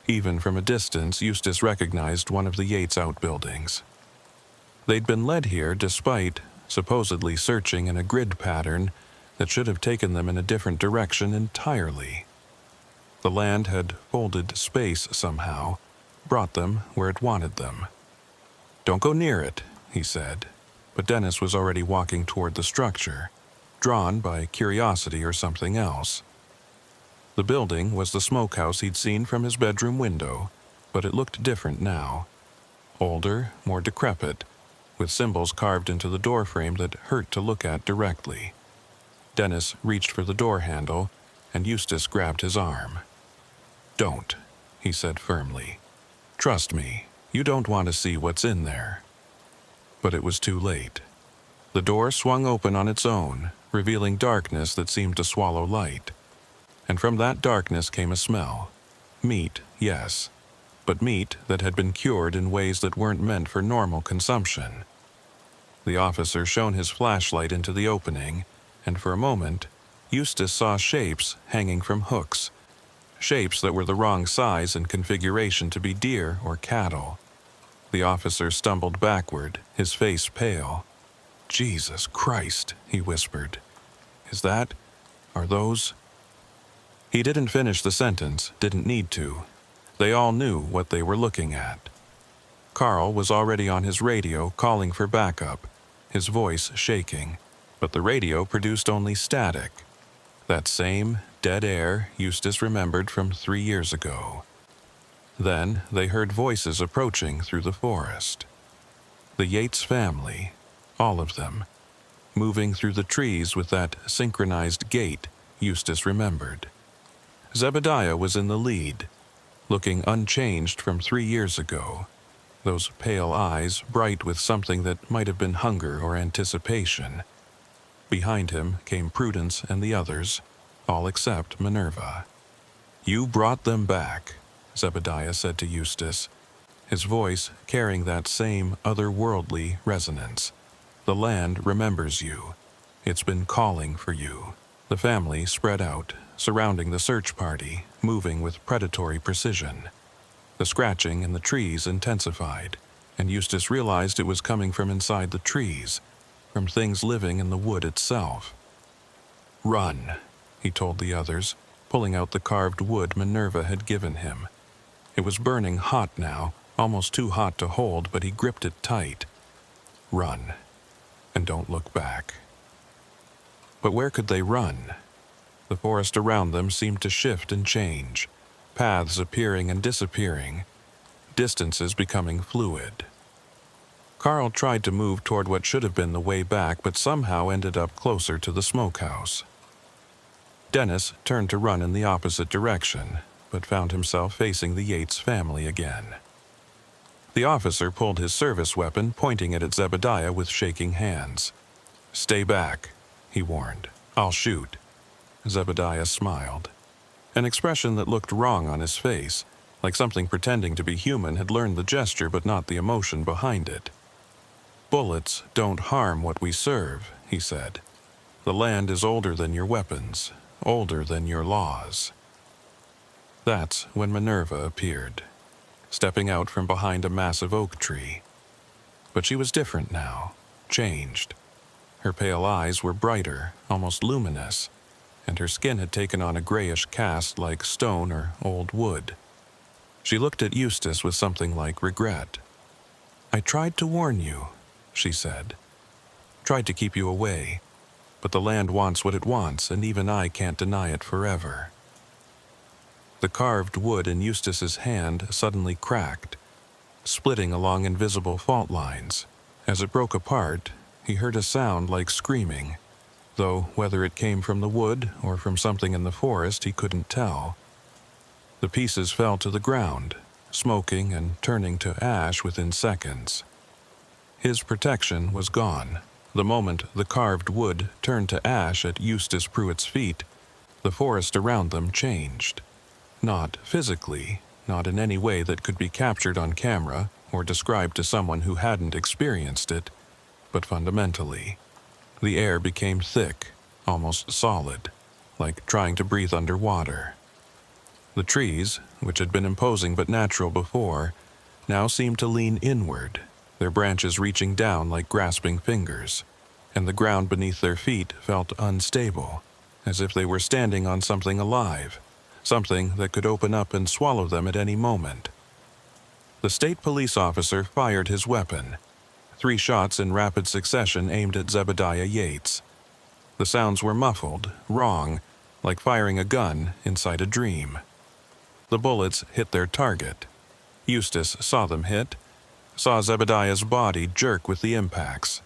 Speaker 1: Even from a distance, Eustace recognized one of the Yates outbuildings. They'd been led here despite supposedly searching in a grid pattern that should have taken them in a different direction entirely. The land had folded space somehow, brought them where it wanted them. "Don't go near it," he said, but Dennis was already walking toward the structure, drawn by curiosity or something else. The building was the smokehouse he'd seen from his bedroom window, but it looked different now. Older, more decrepit, with symbols carved into the doorframe that hurt to look at directly. Dennis reached for the door handle, and Eustace grabbed his arm. "Don't," he said firmly. "Trust me, you don't want to see what's in there." But it was too late. The door swung open on its own, revealing darkness that seemed to swallow light. And from that darkness came a smell. Meat, yes, but meat that had been cured in ways that weren't meant for normal consumption. The officer shone his flashlight into the opening, and for a moment, Eustace saw shapes hanging from hooks, shapes that were the wrong size and configuration to be deer or cattle. The officer stumbled backward, his face pale. "Jesus Christ," he whispered. Are those?" He didn't finish the sentence, didn't need to. They all knew what they were looking at. Carl was already on his radio calling for backup, his voice shaking, but the radio produced only static. That same dead air Eustace remembered from 3 years ago. Then they heard voices approaching through the forest. The Yates family, all of them, moving through the trees with that synchronized gait Eustace remembered. Zebediah was in the lead, looking unchanged from 3 years ago, those pale eyes bright with something that might have been hunger or anticipation. Behind him came Prudence and the others, all except Minerva. "You brought them back," Zebediah said to Eustace, his voice carrying that same otherworldly resonance. "The land remembers you. It's been calling for you." The family spread out, surrounding the search party, moving with predatory precision. The scratching in the trees intensified, and Eustace realized it was coming from inside the trees, from things living in the wood itself. "Run," he told the others, pulling out the carved wood Minerva had given him. It was burning hot now, almost too hot to hold, but he gripped it tight. "Run, and don't look back." But where could they run? The forest around them seemed to shift and change, paths appearing and disappearing, distances becoming fluid. Carl tried to move toward what should have been the way back, but somehow ended up closer to the smokehouse. Dennis turned to run in the opposite direction, but found himself facing the Yates family again. The officer pulled his service weapon, pointing it at Zebediah with shaking hands. "Stay back," he warned. "I'll shoot." Zebediah smiled, an expression that looked wrong on his face, like something pretending to be human had learned the gesture but not the emotion behind it. "Bullets don't harm what we serve," he said. "The land is older than your weapons, older than your laws." That's when Minerva appeared, stepping out from behind a massive oak tree. But she was different now, changed. Her pale eyes were brighter, almost luminous, and her skin had taken on a grayish cast like stone or old wood. She looked at Eustace with something like regret. "I tried to warn you," she said. "Tried to keep you away. But the land wants what it wants, and even I can't deny it forever." The carved wood in Eustace's hand suddenly cracked, splitting along invisible fault lines. As it broke apart, he heard a sound like screaming, though whether it came from the wood or from something in the forest he couldn't tell. The pieces fell to the ground, smoking and turning to ash within seconds. His protection was gone. The moment the carved wood turned to ash at Eustace Pruitt's feet, the forest around them changed. Not physically, not in any way that could be captured on camera or described to someone who hadn't experienced it, but fundamentally. The air became thick, almost solid, like trying to breathe underwater. The trees, which had been imposing but natural before, now seemed to lean inward, their branches reaching down like grasping fingers, and the ground beneath their feet felt unstable, as if they were standing on something alive, something that could open up and swallow them at any moment. The state police officer fired his weapon, 3 shots in rapid succession aimed at Zebediah Yates. The sounds were muffled, wrong, like firing a gun inside a dream. The bullets hit their target. Eustace saw them hit, saw Zebediah's body jerk with the impacts.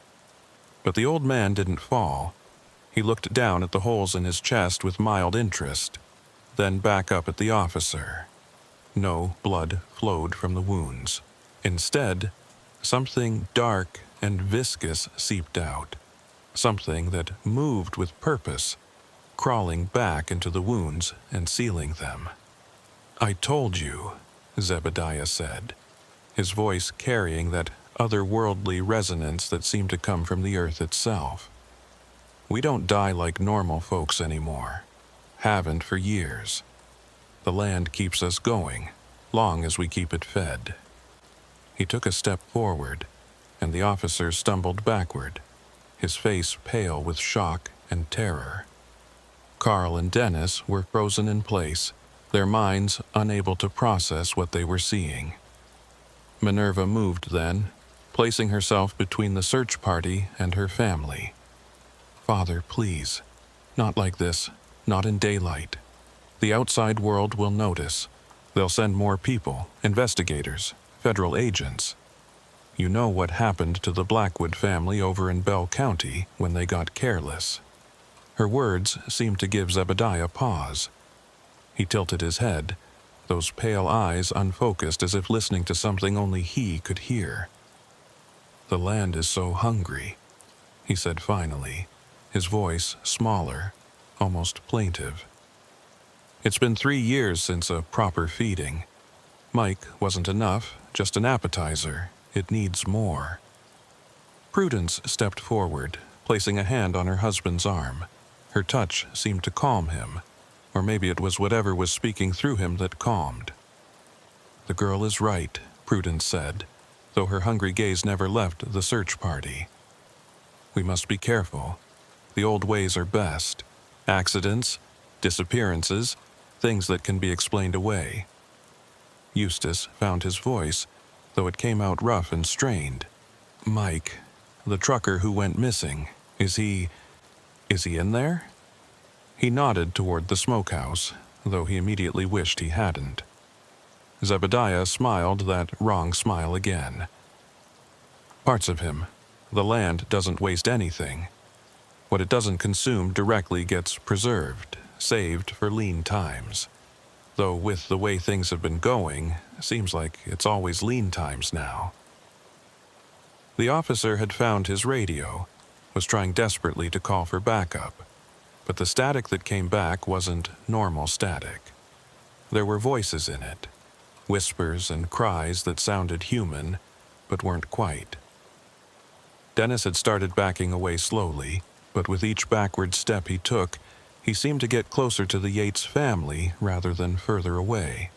Speaker 1: But the old man didn't fall. He looked down at the holes in his chest with mild interest, then back up at the officer. No blood flowed from the wounds. Instead, something dark and viscous seeped out, something that moved with purpose, crawling back into the wounds and sealing them. "I told you," Zebediah said, his voice carrying that otherworldly resonance that seemed to come from the earth itself. "We don't die like normal folks anymore. Haven't for years. The land keeps us going, long as we keep it fed." He took a step forward, and the officer stumbled backward, his face pale with shock and terror. Carl and Dennis were frozen in place, their minds unable to process what they were seeing. Minerva moved then, placing herself between the search party and her family. "Father, please, not like this, not in daylight. The outside world will notice. They'll send more people, investigators, federal agents. You know what happened to the Blackwood family over in Bell County when they got careless." Her words seemed to give Zebediah pause. He tilted his head, those pale eyes unfocused as if listening to something only he could hear. "The land is so hungry," he said finally, his voice smaller, almost plaintive. "It's been 3 years since a proper feeding. Mike wasn't enough, just an appetizer. It needs more." Prudence stepped forward, placing a hand on her husband's arm. Her touch seemed to calm him, or maybe it was whatever was speaking through him that calmed. "The girl is right," Prudence said, though her hungry gaze never left the search party. "We must be careful. The old ways are best. Accidents, disappearances, things that can be explained away." Eustace found his voice, though it came out rough and strained. "Mike, the trucker who went missing, is he in there?" He nodded toward the smokehouse, though he immediately wished he hadn't. Zebediah smiled that wrong smile again. "Parts of him. The land doesn't waste anything. What it doesn't consume directly gets preserved, saved for lean times. Though with the way things have been going, seems like it's always lean times now." The officer had found his radio, was trying desperately to call for backup, but the static that came back wasn't normal static. There were voices in it, whispers and cries that sounded human, but weren't quite. Dennis had started backing away slowly, but with each backward step he took, he seemed to get closer to the Yates family rather than further away.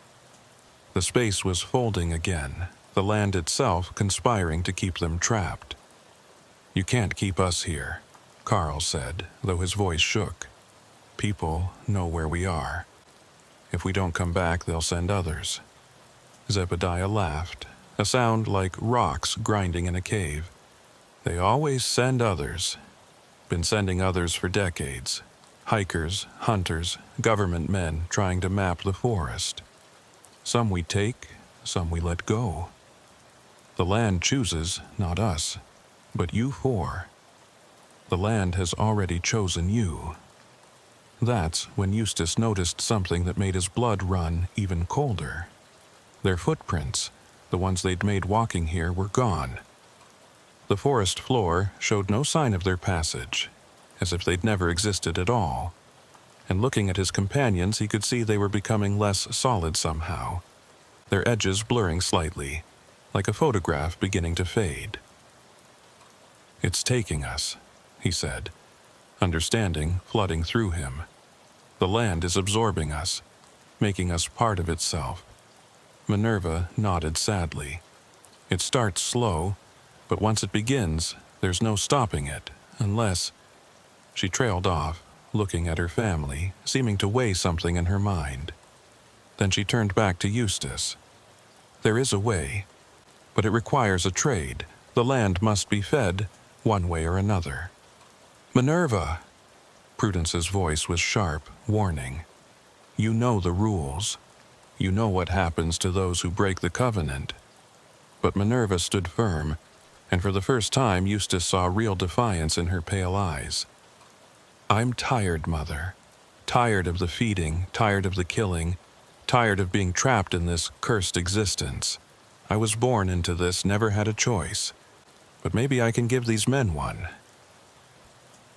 Speaker 1: The space was folding again, the land itself conspiring to keep them trapped. "You can't keep us here," Carl said, though his voice shook. "People know where we are. If we don't come back, they'll send others." Zebediah laughed, a sound like rocks grinding in a cave. "They always send others. Been sending others for decades. Hikers, hunters, government men trying to map the forest. Some we take, some we let go. The land chooses, not us, but you four. The land has already chosen you." That's when Eustace noticed something that made his blood run even colder. Their footprints, the ones they'd made walking here, were gone. The forest floor showed no sign of their passage, as if they'd never existed at all. And looking at his companions, he could see they were becoming less solid somehow, their edges blurring slightly, like a photograph beginning to fade. "It's taking us," he said, understanding flooding through him. "The land is absorbing us, making us part of itself." Minerva nodded sadly. "It starts slow, but once it begins, there's no stopping it, unless—" She trailed off, looking at her family, seeming to weigh something in her mind. Then she turned back to Eustace. "There is a way, but it requires a trade. The land must be fed, one way or another." "Minerva!" Prudence's voice was sharp, warning. "You know the rules. You know what happens to those who break the covenant." But Minerva stood firm, and for the first time Eustace saw real defiance in her pale eyes. "I'm tired, Mother. Tired of the feeding, tired of the killing, tired of being trapped in this cursed existence. I was born into this, never had a choice. But maybe I can give these men one."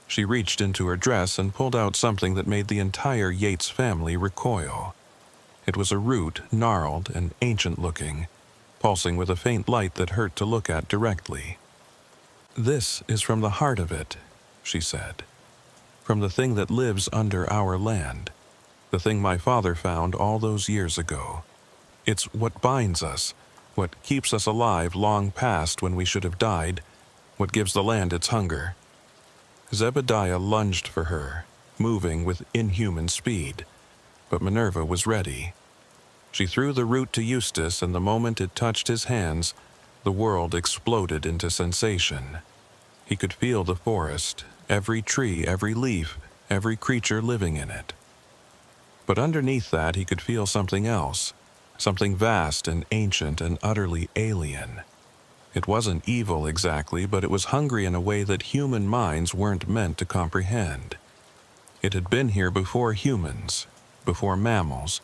Speaker 1: She reached into her dress and pulled out something that made the entire Yates family recoil. It was a root, gnarled and ancient-looking, pulsing with a faint light that hurt to look at directly. "This is from the heart of it," she said. "From the thing that lives under our land. The thing my father found all those years ago. It's what binds us, what keeps us alive long past when we should have died, what gives the land its hunger." Zebediah lunged for her, moving with inhuman speed, but Minerva was ready. She threw the root to Eustace, and the moment it touched his hands, the world exploded into sensation. He could feel the forest, every tree, every leaf, every creature living in it. But underneath that he could feel something else, something vast and ancient and utterly alien. It wasn't evil exactly, but it was hungry in a way that human minds weren't meant to comprehend. It had been here before humans, before mammals,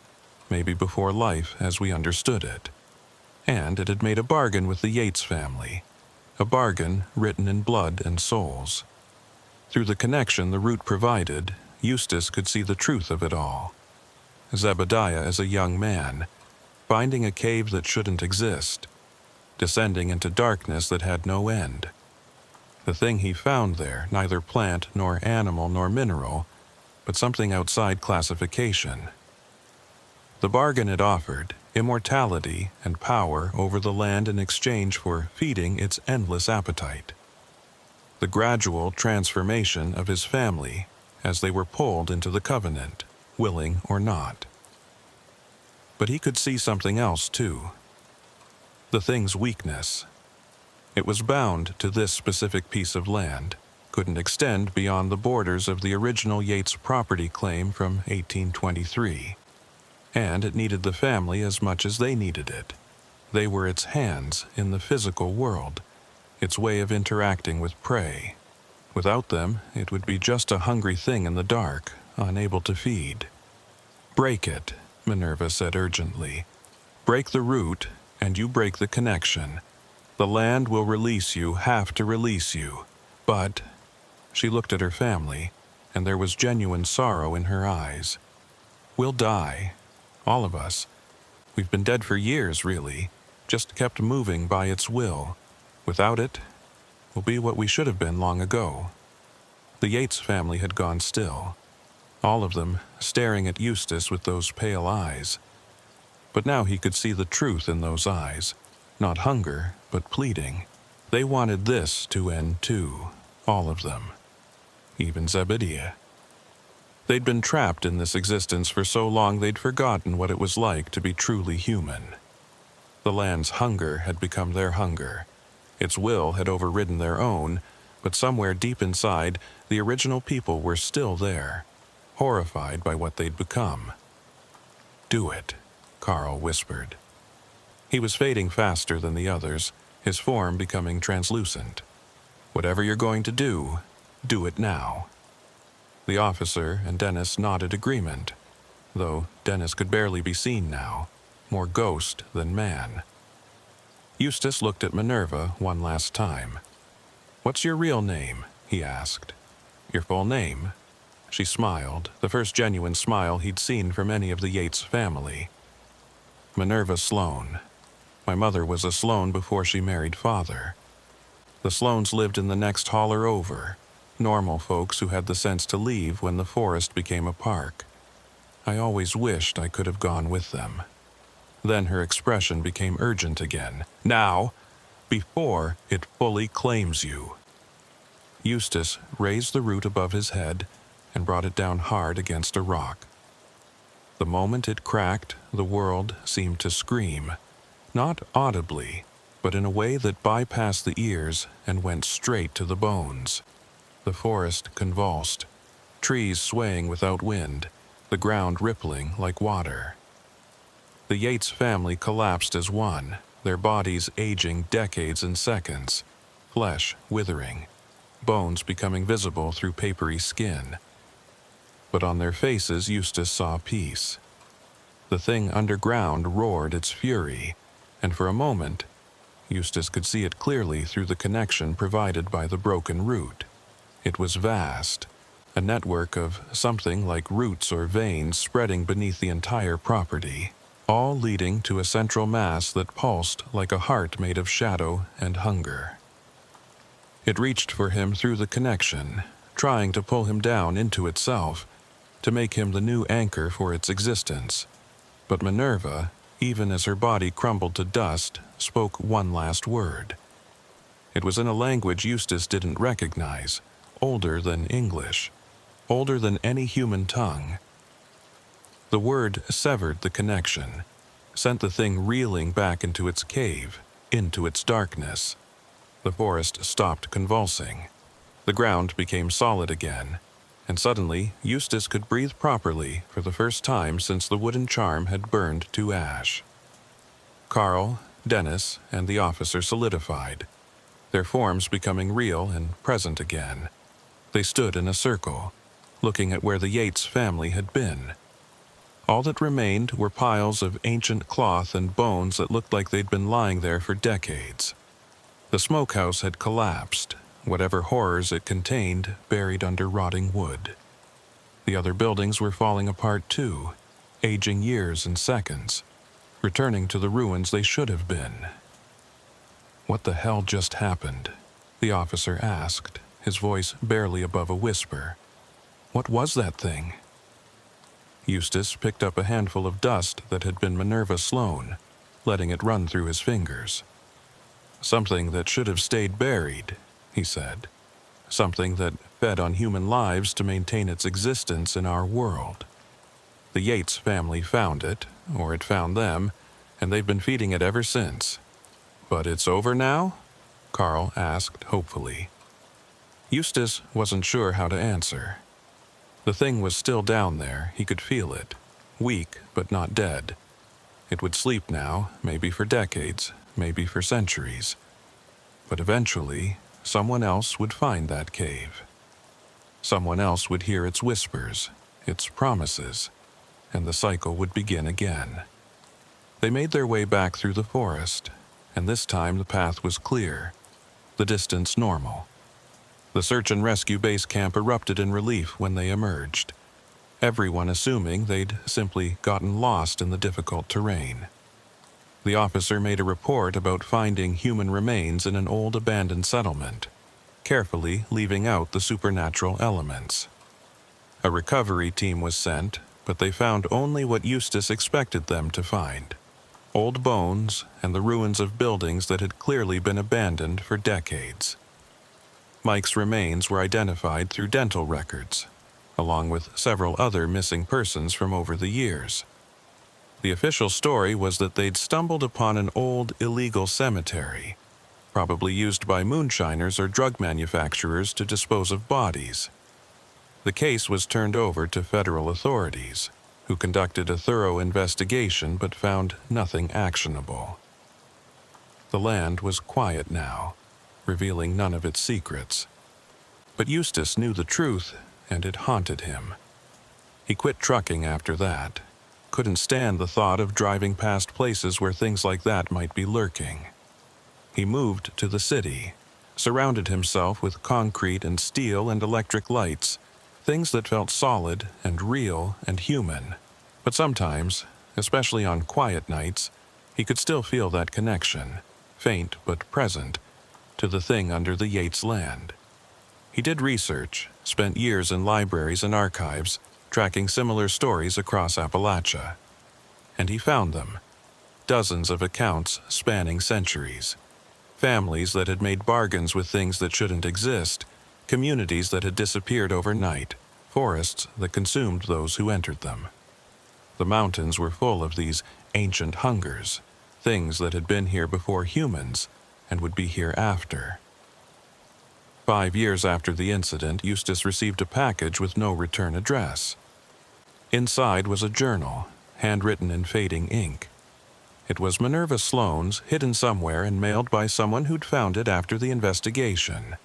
Speaker 1: maybe before life as we understood it. And it had made a bargain with the Yates family, a bargain written in blood and souls. Through the connection the root provided, Eustace could see the truth of it all. Zebediah as a young man, finding a cave that shouldn't exist, descending into darkness that had no end. The thing he found there, neither plant nor animal nor mineral, but something outside classification. The bargain it offered, immortality and power over the land in exchange for feeding its endless appetite. The gradual transformation of his family as they were pulled into the covenant, willing or not. But he could see something else too. The thing's weakness. It was bound to this specific piece of land, couldn't extend beyond the borders of the original Yates property claim from 1823. And it needed the family as much as they needed it. They were its hands in the physical world, its way of interacting with prey. Without them, it would be just a hungry thing in the dark, unable to feed. "Break it," Minerva said urgently. "Break the root, and you break the connection. The land will release you, have to release you. But," she looked at her family, and there was genuine sorrow in her eyes, "we'll die. All of us. We've been dead for years, really, just kept moving by its will. Without it, we'll be what we should have been long ago." The Yates family had gone still, all of them staring at Eustace with those pale eyes. But now he could see the truth in those eyes, not hunger, but pleading. They wanted this to end too, all of them. Even Zebediah. They'd been trapped in this existence for so long they'd forgotten what it was like to be truly human. The land's hunger had become their hunger. Its will had overridden their own, but somewhere deep inside, the original people were still there, horrified by what they'd become. "Do it," Carl whispered. He was fading faster than the others, his form becoming translucent. "Whatever you're going to do it now." The officer and Dennis nodded agreement, though Dennis could barely be seen now, more ghost than man. Eustace looked at Minerva one last time. "What's your real name?" he asked. "Your full name?" She smiled, the first genuine smile he'd seen from any of the Yates family. "Minerva Sloan. My mother was a Sloan before she married Father. The Sloans lived in the next holler over, normal folks who had the sense to leave when the forest became a park. I always wished I could have gone with them." Then her expression became urgent again. "Now, before it fully claims you." Eustace raised the root above his head and brought it down hard against a rock. The moment it cracked, the world seemed to scream, not audibly, but in a way that bypassed the ears and went straight to the bones. The forest convulsed, trees swaying without wind, the ground rippling like water. The Yates family collapsed as one, their bodies aging decades in seconds, flesh withering, bones becoming visible through papery skin. But on their faces Eustace saw peace. The thing underground roared its fury, and for a moment, Eustace could see it clearly through the connection provided by the broken root. It was vast, a network of something like roots or veins spreading beneath the entire property, all leading to a central mass that pulsed like a heart made of shadow and hunger. It reached for him through the connection, trying to pull him down into itself, to make him the new anchor for its existence. But Minerva, even as her body crumbled to dust, spoke one last word. It was in a language Eustace didn't recognize, older than English, older than any human tongue. The word severed the connection, sent the thing reeling back into its cave, into its darkness. The forest stopped convulsing. The ground became solid again, and suddenly Eustace could breathe properly for the first time since the wooden charm had burned to ash. Carl, Dennis, and the officer solidified, their forms becoming real and present again. They stood in a circle, looking at where the Yates family had been. All that remained were piles of ancient cloth and bones that looked like they'd been lying there for decades. The smokehouse had collapsed, whatever horrors it contained buried under rotting wood. The other buildings were falling apart too, aging years and seconds, returning to the ruins they should have been. "What the hell just happened?" the officer asked, his voice barely above a whisper. What was that thing? Eustace picked up a handful of dust that had been Minerva Sloane, letting it run through his fingers. Something that should have stayed buried, he said. Something that fed on human lives to maintain its existence in our world. The Yates family found it, or it found them, and they've been feeding it ever since. But it's over now? Carl asked hopefully. Eustace wasn't sure how to answer. The thing was still down there, he could feel it. Weak, but not dead. It would sleep now, maybe for decades, maybe for centuries. But eventually, someone else would find that cave. Someone else would hear its whispers, its promises, and the cycle would begin again. They made their way back through the forest, and this time the path was clear, the distance normal. The search and rescue base camp erupted in relief when they emerged, everyone assuming they'd simply gotten lost in the difficult terrain. The officer made a report about finding human remains in an old abandoned settlement, carefully leaving out the supernatural elements. A recovery team was sent, but they found only what Eustace expected them to find: old bones and the ruins of buildings that had clearly been abandoned for decades. Mike's remains were identified through dental records, along with several other missing persons from over the years. The official story was that they'd stumbled upon an old illegal cemetery, probably used by moonshiners or drug manufacturers to dispose of bodies. The case was turned over to federal authorities, who conducted a thorough investigation but found nothing actionable. The land was quiet now, revealing none of its secrets. But Eustace knew the truth, and it haunted him. He quit trucking after that. Couldn't stand the thought of driving past places where things like that might be lurking. He moved to the city, surrounded himself with concrete and steel and electric lights, things that felt solid and real and human. But sometimes, especially on quiet nights, he could still feel that connection, faint but present, to the thing under the Yates land. He did research, spent years in libraries and archives, tracking similar stories across Appalachia. And he found them. Dozens of accounts spanning centuries. Families that had made bargains with things that shouldn't exist, communities that had disappeared overnight, forests that consumed those who entered them. The mountains were full of these ancient hungers, things that had been here before humans and would be here after. 5 years after the incident, Eustace received a package with no return address. Inside was a journal, handwritten in fading ink. It was Minerva Sloane's, hidden somewhere and mailed by someone who'd found it after the investigation.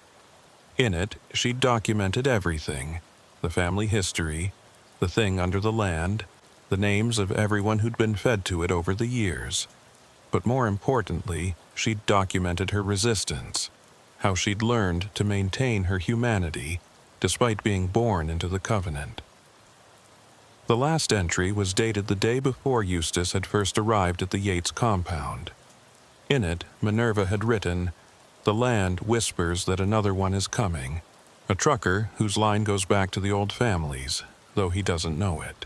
Speaker 1: In it, she'd documented everything: the family history, the thing under the land, the names of everyone who'd been fed to it over the years. But more importantly, she'd documented her resistance, how she'd learned to maintain her humanity despite being born into the Covenant. The last entry was dated the day before Eustace had first arrived at the Yates compound. In it, Minerva had written, "The land whispers that another one is coming, a trucker whose line goes back to the old families, though he doesn't know it."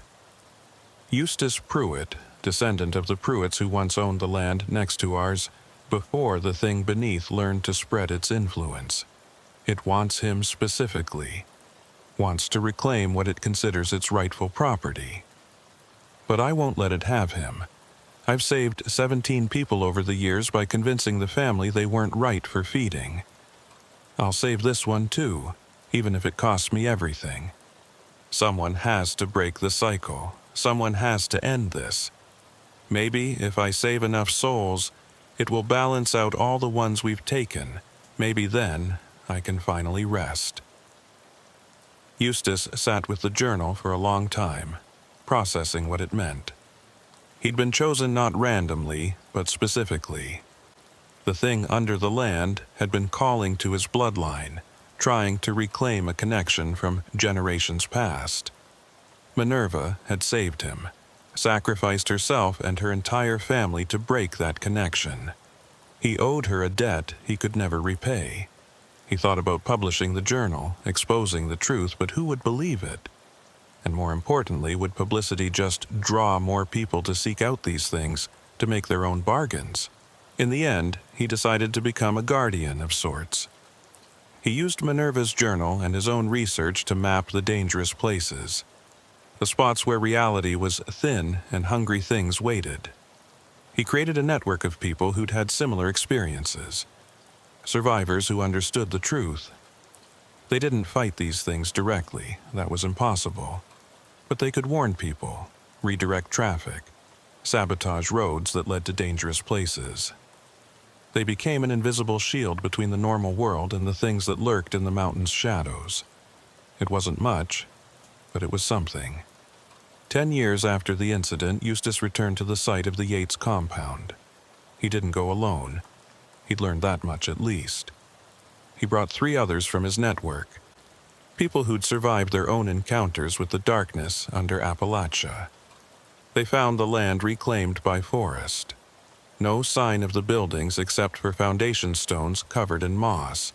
Speaker 1: Eustace Pruitt, descendant of the Pruitts who once owned the land next to ours, before the thing beneath learned to spread its influence. It wants him specifically, wants to reclaim what it considers its rightful property. But I won't let it have him. I've saved 17 people over the years by convincing the family they weren't right for feeding. I'll save this one too, even if it costs me everything. Someone has to break the cycle. Someone has to end this. Maybe if I save enough souls, it will balance out all the ones we've taken. Maybe then I can finally rest. Eustace sat with the journal for a long time, processing what it meant. He'd been chosen not randomly, but specifically. The thing under the land had been calling to his bloodline, trying to reclaim a connection from generations past. Minerva had saved him, sacrificed herself and her entire family to break that connection. He owed her a debt he could never repay. He thought about publishing the journal, exposing the truth, but who would believe it? And more importantly, would publicity just draw more people to seek out these things, to make their own bargains? In the end, he decided to become a guardian of sorts. He used Minerva's journal and his own research to map the dangerous places, the spots where reality was thin and hungry things waited. He created a network of people who'd had similar experiences, survivors who understood the truth. They didn't fight these things directly, that was impossible, but they could warn people, redirect traffic, sabotage roads that led to dangerous places. They became an invisible shield between the normal world and the things that lurked in the mountain's shadows. It wasn't much, but it was something. 10 years after the incident, Eustace returned to the site of the Yates compound. He didn't go alone. He'd learned that much at least. He brought 3 others from his network, people who'd survived their own encounters with the darkness under Appalachia. They found the land reclaimed by forest. No sign of the buildings except for foundation stones covered in moss.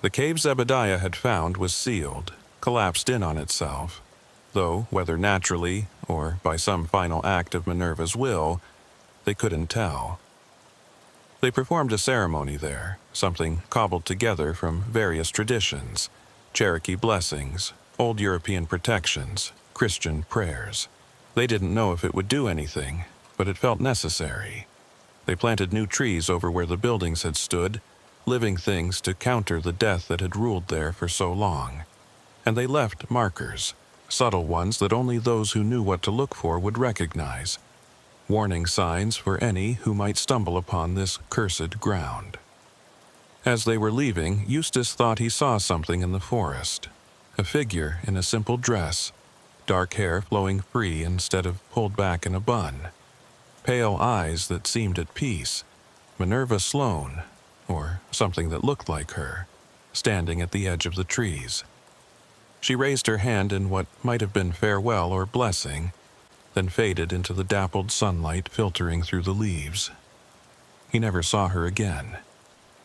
Speaker 1: The cave Zebediah had found was sealed, collapsed in on itself, though whether naturally or by some final act of Minerva's will, they couldn't tell. They performed a ceremony there, something cobbled together from various traditions, Cherokee blessings, old European protections, Christian prayers. They didn't know if it would do anything, but it felt necessary. They planted new trees over where the buildings had stood, living things to counter the death that had ruled there for so long. And they left markers, subtle ones that only those who knew what to look for would recognize, warning signs for any who might stumble upon this cursed ground. As they were leaving, Eustace thought he saw something in the forest, a figure in a simple dress, dark hair flowing free instead of pulled back in a bun, pale eyes that seemed at peace, Minerva Sloane, or something that looked like her, standing at the edge of the trees. She raised her hand in what might have been farewell or blessing, then faded into the dappled sunlight filtering through the leaves. He never saw her again.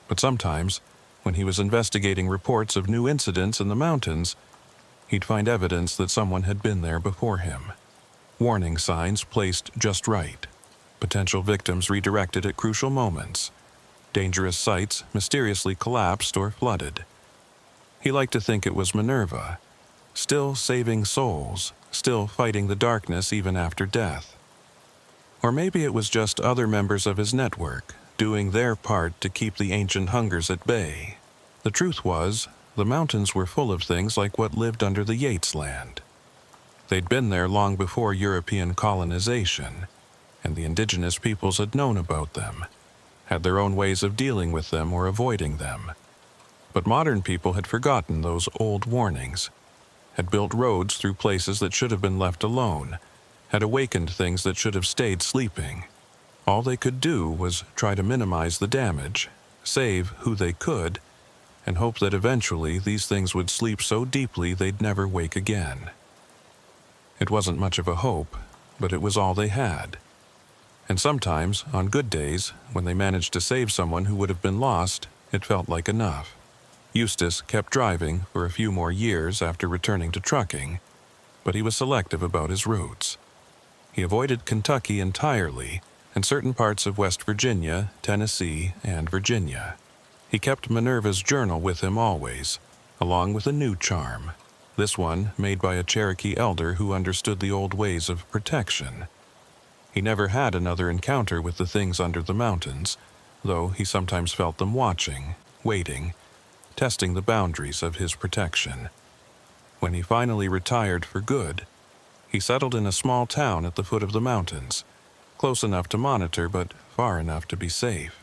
Speaker 1: But sometimes, when he was investigating reports of new incidents in the mountains, he'd find evidence that someone had been there before him. Warning signs placed just right. Potential victims redirected at crucial moments. Dangerous sites mysteriously collapsed or flooded. He liked to think it was Minerva, still saving souls, still fighting the darkness even after death. Or maybe it was just other members of his network, doing their part to keep the ancient hungers at bay. The truth was, the mountains were full of things like what lived under the Yates land. They'd been there long before European colonization, and the indigenous peoples had known about them, had their own ways of dealing with them or avoiding them. But modern people had forgotten those old warnings, had built roads through places that should have been left alone, had awakened things that should have stayed sleeping. All they could do was try to minimize the damage, save who they could, and hope that eventually these things would sleep so deeply they'd never wake again. It wasn't much of a hope, but it was all they had. And sometimes, on good days, when they managed to save someone who would have been lost, it felt like enough. Eustace kept driving for a few more years after returning to trucking, but he was selective about his routes. He avoided Kentucky entirely, and certain parts of West Virginia, Tennessee, and Virginia. He kept Minerva's journal with him always, along with a new charm, this one made by a Cherokee elder who understood the old ways of protection. He never had another encounter with the things under the mountains, though he sometimes felt them watching, waiting, testing the boundaries of his protection. When he finally retired for good, he settled in a small town at the foot of the mountains, close enough to monitor but far enough to be safe.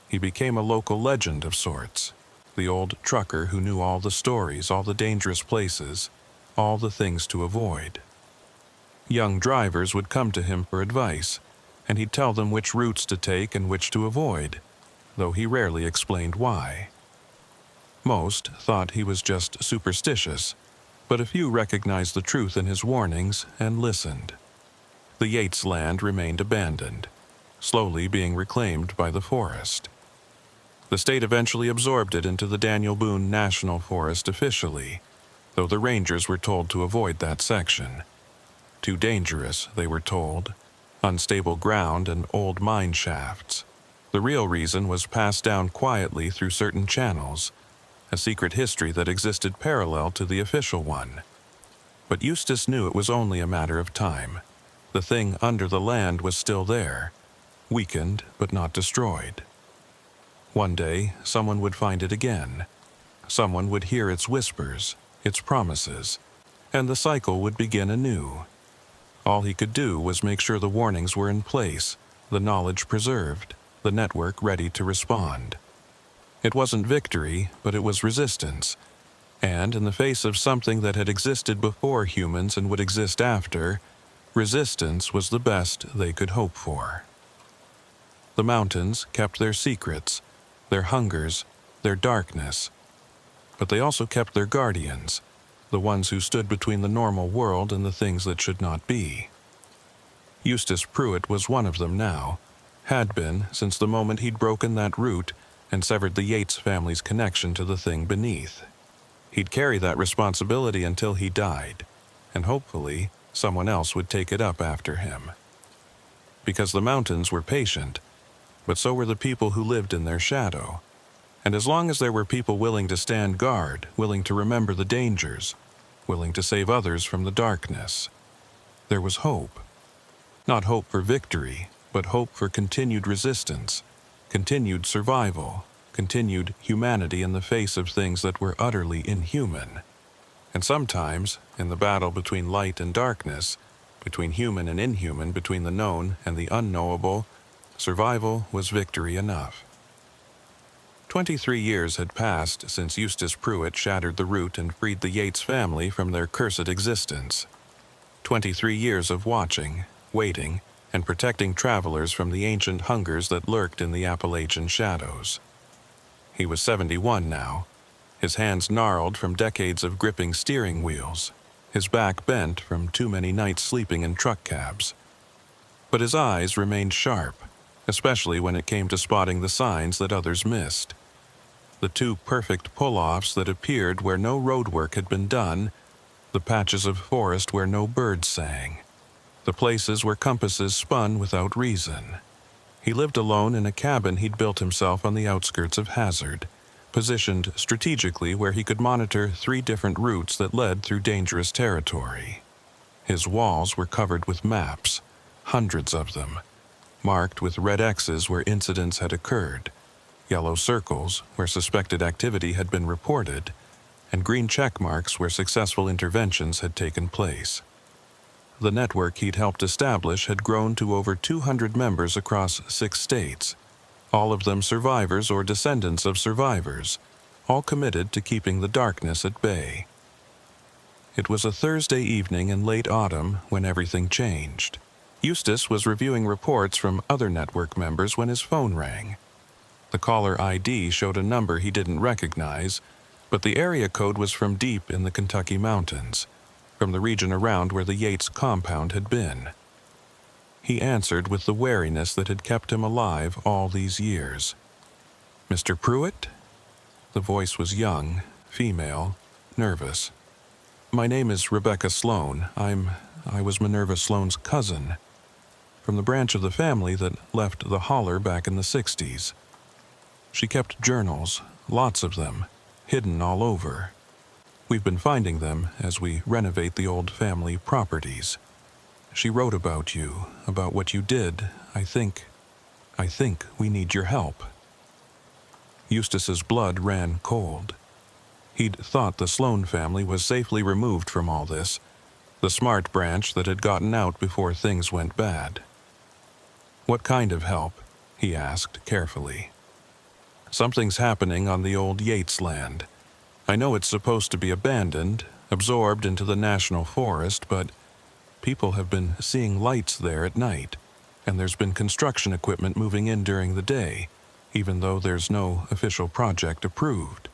Speaker 1: He became a local legend of sorts, the old trucker who knew all the stories, all the dangerous places, all the things to avoid. Young drivers would come to him for advice, and he'd tell them which routes to take and which to avoid, though he rarely explained why. Most thought he was just superstitious, but a few recognized the truth in his warnings and listened. The Yates land remained abandoned, slowly being reclaimed by the forest. The state eventually absorbed it into the Daniel Boone National Forest officially, though the rangers were told to avoid that section. Too dangerous, they were told. Unstable ground and old mine shafts. The real reason was passed down quietly through certain channels, a secret history that existed parallel to the official one. But Eustace knew it was only a matter of time. The thing under the land was still there, weakened but not destroyed. One day, someone would find it again. Someone would hear its whispers, its promises, and the cycle would begin anew. All he could do was make sure the warnings were in place, the knowledge preserved, the network ready to respond. It wasn't victory, but it was resistance. And in the face of something that had existed before humans and would exist after, resistance was the best they could hope for. The mountains kept their secrets, their hungers, their darkness. But they also kept their guardians, the ones who stood between the normal world and the things that should not be. Eustace Pruitt was one of them now, had been since the moment he'd broken that root and severed the Yates family's connection to the thing beneath. He'd carry that responsibility until he died, and hopefully someone else would take it up after him. Because the mountains were patient, but so were the people who lived in their shadow. And as long as there were people willing to stand guard, willing to remember the dangers, willing to save others from the darkness, there was hope. Not hope for victory, but hope for continued resistance, continued survival, continued humanity in the face of things that were utterly inhuman. And sometimes, in the battle between light and darkness, between human and inhuman, between the known and the unknowable, survival was victory enough. 23 years had passed since Eustace Pruitt shattered the root and freed the Yates family from their cursed existence. 23 years of watching, waiting, and protecting travelers from the ancient hungers that lurked in the Appalachian shadows. He was 71 now, his hands gnarled from decades of gripping steering wheels, his back bent from too many nights sleeping in truck cabs. But his eyes remained sharp, especially when it came to spotting the signs that others missed. The two perfect pull-offs that appeared where no roadwork had been done, the patches of forest where no birds sang, the places where compasses spun without reason. He lived alone in a cabin he'd built himself on the outskirts of Hazard, positioned strategically where he could monitor 3 different routes that led through dangerous territory. His walls were covered with maps, hundreds of them, marked with red X's where incidents had occurred, yellow circles where suspected activity had been reported, and green check marks where successful interventions had taken place. The network he'd helped establish had grown to over 200 members across 6 states, all of them survivors or descendants of survivors, all committed to keeping the darkness at bay. It was a Thursday evening in late autumn when everything changed. Eustace was reviewing reports from other network members when his phone rang. The caller ID showed a number he didn't recognize, but the area code was from deep in the Kentucky mountains, from the region around where the Yates compound had been. He answered with the wariness that had kept him alive all these years. "Mr. Pruitt?" The voice was young, female, nervous. "My name is Rebecca Sloan. I was Minerva Sloan's cousin, from the branch of the family that left the holler back in the 60s. She kept journals, lots of them, hidden all over. We've been finding them as we renovate the old family properties. She wrote about you, about what you did. I think we need your help." Eustace's blood ran cold. He'd thought the Sloan family was safely removed from all this, the smart branch that had gotten out before things went bad. "What kind of help?" he asked carefully. "Something's happening on the old Yates land. I know it's supposed to be abandoned, absorbed into the national forest, but people have been seeing lights there at night, and there's been construction equipment moving in during the day, even though there's no official project approved.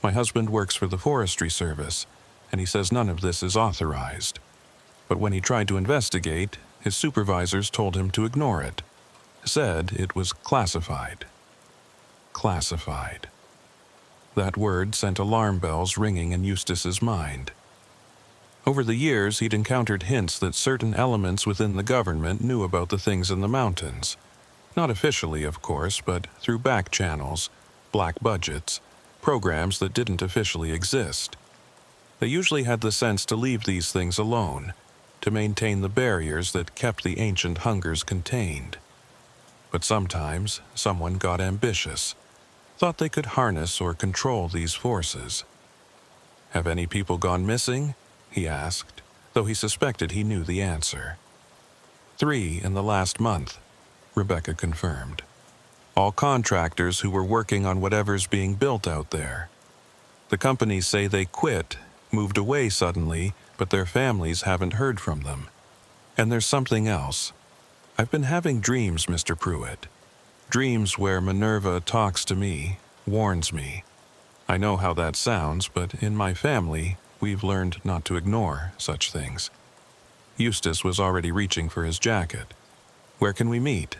Speaker 1: My husband works for the Forestry Service, and he says none of this is authorized. But when he tried to investigate, his supervisors told him to ignore it, said it was classified." Classified. That word sent alarm bells ringing in Eustace's mind. Over the years, he'd encountered hints that certain elements within the government knew about the things in the mountains. Not officially, of course, but through back channels, black budgets, programs that didn't officially exist. They usually had the sense to leave these things alone, to maintain the barriers that kept the ancient hungers contained. But sometimes, someone got ambitious, thought they could harness or control these forces. "Have any people gone missing?" he asked, though he suspected he knew the answer. 3 in the last month, Rebecca confirmed. All contractors who were working on whatever's being built out there. The companies say they quit, moved away suddenly, but their families haven't heard from them. And there's something else. I've been having dreams, Mr. Pruitt. Dreams where Minerva talks to me, warns me. I know how that sounds, but in my family, we've learned not to ignore such things. Eustace was already reaching for his jacket. "Where can we meet?"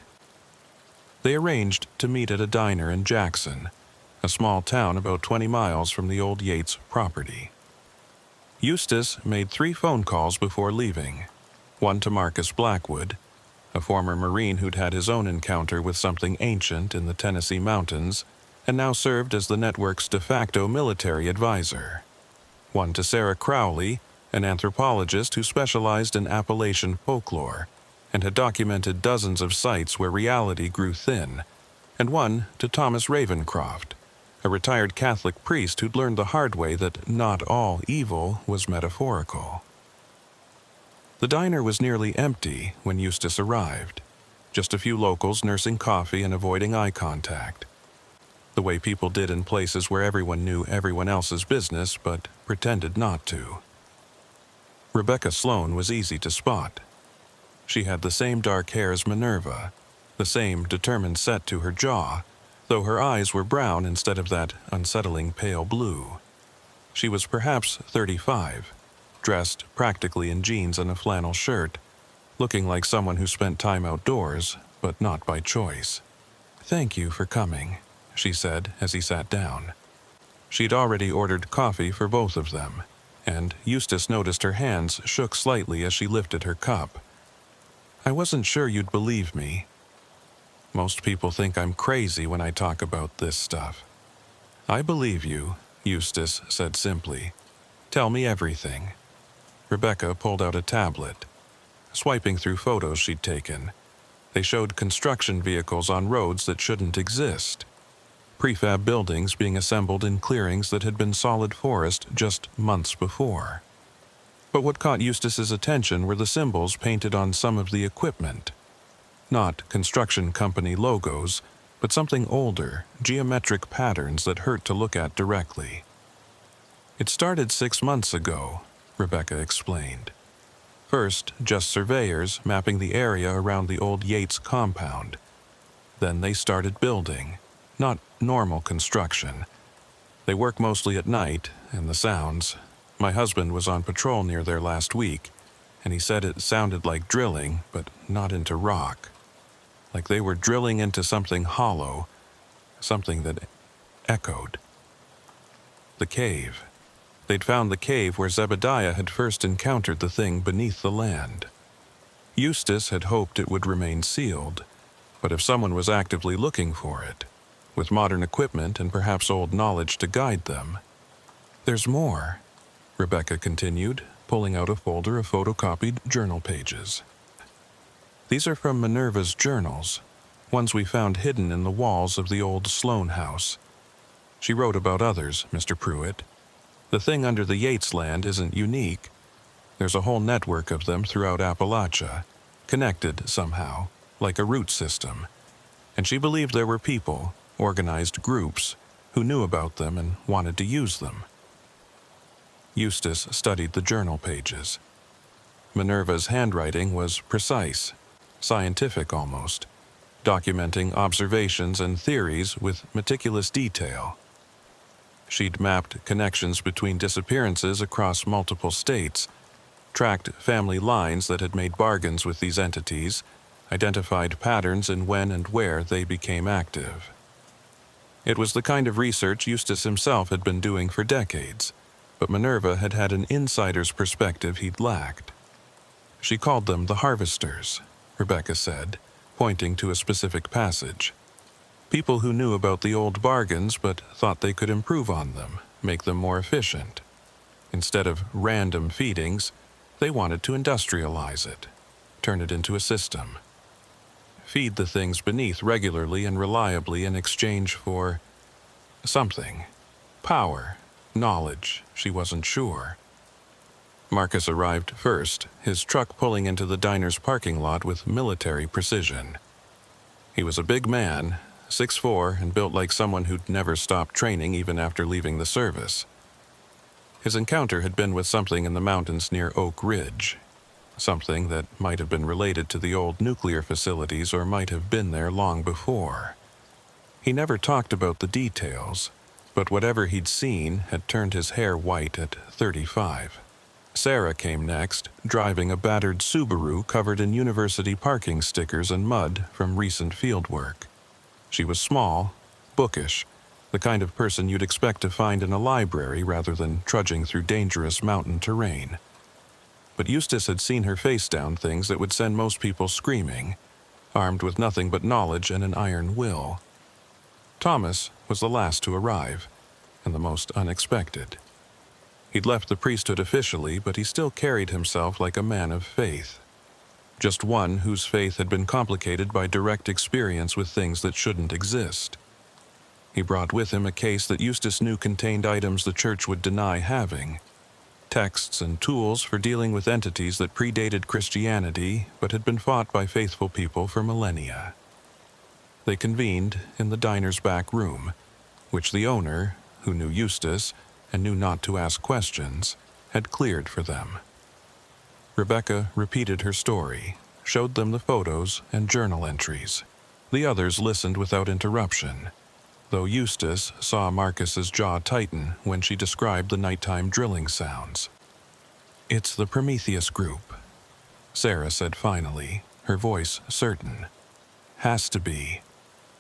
Speaker 1: They arranged to meet at a diner in Jackson, a small town about 20 miles from the old Yates property. Eustace made 3 phone calls before leaving. One to Marcus Blackwood, a former Marine who'd had his own encounter with something ancient in the Tennessee mountains and now served as the network's de facto military advisor. One to Sarah Crowley, an anthropologist who specialized in Appalachian folklore and had documented dozens of sites where reality grew thin, and one to Thomas Ravencroft, a retired Catholic priest who'd learned the hard way that not all evil was metaphorical. The diner was nearly empty when Eustace arrived, just a few locals nursing coffee and avoiding eye contact. The way people did in places where everyone knew everyone else's business but pretended not to. Rebecca Sloane was easy to spot. She had the same dark hair as Minerva, the same determined set to her jaw, though her eyes were brown instead of that unsettling pale blue. She was perhaps 35, dressed practically in jeans and a flannel shirt, looking like someone who spent time outdoors, but not by choice. "Thank you for coming," she said as he sat down. She'd already ordered coffee for both of them, and Eustace noticed her hands shook slightly as she lifted her cup. "I wasn't sure you'd believe me. Most people think I'm crazy when I talk about this stuff." "I believe you," Eustace said simply. "Tell me everything." Rebecca pulled out a tablet, swiping through photos she'd taken. They showed construction vehicles on roads that shouldn't exist. Prefab buildings being assembled in clearings that had been solid forest just months before. But what caught Eustace's attention were the symbols painted on some of the equipment. Not construction company logos, but something older, geometric patterns that hurt to look at directly. "It started 6 months ago," Rebecca explained. "First, just surveyors mapping the area around the old Yates compound. Then they started building, not normal construction. They work mostly at night, and the sounds. My husband was on patrol near there last week, and he said it sounded like drilling, but not into rock. Like they were drilling into something hollow, something that echoed. The cave. They'd found the cave where Zebediah had first encountered the thing beneath the land. Eustace had hoped it would remain sealed, but if someone was actively looking for it, with modern equipment and perhaps old knowledge to guide them. There's more," Rebecca continued, pulling out a folder of photocopied journal pages. "These are from Minerva's journals, ones we found hidden in the walls of the old Sloane house. She wrote about others, Mr. Pruitt. The thing under the Yates land isn't unique. There's a whole network of them throughout Appalachia, connected somehow, like a root system. And she believed there were people, organized groups, who knew about them and wanted to use them." Eustace studied the journal pages. Minerva's handwriting was precise, scientific almost, documenting observations and theories with meticulous detail. She'd mapped connections between disappearances across multiple states, tracked family lines that had made bargains with these entities, identified patterns in when and where they became active. It was the kind of research Eustace himself had been doing for decades, but Minerva had had an insider's perspective he'd lacked. She called them the harvesters, Rebecca said, pointing to a specific passage. People who knew about the old bargains but thought they could improve on them, make them more efficient. Instead of random feedings, they wanted to industrialize it, turn it into a system. Feed the things beneath regularly and reliably in exchange for something. Power, knowledge, she wasn't sure. Marcus arrived first, his truck pulling into the diner's parking lot with military precision. He was a big man, 6'4", and built like someone who'd never stopped training even after leaving the service. His encounter had been with something in the mountains near Oak Ridge, something that might have been related to the old nuclear facilities or might have been there long before. He never talked about the details, but whatever he'd seen had turned his hair white at 35. Sarah came next, driving a battered Subaru covered in university parking stickers and mud from recent fieldwork. She was small, bookish, the kind of person you'd expect to find in a library rather than trudging through dangerous mountain terrain. But Eustace had seen her face down things that would send most people screaming, armed with nothing but knowledge and an iron will. Thomas was the last to arrive, and the most unexpected. He'd left the priesthood officially, but he still carried himself like a man of faith. Just one whose faith had been complicated by direct experience with things that shouldn't exist. He brought with him a case that Eustace knew contained items the church would deny having, texts and tools for dealing with entities that predated Christianity but had been fought by faithful people for millennia. They convened in the diner's back room, which the owner, who knew Eustace and knew not to ask questions, had cleared for them. Rebecca repeated her story, showed them the photos and journal entries. The others listened without interruption, though Eustace saw Marcus's jaw tighten when she described the nighttime drilling sounds. "It's the Prometheus group," Sarah said finally, her voice certain. "Has to be.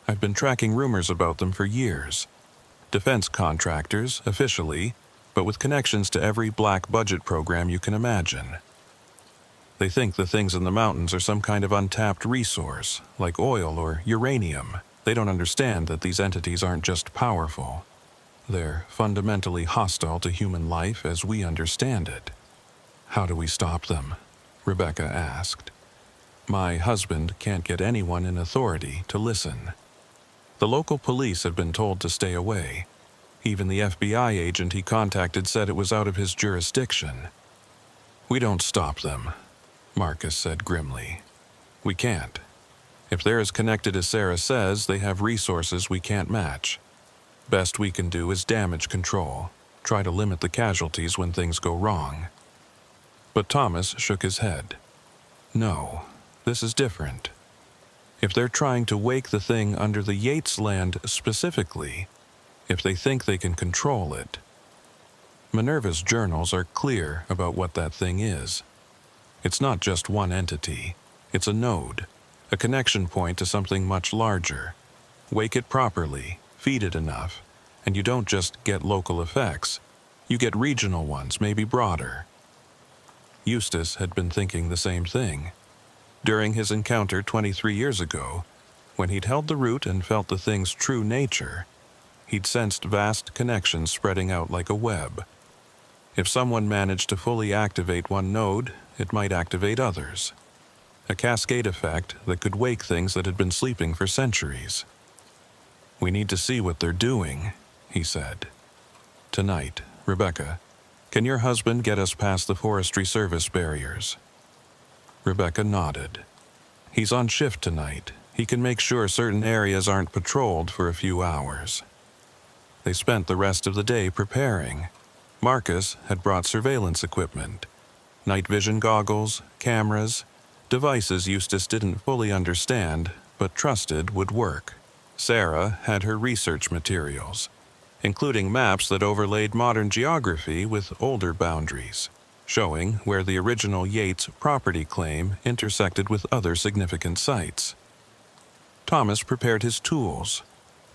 Speaker 1: I've been tracking rumors about them for years. Defense contractors, officially, but with connections to every black budget program you can imagine. They think the things in the mountains are some kind of untapped resource, like oil or uranium. They don't understand that these entities aren't just powerful. They're fundamentally hostile to human life as we understand it." "How do we stop them?" Rebecca asked. "My husband can't get anyone in authority to listen. The local police have been told to stay away. Even the FBI agent he contacted said it was out of his jurisdiction." "We don't stop them," Marcus said grimly. "We can't. If they're as connected as Sarah says, they have resources we can't match. Best we can do is damage control, try to limit the casualties when things go wrong." But Thomas shook his head. "No, this is different. If they're trying to wake the thing under the Yates land specifically, if they think they can control it. Minerva's journals are clear about what that thing is. It's not just one entity. It's a node, a connection point to something much larger. Wake it properly, feed it enough, and you don't just get local effects. You get regional ones, maybe broader." Eustace had been thinking the same thing. During his encounter 23 years ago, when he'd held the root and felt the thing's true nature, he'd sensed vast connections spreading out like a web. If someone managed to fully activate one node, it might activate others. A cascade effect that could wake things that had been sleeping for centuries. "We need to see what they're doing," he said. "Tonight, Rebecca, can your husband get us past the Forestry Service barriers?" Rebecca nodded. "He's on shift tonight. He can make sure certain areas aren't patrolled for a few hours." They spent the rest of the day preparing. Marcus had brought surveillance equipment, night vision goggles, cameras, devices Eustace didn't fully understand but trusted would work. Sarah had her research materials, including maps that overlaid modern geography with older boundaries, showing where the original Yates property claim intersected with other significant sites. Thomas prepared his tools,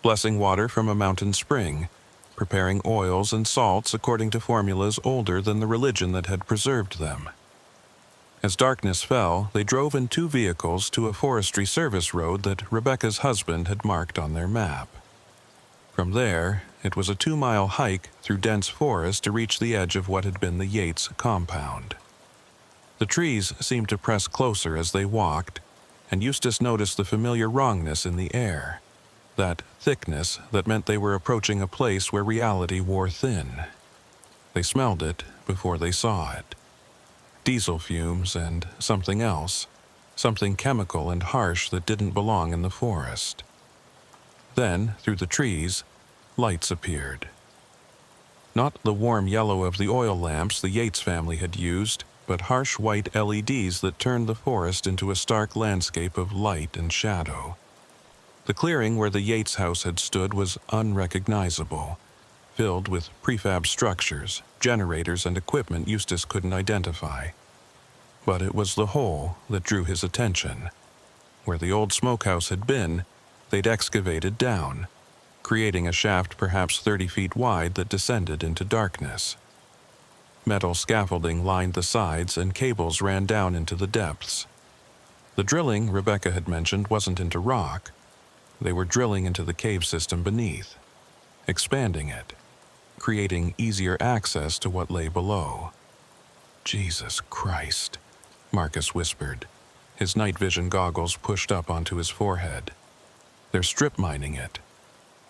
Speaker 1: blessing water from a mountain spring, preparing oils and salts according to formulas older than the religion that had preserved them. As darkness fell, they drove in 2 vehicles to a forestry service road that Rebecca's husband had marked on their map. From there, it was a 2-mile hike through dense forest to reach the edge of what had been the Yates compound. The trees seemed to press closer as they walked, and Eustace noticed the familiar wrongness in the air, that thickness that meant they were approaching a place where reality wore thin. They smelled it before they saw it. Diesel fumes and something else, something chemical and harsh that didn't belong in the forest. Then, through the trees, lights appeared. Not the warm yellow of the oil lamps the Yates family had used, but harsh white LEDs that turned the forest into a stark landscape of light and shadow. The clearing where the Yates house had stood was unrecognizable, filled with prefab structures, generators, and equipment Eustace couldn't identify. But it was the hole that drew his attention. Where the old smokehouse had been, they'd excavated down, creating a shaft perhaps 30 feet wide that descended into darkness. Metal scaffolding lined the sides and cables ran down into the depths. The drilling Rebecca had mentioned wasn't into rock. They were drilling into the cave system beneath, expanding it, creating easier access to what lay below. "Jesus Christ," Marcus whispered, his night vision goggles pushed up onto his forehead. "They're strip mining it.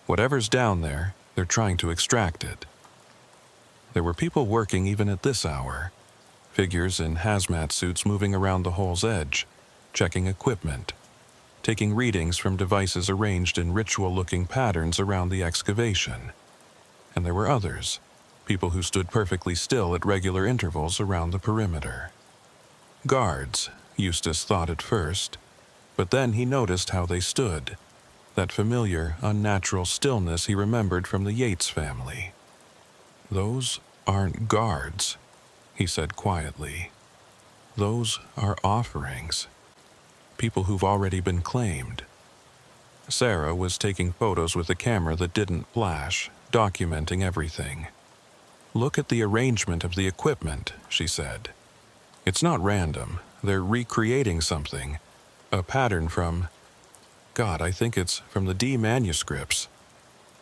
Speaker 1: Whatever's down there, they're trying to extract it." There were people working even at this hour, figures in hazmat suits moving around the hole's edge, checking equipment, taking readings from devices arranged in ritual-looking patterns around the excavation. And there were others, people who stood perfectly still at regular intervals around the perimeter. Guards, Eustace thought at first, but then he noticed how they stood, that familiar, unnatural stillness he remembered from the Yates family. "Those aren't guards," he said quietly. "Those are offerings. People who've already been claimed." Sarah was taking photos with a camera that didn't flash, documenting everything. "Look at the arrangement of the equipment," she said. "It's not random. They're recreating something. A pattern from... God, I think it's from the Dee manuscripts.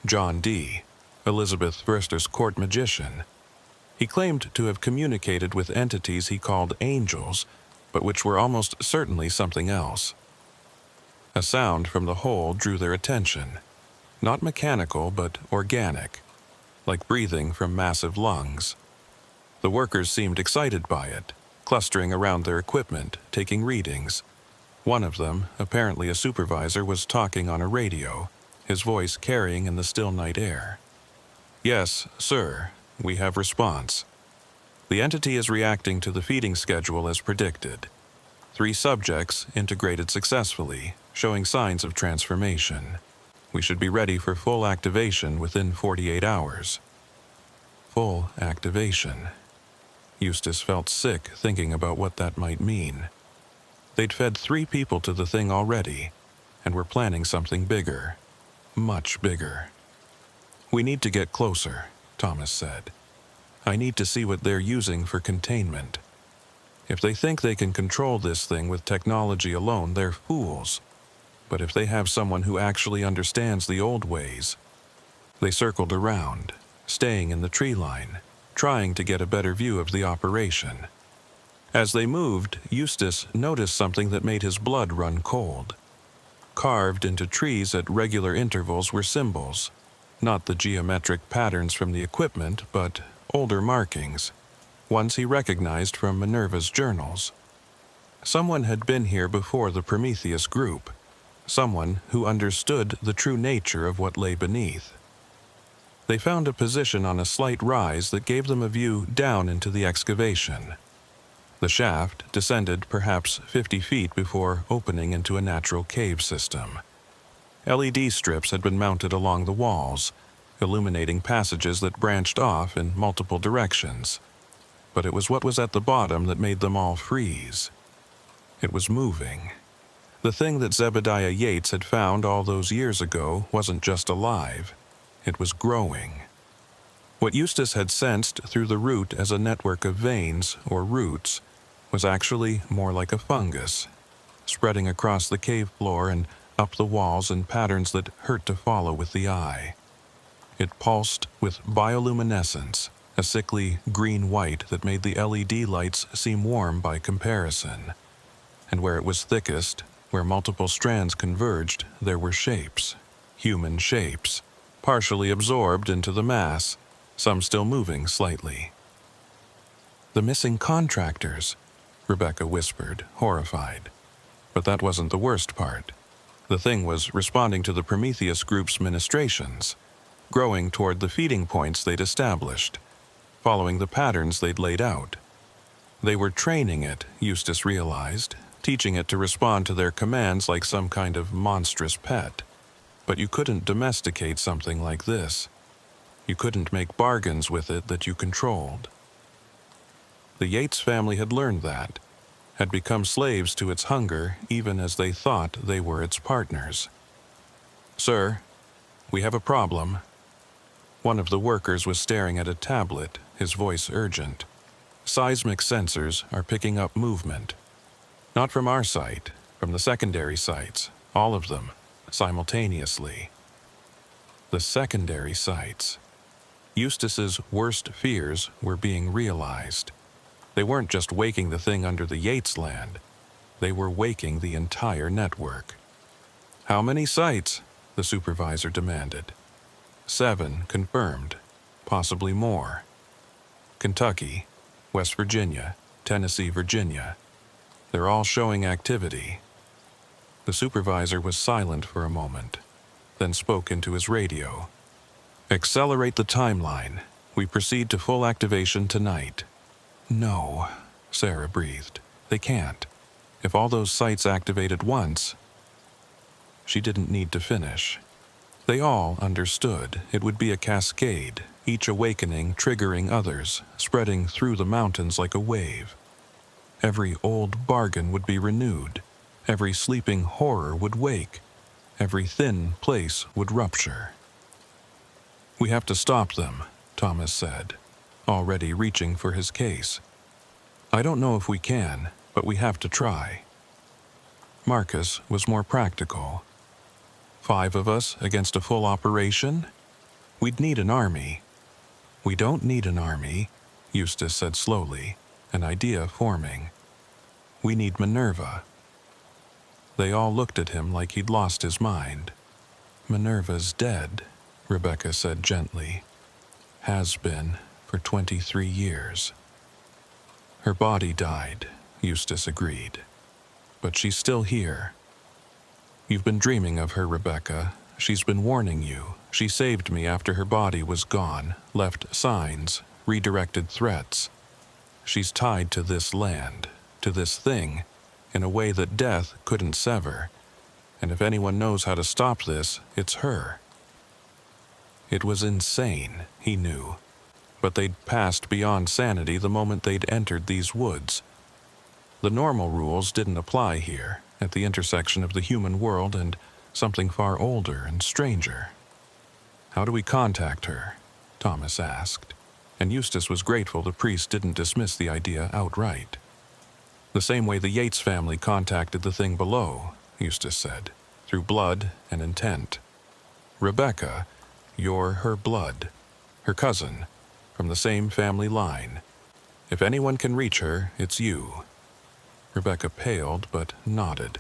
Speaker 1: John Dee, Elizabeth Verster's court magician. He claimed to have communicated with entities he called angels, but which were almost certainly something else." A sound from the hole drew their attention. Not mechanical, but organic, like breathing from massive lungs. The workers seemed excited by it, clustering around their equipment, taking readings. One of them, apparently a supervisor, was talking on a radio, his voice carrying in the still night air. "Yes, sir, we have response. The entity is reacting to the feeding schedule as predicted. 3 subjects integrated successfully, showing signs of transformation. We should be ready for full activation within 48 hours. Full activation. Eustace felt sick thinking about what that might mean. They'd fed 3 people to the thing already, and were planning something bigger. Much bigger. "We need to get closer," Thomas said. "I need to see what they're using for containment. If they think they can control this thing with technology alone, they're fools. But if they have someone who actually understands the old ways..." They circled around, staying in the tree line, trying to get a better view of the operation. As they moved, Eustace noticed something that made his blood run cold. Carved into trees at regular intervals were symbols, not the geometric patterns from the equipment, but older markings, ones he recognized from Minerva's journals. Someone had been here before the Prometheus group, someone who understood the true nature of what lay beneath. They found a position on a slight rise that gave them a view down into the excavation. The shaft descended perhaps 50 feet before opening into a natural cave system. LED strips had been mounted along the walls, illuminating passages that branched off in multiple directions. But it was what was at the bottom that made them all freeze. It was moving. The thing that Zebediah Yates had found all those years ago wasn't just alive, it was growing. What Eustace had sensed through the root as a network of veins, or roots, was actually more like a fungus, spreading across the cave floor and up the walls in patterns that hurt to follow with the eye. It pulsed with bioluminescence, a sickly green-white that made the LED lights seem warm by comparison. And where it was thickest, where multiple strands converged, there were shapes, human shapes, partially absorbed into the mass, some still moving slightly. "The missing contractors," Rebecca whispered, horrified. But that wasn't the worst part. The thing was responding to the Prometheus group's ministrations, growing toward the feeding points they'd established, following the patterns they'd laid out. They were training it, Eustace realized, teaching it to respond to their commands like some kind of monstrous pet. But you couldn't domesticate something like this. You couldn't make bargains with it that you controlled. The Yates family had learned that, had become slaves to its hunger even as they thought they were its partners. "Sir, we have a problem." One of the workers was staring at a tablet, his voice urgent. "Seismic sensors are picking up movement. Not from our site, from the secondary sites, all of them, simultaneously." The secondary sites. Eustace's worst fears were being realized. They weren't just waking the thing under the Yates land. They were waking the entire network. "How many sites?" the supervisor demanded. 7 confirmed, possibly more. Kentucky, West Virginia, Tennessee, Virginia. They're all showing activity. The supervisor was silent for a moment, then spoke into his radio. "Accelerate the timeline. We proceed to full activation tonight." "No," Sarah breathed. "They can't. If all those sites activate at once..." She didn't need to finish. They all understood it would be a cascade, each awakening triggering others, spreading through the mountains like a wave. Every old bargain would be renewed. Every sleeping horror would wake. Every thin place would rupture. "We have to stop them," Thomas said, already reaching for his case. "I don't know if we can, but we have to try." Marcus was more practical. 5 of us against a full operation? We'd need an army." "We don't need an army," Eustace said slowly, an idea forming. "We need Minerva." They all looked at him like he'd lost his mind. "Minerva's dead," Rebecca said gently. "Has been for 23 years." "Her body died," Eustace agreed. "But she's still here. You've been dreaming of her, Rebecca. She's been warning you. She saved me after her body was gone, left signs, redirected threats. She's tied to this land, to this thing, in a way that death couldn't sever. And if anyone knows how to stop this, it's her." It was insane, he knew. But they'd passed beyond sanity the moment they'd entered these woods. The normal rules didn't apply here, at the intersection of the human world and something far older and stranger. "How do we contact her?" Thomas asked, and Eustace was grateful the priest didn't dismiss the idea outright. "The same way the Yates family contacted the thing below," Eustace said, "through blood and intent. Rebecca, you're her blood, her cousin, from the same family line. If anyone can reach her, it's you." Rebecca paled but nodded.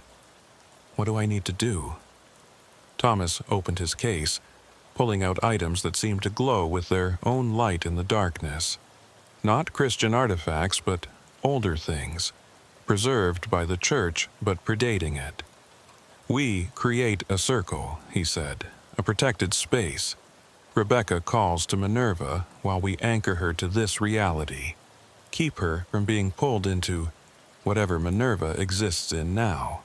Speaker 1: "What do I need to do?" Thomas opened his case, pulling out items that seemed to glow with their own light in the darkness. Not Christian artifacts, but older things, preserved by the church but predating it. "We create a circle," he said, "a protected space. Rebecca calls to Minerva while we anchor her to this reality, keep her from being pulled into whatever Minerva exists in now."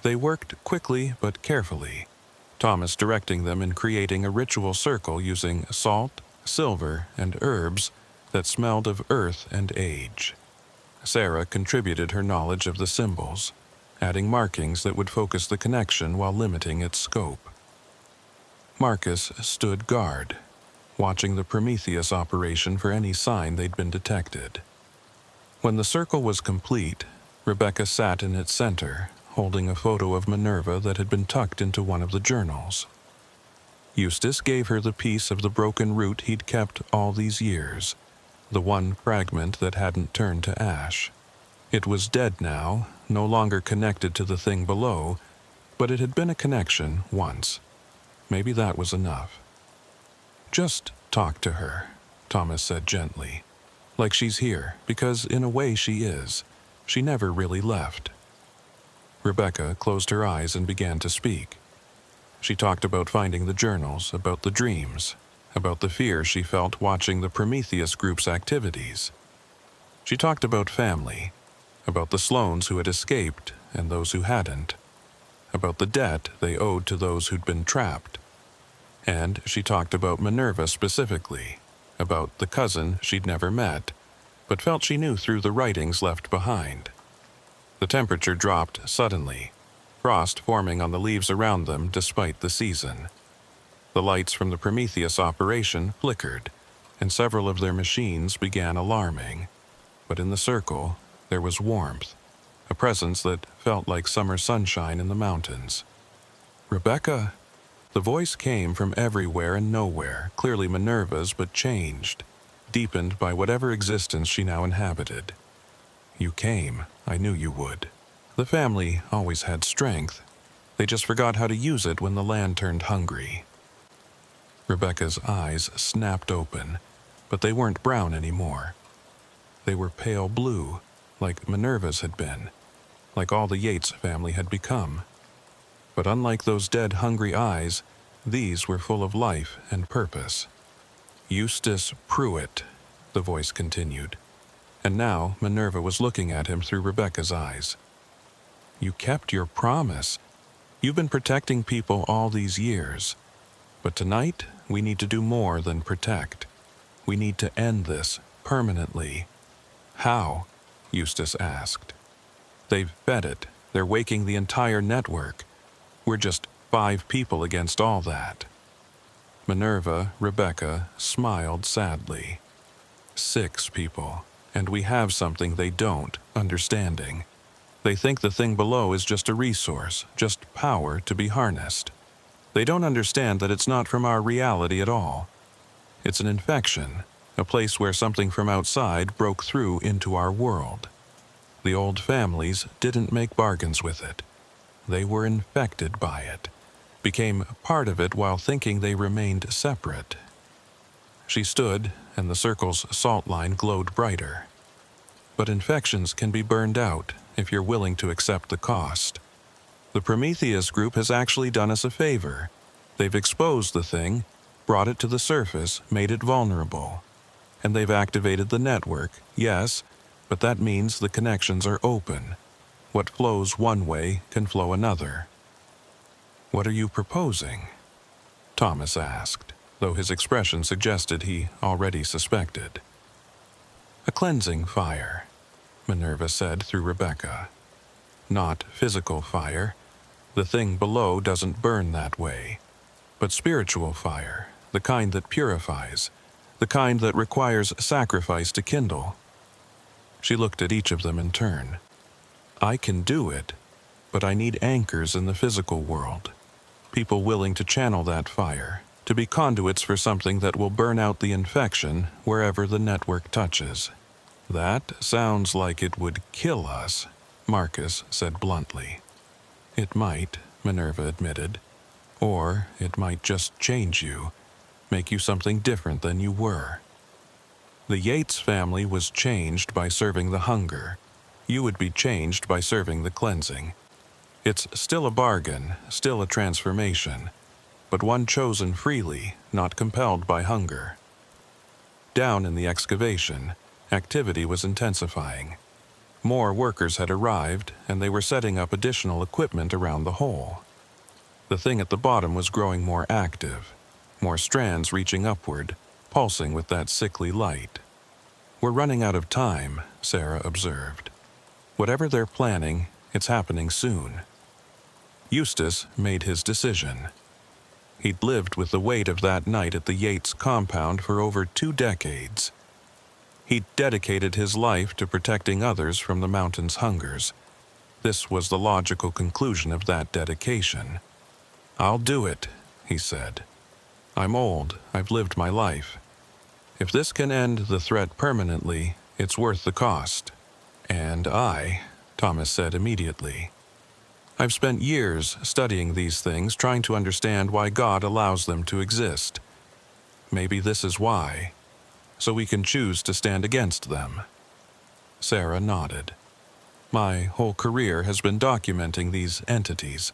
Speaker 1: They worked quickly but carefully, Thomas directing them in creating a ritual circle using salt, silver, and herbs that smelled of earth and age. Sarah contributed her knowledge of the symbols, adding markings that would focus the connection while limiting its scope. Marcus stood guard, watching the Prometheus operation for any sign they'd been detected. When the circle was complete, Rebecca sat in its center, holding a photo of Minerva that had been tucked into one of the journals. Eustace gave her the piece of the broken root he'd kept all these years, the one fragment that hadn't turned to ash. It was dead now, no longer connected to the thing below, but it had been a connection once. Maybe that was enough. "Just talk to her," Thomas said gently. "Like she's here, because in a way she is. She never really left." Rebecca closed her eyes and began to speak. She talked about finding the journals, about the dreams, about the fear she felt watching the Prometheus group's activities. She talked about family, about the Sloanes who had escaped and those who hadn't, about the debt they owed to those who'd been trapped. And she talked about Minerva specifically, about the cousin she'd never met, but felt she knew through the writings left behind. The temperature dropped suddenly, frost forming on the leaves around them despite the season. The lights from the Prometheus operation flickered, and several of their machines began alarming. But in the circle, there was warmth, a presence that felt like summer sunshine in the mountains. "Rebecca!" The voice came from everywhere and nowhere, clearly Minerva's but changed, deepened by whatever existence she now inhabited. "You came. I knew you would. The family always had strength. They just forgot how to use it when the land turned hungry." Rebecca's eyes snapped open, but they weren't brown anymore. They were pale blue, like Minerva's had been, like all the Yates family had become. But unlike those dead, hungry eyes, these were full of life and purpose. "Eustace Pruitt," the voice continued, and now Minerva was looking at him through Rebecca's eyes. "You kept your promise. You've been protecting people all these years. But tonight, we need to do more than protect. We need to end this permanently." "How?" Eustace asked. "They've fed it. They're waking the entire network. We're just 5 people against all that." Minerva, Rebecca, smiled sadly. 6 people, and we have something they don't, understanding. They think the thing below is just a resource, just power to be harnessed. They don't understand that it's not from our reality at all. It's an infection, a place where something from outside broke through into our world. The old families didn't make bargains with it. They were infected by it, became part of it while thinking they remained separate. She stood, and the circle's salt line glowed brighter. But infections can be burned out if you're willing to accept the cost. The Prometheus group has actually done us a favor. They've exposed the thing, brought it to the surface, made it vulnerable. And they've activated the network, yes, but that means the connections are open. What flows one way can flow another. "What are you proposing?" Thomas asked, though his expression suggested he already suspected. "A cleansing fire," Minerva said through Rebecca. "Not physical fire. The thing below doesn't burn that way. But spiritual fire, the kind that purifies, the kind that requires sacrifice to kindle." She looked at each of them in turn. "I can do it, but I need anchors in the physical world. People willing to channel that fire, to be conduits for something that will burn out the infection wherever the network touches." "That sounds like it would kill us," Marcus said bluntly. "It might," Minerva admitted. "Or it might just change you, make you something different than you were. The Yates family was changed by serving the hunger. You would be changed by serving the cleansing. It's still a bargain, still a transformation, but one chosen freely, not compelled by hunger." Down in the excavation, activity was intensifying. More workers had arrived, and they were setting up additional equipment around the hole. The thing at the bottom was growing more active, more strands reaching upward, pulsing with that sickly light. "We're running out of time," Sarah observed. "Whatever they're planning, It's happening soon. Eustace made his decision. He'd lived with the weight of that night at the Yates compound for over 2 decades. He'd dedicated his life to protecting others from the mountain's hungers. This was the logical conclusion of that dedication. "I'll do it," he said. "I'm old. I've lived my life. If this can end the threat permanently, it's worth the cost." "And Thomas said immediately. "I've spent years studying these things, trying to understand why God allows them to exist. Maybe this is why, so we can choose to stand against them." Sarah nodded. "My whole career has been documenting these entities.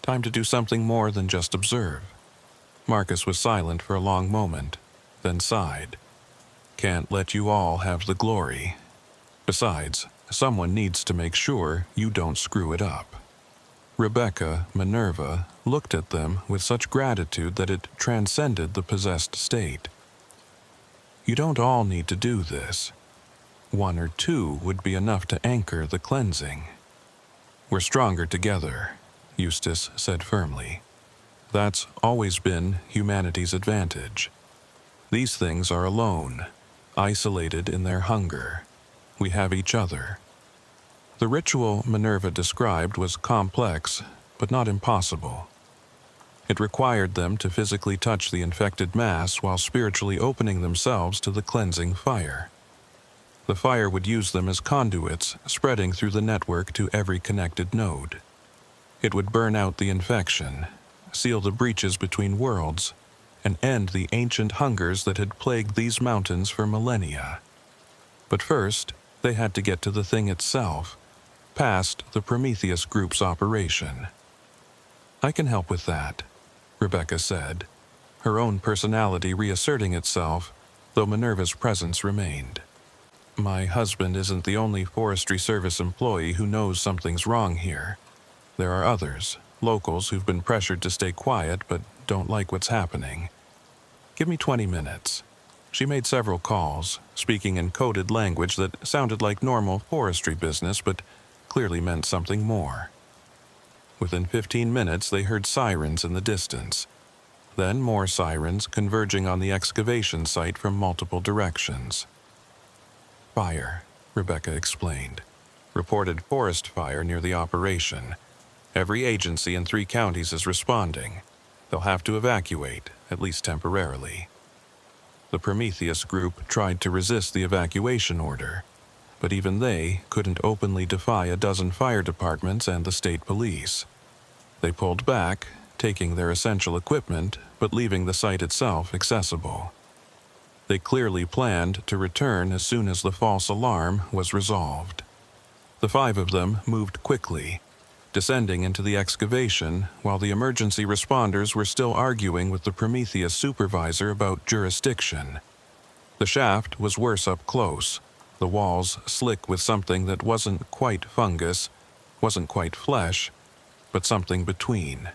Speaker 1: Time to do something more than just observe." Marcus was silent for a long moment, then sighed. "Can't let you all have the glory. Besides, someone needs to make sure you don't screw it up." Rebecca, Minerva, looked at them with such gratitude that it transcended the possessed state. "You don't all need to do this. 1 or 2 would be enough to anchor the cleansing." "We're stronger together," Eustace said firmly. "That's always been humanity's advantage. These things are alone, isolated in their hunger. We have each other." The ritual Minerva described was complex, but not impossible. It required them to physically touch the infected mass while spiritually opening themselves to the cleansing fire. The fire would use them as conduits, spreading through the network to every connected node. It would burn out the infection, seal the breaches between worlds, and end the ancient hungers that had plagued these mountains for millennia. But first, they had to get to the thing itself, past the Prometheus Group's operation. "I can help with that," Rebecca said, her own personality reasserting itself, though Minerva's presence remained. "My husband isn't the only Forestry Service employee who knows something's wrong here. There are others, locals who've been pressured to stay quiet but don't like what's happening. Give me 20 minutes. She made several calls, speaking in coded language that sounded like normal forestry business but clearly meant something more. Within 15 minutes, they heard sirens in the distance. Then more sirens converging on the excavation site from multiple directions. "Fire," Rebecca explained. "Reported forest fire near the operation. Every agency in 3 counties is responding. They'll have to evacuate, at least temporarily." The Prometheus Group tried to resist the evacuation order, but even they couldn't openly defy a dozen fire departments and the state police. They pulled back, taking their essential equipment, but leaving the site itself accessible. They clearly planned to return as soon as the false alarm was resolved. The 5 of them moved quickly, descending into the excavation while the emergency responders were still arguing with the Prometheus supervisor about jurisdiction. The shaft was worse up close, the walls slick with something that wasn't quite fungus, wasn't quite flesh, but something between.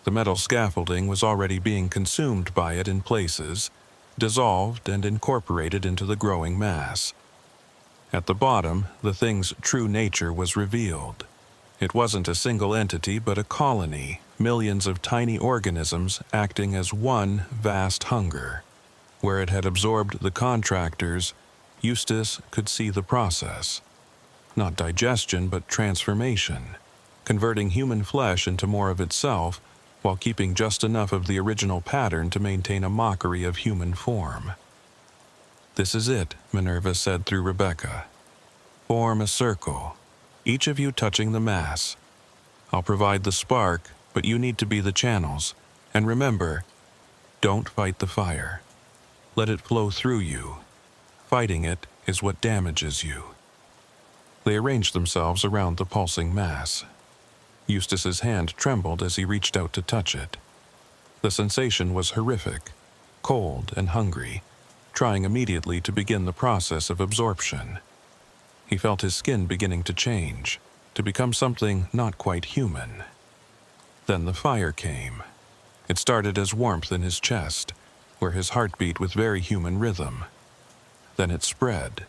Speaker 1: The metal scaffolding was already being consumed by it in places, dissolved and incorporated into the growing mass. At the bottom, the thing's true nature was revealed. It wasn't a single entity, but a colony, millions of tiny organisms acting as one vast hunger. Where it had absorbed the contractors, Eustace could see the process. Not digestion, but transformation, converting human flesh into more of itself, while keeping just enough of the original pattern to maintain a mockery of human form. "This is it," Minerva said through Rebecca. "Form a circle, each of you touching the mass. I'll provide the spark, but you need to be the channels. And remember, don't fight the fire. Let it flow through you. Fighting it is what damages you." They arranged themselves around the pulsing mass. Eustace's hand trembled as he reached out to touch it. The sensation was horrific, cold and hungry, trying immediately to begin the process of absorption. He felt his skin beginning to change, to become something not quite human. Then the fire came. It started as warmth in his chest, where his heart beat with very human rhythm. Then it spread,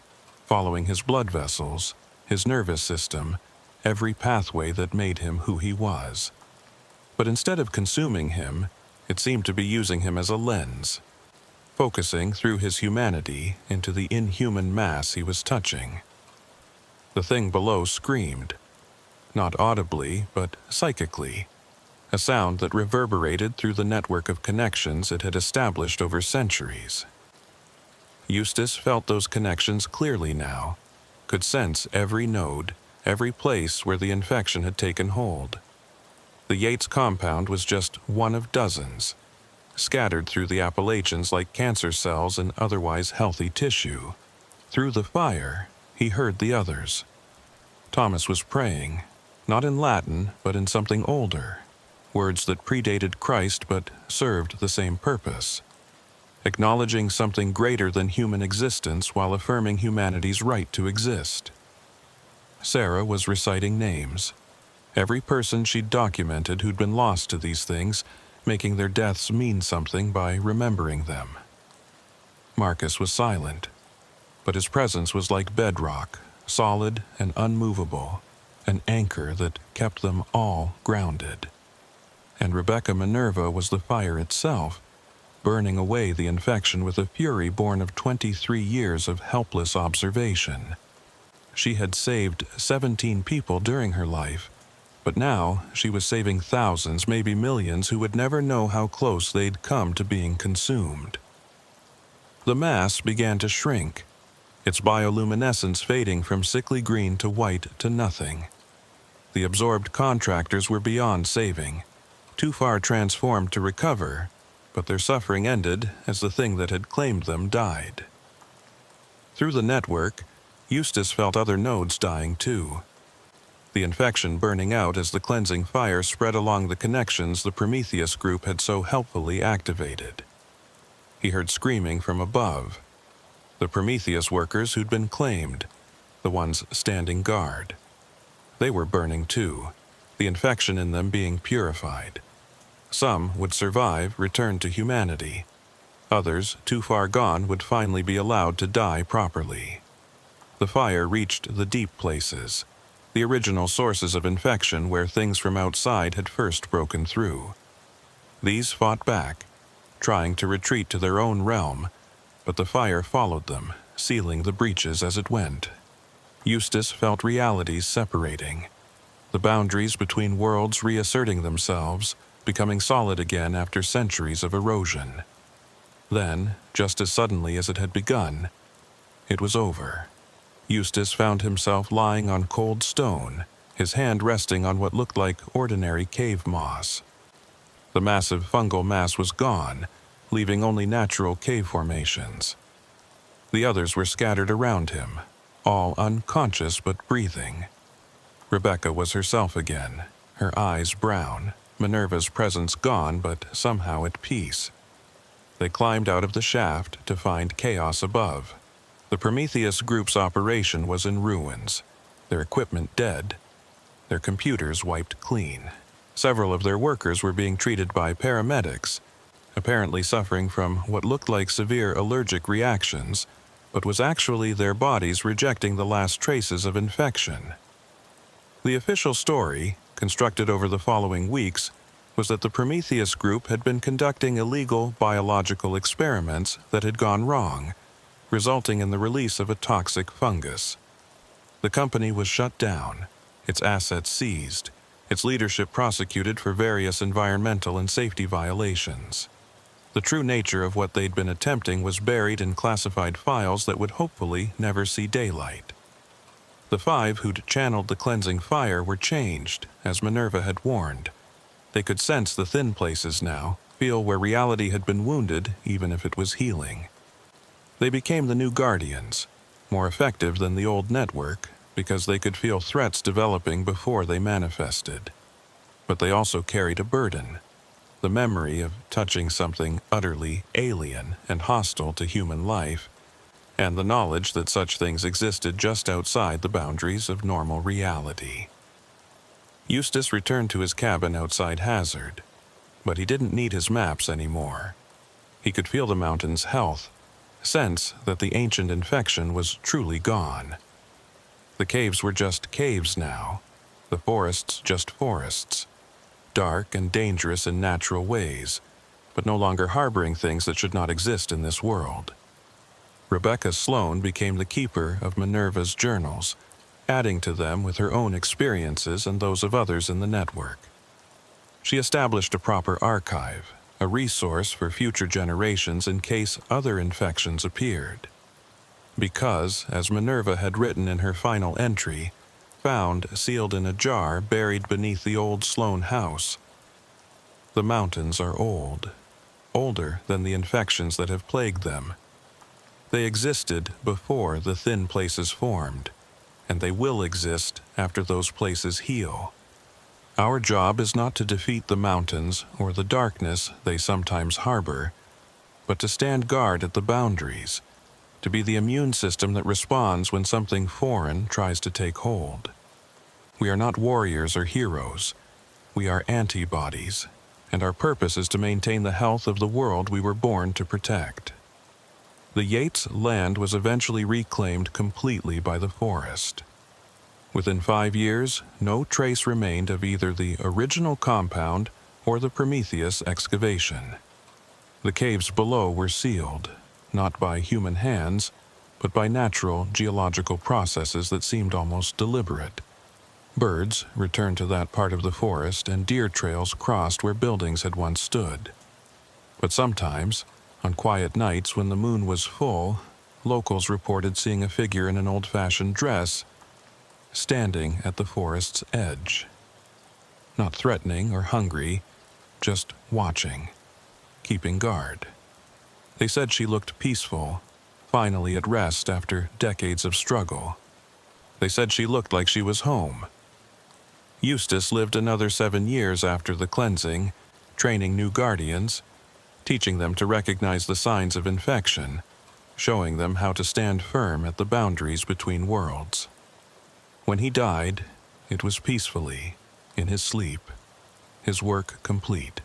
Speaker 1: following his blood vessels, his nervous system, every pathway that made him who he was. But instead of consuming him, it seemed to be using him as a lens, focusing through his humanity into the inhuman mass he was touching. The thing below screamed, not audibly, but psychically, a sound that reverberated through the network of connections it had established over centuries. Eustace felt those connections clearly now, could sense every node, every place where the infection had taken hold. The Yates compound was just one of dozens, scattered through the Appalachians like cancer cells in otherwise healthy tissue. Through the fire, he heard the others. Thomas was praying, not in Latin, but in something older, words that predated Christ but served the same purpose, acknowledging something greater than human existence while affirming humanity's right to exist. Sarah was reciting names, every person she'd documented who'd been lost to these things, making their deaths mean something by remembering them. Marcus was silent, but his presence was like bedrock, solid and unmovable, an anchor that kept them all grounded. And Rebecca Minerva was the fire itself, burning away the infection with a fury born of 23 years of helpless observation. She had saved 17 people during her life, but now she was saving thousands, maybe millions, who would never know how close they'd come to being consumed. The mass began to shrink, its bioluminescence fading from sickly green to white to nothing. The absorbed contractors were beyond saving, too far transformed to recover, but their suffering ended as the thing that had claimed them died. Through the network, Eustace felt other nodes dying too, the infection burning out as the cleansing fire spread along the connections the Prometheus group had so helpfully activated. He heard screaming from above, the Prometheus workers who'd been claimed, the ones standing guard. They were burning too, the infection in them being purified. Some would survive, return to humanity. Others, too far gone, would finally be allowed to die properly. The fire reached the deep places, the original sources of infection where things from outside had first broken through. These fought back, trying to retreat to their own realm, but the fire followed them, sealing the breaches as it went. Eustace felt realities separating, the boundaries between worlds reasserting themselves, becoming solid again after centuries of erosion. Then, just as suddenly as it had begun, it was over. Eustace found himself lying on cold stone, his hand resting on what looked like ordinary cave moss. The massive fungal mass was gone, leaving only natural cave formations. The others were scattered around him, all unconscious but breathing. Rebecca was herself again, her eyes brown, Minerva's presence gone but somehow at peace. They climbed out of the shaft to find chaos above. The Prometheus group's operation was in ruins, their equipment dead, their computers wiped clean. Several of their workers were being treated by paramedics, apparently suffering from what looked like severe allergic reactions, but was actually their bodies rejecting the last traces of infection. The official story, constructed over the following weeks, was that the Prometheus group had been conducting illegal biological experiments that had gone wrong, resulting in the release of a toxic fungus. The company was shut down, its assets seized, its leadership prosecuted for various environmental and safety violations. The true nature of what they'd been attempting was buried in classified files that would hopefully never see daylight. The 5 who'd channeled the cleansing fire were changed, as Minerva had warned. They could sense the thin places now, feel where reality had been wounded, even if it was healing. They became the new guardians, more effective than the old network, because they could feel threats developing before they manifested. But they also carried a burden, the memory of touching something utterly alien and hostile to human life, and the knowledge that such things existed just outside the boundaries of normal reality. Eustace returned to his cabin outside Hazard, but he didn't need his maps anymore. He could feel the mountain's health, sense that the ancient infection was truly gone. The caves were just caves now, The forests just forests, dark and dangerous in natural ways, but no longer harboring things that should not exist in this world. Rebecca Sloan became the keeper of Minerva's journals, adding to them with her own experiences and those of others in the network. She established a proper archive, a resource for future generations in case other infections appeared. Because, as Minerva had written in her final entry, found sealed in a jar buried beneath the old Sloan house, the mountains are old, older than the infections that have plagued them. They existed before the thin places formed, and they will exist after those places heal. Our job is not to defeat the mountains or the darkness they sometimes harbor, but to stand guard at the boundaries, to be the immune system that responds when something foreign tries to take hold. We are not warriors or heroes. We are antibodies, and our purpose is to maintain the health of the world we were born to protect. The Yates land was eventually reclaimed completely by the forest. Within 5 years, no trace remained of either the original compound or the Prometheus excavation. The caves below were sealed, not by human hands, but by natural geological processes that seemed almost deliberate. Birds returned to that part of the forest, and deer trails crossed where buildings had once stood. But sometimes, on quiet nights when the moon was full, locals reported seeing a figure in an old-fashioned dress standing at the forest's edge. Not threatening or hungry, just watching, keeping guard. They said she looked peaceful, finally at rest after decades of struggle. They said she looked like she was home. Eustace lived another 7 years after the cleansing, training new guardians, teaching them to recognize the signs of infection, showing them how to stand firm at the boundaries between worlds. When he died, it was peacefully, in his sleep, his work complete.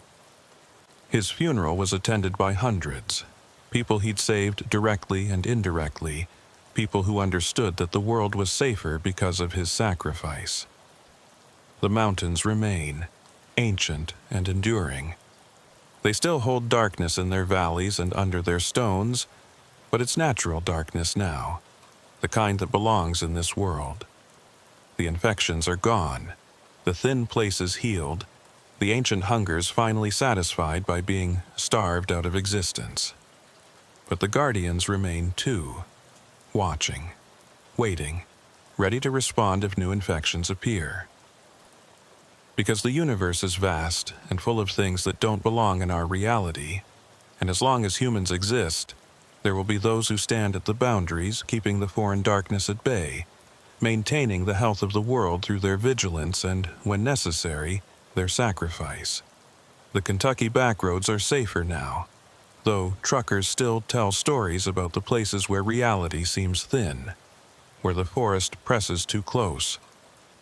Speaker 1: His funeral was attended by hundreds, people he'd saved directly and indirectly, people who understood that the world was safer because of his sacrifice. The mountains remain, ancient and enduring. They still hold darkness in their valleys and under their stones, but it's natural darkness now, the kind that belongs in this world. The infections are gone, the thin places healed, the ancient hungers finally satisfied by being starved out of existence. But the guardians remain too, watching, waiting, ready to respond if new infections appear. Because the universe is vast and full of things that don't belong in our reality, and as long as humans exist, there will be those who stand at the boundaries, keeping the foreign darkness at bay, maintaining the health of the world through their vigilance and, when necessary, their sacrifice. The Kentucky backroads are safer now, though truckers still tell stories about the places where reality seems thin, where the forest presses too close,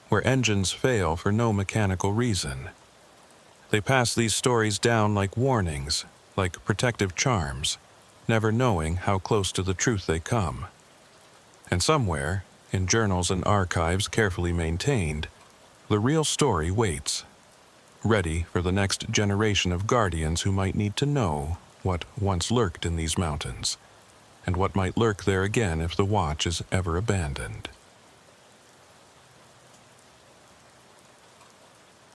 Speaker 1: where engines fail for no mechanical reason. They pass these stories down like warnings, like protective charms, never knowing how close to the truth they come. And somewhere, in journals and archives carefully maintained, the real story waits, ready for the next generation of guardians who might need to know what once lurked in these mountains, and what might lurk there again if the watch is ever abandoned.